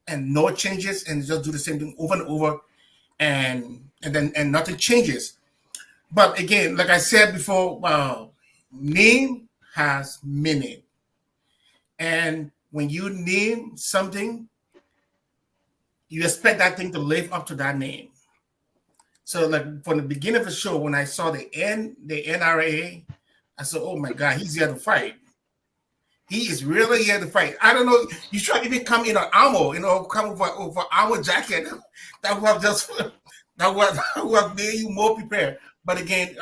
and no changes, and just do the same thing over and over, and nothing changes. But again, like I said before, name has meaning. And when you name something, you expect that thing to live up to that name. So like from the beginning of the show, when I saw the NRA, I said, oh my God, he's here to fight. He is really here to fight. I don't know. You try to even come in an armor, come over armor jacket. That would have made you more prepared. But again,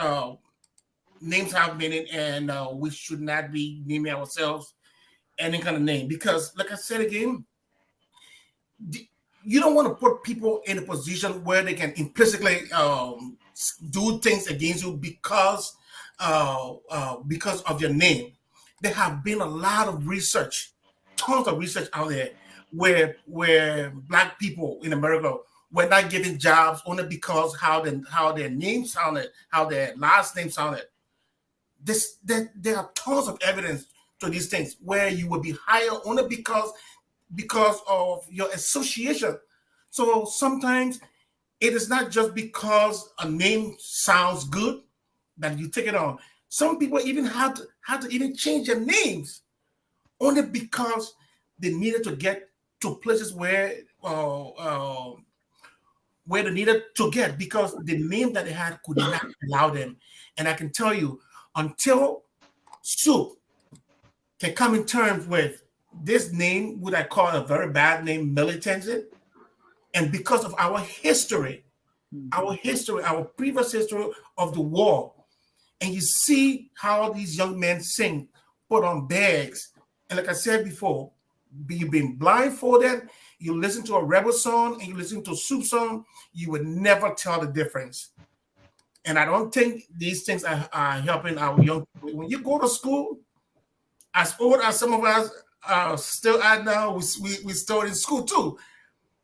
names have meaning, and we should not be naming ourselves any kind of name, because, like I said again, you don't want to put people in a position where they can implicitly do things against you because of your name. There have been a lot of research, tons of research out there where Black people in America were not given jobs only because how their name sounded, how their last name sounded. There are tons of evidence to these things where you will be hired only because of your association. So sometimes it is not just because a name sounds good that you take it on. Some people even had to even change their names only because they needed to get to places where they needed to get, because the name that they had could not allow them. And I can tell you, until SUP can come in terms with this name, what I call a very bad name, militancy, And because of our history, our previous history of the war, and you see how these young men sing, put on bags. And like I said before, you've been blindfolded, you listen to a rebel song and you listen to a SUP song, you would never tell the difference. And I don't think these things are helping our young people. When you go to school, as old as some of us are still at now, we still in school too.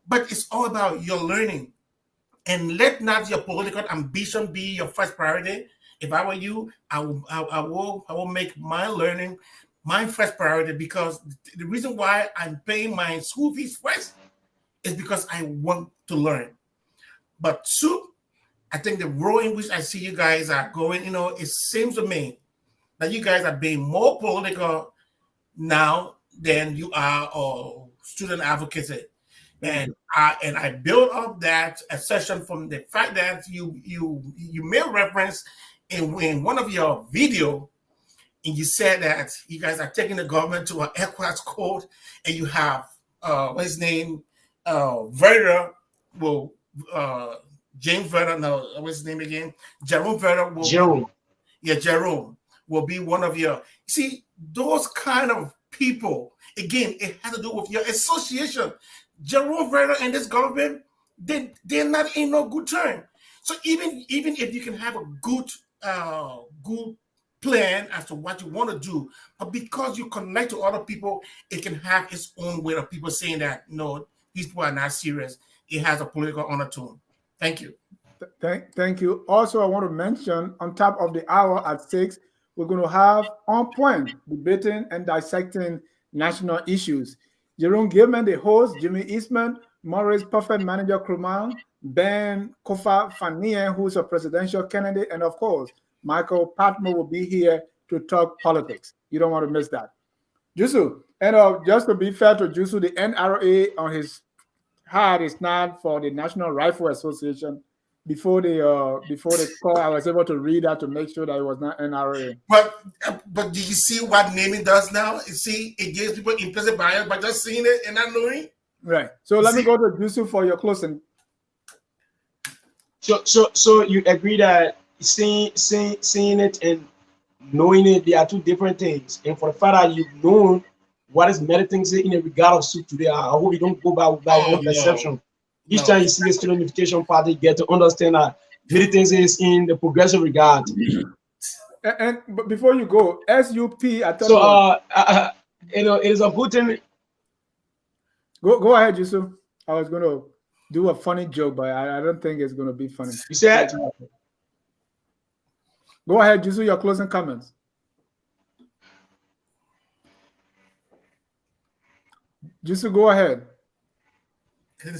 But it's all about your learning. And let not your political ambition be your first priority. If I were you, I will make my learning my first priority, because the reason why I'm paying my school fees first is because I want to learn. But SUP, I think the role in which I see you guys are going, it seems to me that you guys are being more political now than you are student advocacy. And I built up that assertion from the fact that you made reference in one of your video, and you said that you guys are taking the government to an ECOWAS code, and you have what's his name, Verder will James Verder, no, what's his name again? Jerome Verder will Jerome will be one of your, see, those kind of people, again, it has to do with your association. Jerome Verder and this government, they're not in no good term. So even if you can have a good plan as to what you want to do, but because you connect to other people, it can have its own way of people saying that no, these people are not serious. It has a political undertone. Thank you. Thank you. Also, I want to mention on top of the hour at 6, we're going to have On Point, debating and dissecting national issues. Jerome Gilman, the host, Jimmy Eastman, Maurice Perfect Manager Kruman, Ben Kofa Fanien, who's a presidential candidate, and of course, Michael Patmo will be here to talk politics. You don't want to miss that. Jusu, and just to be fair to Jusu, the NRA on his heart is not for the National Rifle Association. Before the call, I was able to read that to make sure that it was not NRA. But do you see what naming does now? You see, it gives people implicit bias by just seeing it and not knowing. Right. So let me go to Jusu for your closing. So you agree that seeing it and knowing it, they are two different things. And for the fact that you've known what is militancy in a regard of SUP today, I hope you don't go by one perception. Each time you see the Student Unification Party, get to understand that militancy is in the progressive regard. But before you go, SUP, it is a good thing. Go ahead, Yusuf. I was going to do a funny joke, but I don't think it's going to be funny. You said? Go ahead, Yusuf, your closing comments. Yusuf, go ahead. I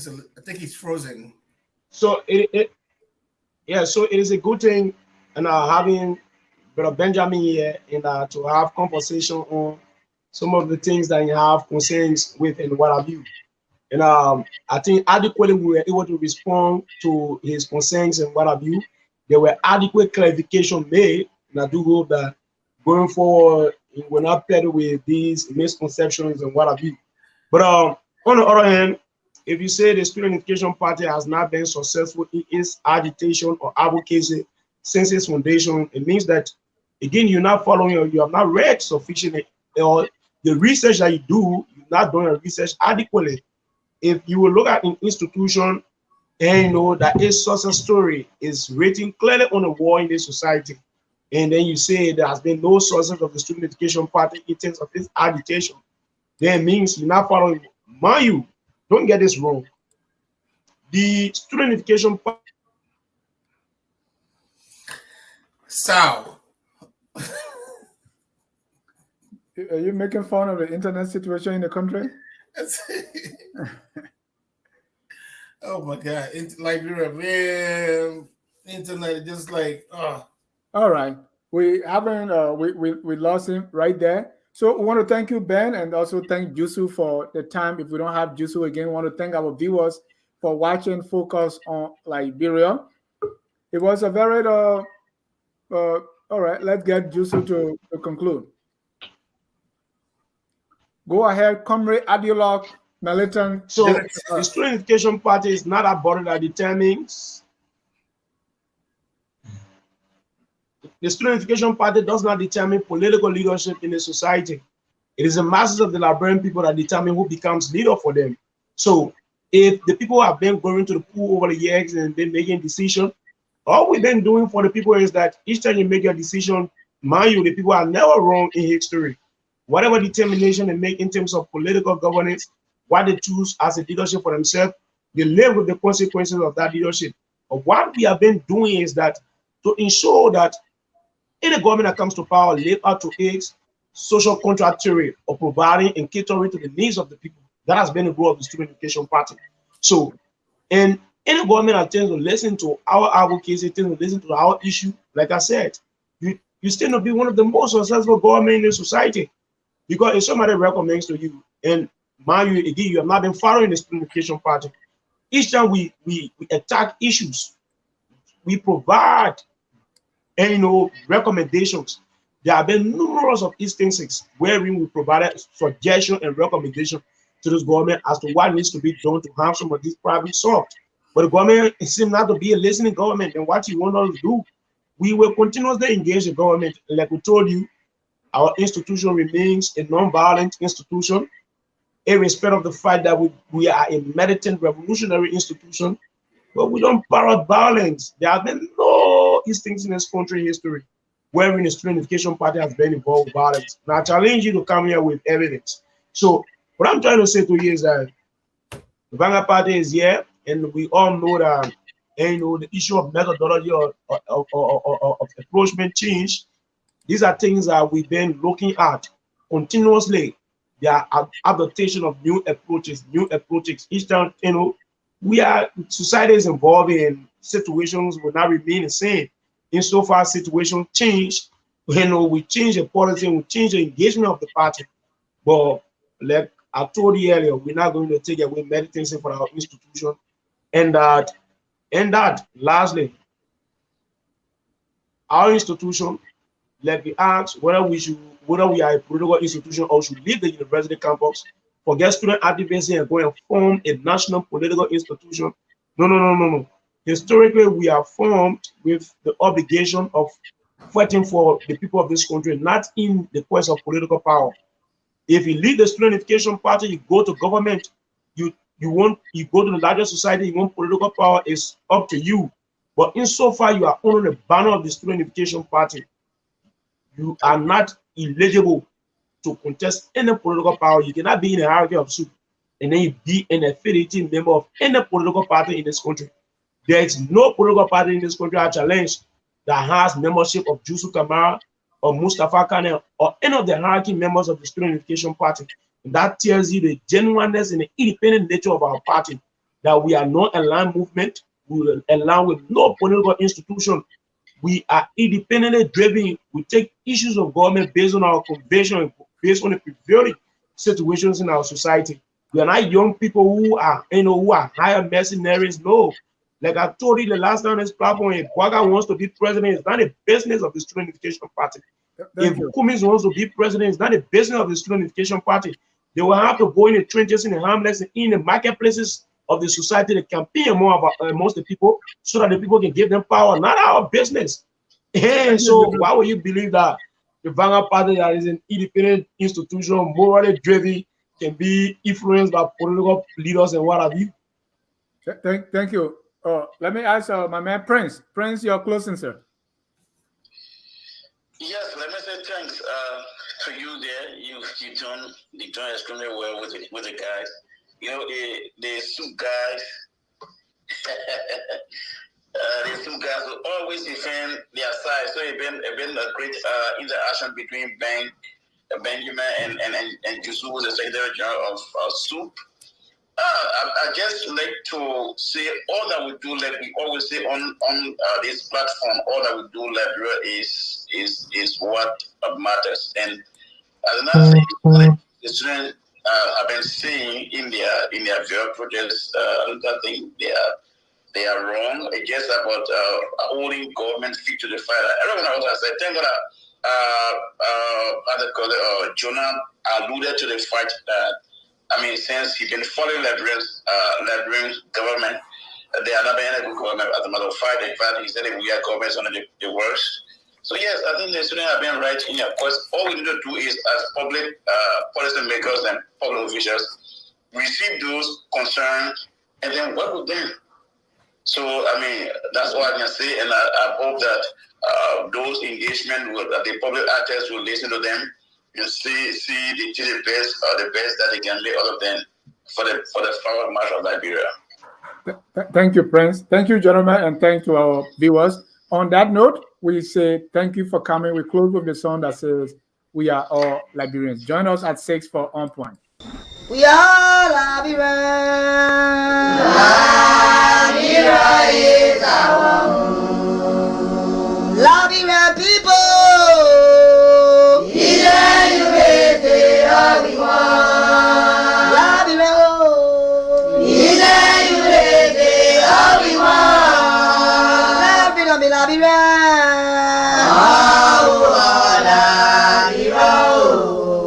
think he's frozen. So it is a good thing, and having Brother Benjamin here and to have conversation on some of the things that you have concerns with and what have you. And I think adequately we were able to respond to his concerns and what have you. There were adequate clarification made, and I do hope that going forward it will not peddle with these misconceptions and what have you. But on the other hand, if you say the Student Unification Party has not been successful in its agitation or advocacy since its foundation, it means that, again, you're not following or you have not read sufficiently, or the research that you do, you're not doing the research adequately. If you will look at an institution and you know that its success story is written clearly on the wall in this society, and then you say there has been no success of the Student Education Party in terms of its agitation, then it means you're not following. Mind you, don't get this wrong. The Student Education Party. So, are you making fun of the internet situation in the country? Oh my God! Like Europe, man, internet just like. All right, we haven't. We lost him right there. So we want to thank you, Ben, and also thank Jusu for the time. If we don't have Jusu again, we want to thank our viewers for watching Focus on Liberia. It was a very all right, let's get Jusu to conclude. Go ahead, Comrade Adiolok militant. So the Student Unification Party is not a body that determines. The Student Unification Party does not determine political leadership in a society. It is the masses of the Liberian people that determine who becomes leader for them. So if the people have been going to the pool over the years and been making decisions, all we've been doing for the people is that each time you make your decision, mind you, the people are never wrong in history. Whatever determination they make in terms of political governance, what they choose as a leadership for themselves, they live with the consequences of that leadership. But what we have been doing is that to ensure that any government that comes to power live up to its social contract theory of providing and catering to the needs of the people. That has been the goal of the Student Unification Party. So, and any government that tends to listen to our advocacy, tends to listen to our issue, like I said, you still not be one of the most successful government in the society. Because if somebody recommends to you, and mind you, again, you have not been following the Student Unification Party, each time we attack issues, we provide recommendations. There have been numerous of instances wherein we provided suggestion and recommendation to this government as to what needs to be done to have some of these problems solved. But the government seems not to be a listening government, and what you want us to do, we will continuously engage the government. Like we told you, our institution remains a non-violent institution, irrespective of the fact that we are a militant revolutionary institution, but we don't parrot violence. There have been no instances in this country history wherein the Student Unification Party has been involved with violence. Now, I challenge you to come here with evidence. So, what I'm trying to say to you is that the Vanguard Party is here, and we all know that the issue of methodology or approachment change. These are things that we've been looking at continuously. There are adaptation of new approaches. Each time, society is involved in situations will not remain the same. Insofar situations change, we change the policy, we change the engagement of the party. But like I told you earlier, we're not going to take away militancy from our institution. And that, lastly, our institution, let me ask whether we are a political institution or should leave the university campus, forget student activism and go and form a national political institution. No. Historically, we are formed with the obligation of fighting for the people of this country, not in the quest of political power. If you lead the Student Unification Party, you go to government, you go to the larger society, you want political power, is up to you. But insofar you are under the banner of the Student Unification Party, you are not eligible to contest any political power. You cannot be in a hierarchy of SUP and then you be an affiliated member of any political party in this country. There is no political party in this country I challenge that has membership of Jusu Kamara or Mustafa Kane or any of the hierarchy members of the Student Unification Party. And that tells you the genuineness and the independent nature of our party, that we are not a land movement, we will align with no political institution. We are independently driven. We take issues of government based on our conviction, based on the prevailing situations in our society. We are not young people who are hired mercenaries. No. Like I told you the last time on this platform, if Waga wants to be president, it's not a business of the Student Unification Party. If Kumis wants to be president, it's not a business of the Student Unification Party. They will have to go in the trenches, in the hamlets, in the marketplaces of the society to campaign more about amongst the people so that the people can give them power, not our business. And so why would you believe that the Vanguard Party that is an independent institution, morally driven, can be influenced by political leaders and what have you? Thank you. Let me ask my man Prince. Prince, your closing, sir. Yes, let me say thanks to you there. You done extremely well with the guys. The SUP guys. The SUP guys will always defend their side. So it's been a great interaction between Benjamin and Jusu, the Secretary General of SUP. I just like to say all that we do, like we always say on this platform, all that we do, Liberia, is what matters. And as another thing, the students have been saying in their various projects, I think they are wrong. It's just about holding government feet to the fire. Everyone else has said, thank God, Jonah alluded to the fact that I mean, since he's been following Liberian's government, they are not being a good government. As a matter of fact, he said we are governments on the worst. So yes, I think the students have been right in here. Of course, all we need to do is, as public policy makers and public officials, receive those concerns and then work with them. So, I mean, that's all I can say, and I hope that those engagement with the public actors will listen to them and see the best that they can lay out of them for the forward march of Liberia. Thank you, Prince. Thank you, gentlemen, and thank to our viewers. On that note, we say thank you for coming. We close with the song that says, "We are all Liberians." Join us at 6 for On Point. We are Liberians. Liberia is our home. Liberian people. Either you raise it or we want. Liberia, oh. Either you raise it or we want. Liberia, Liberia. Oh.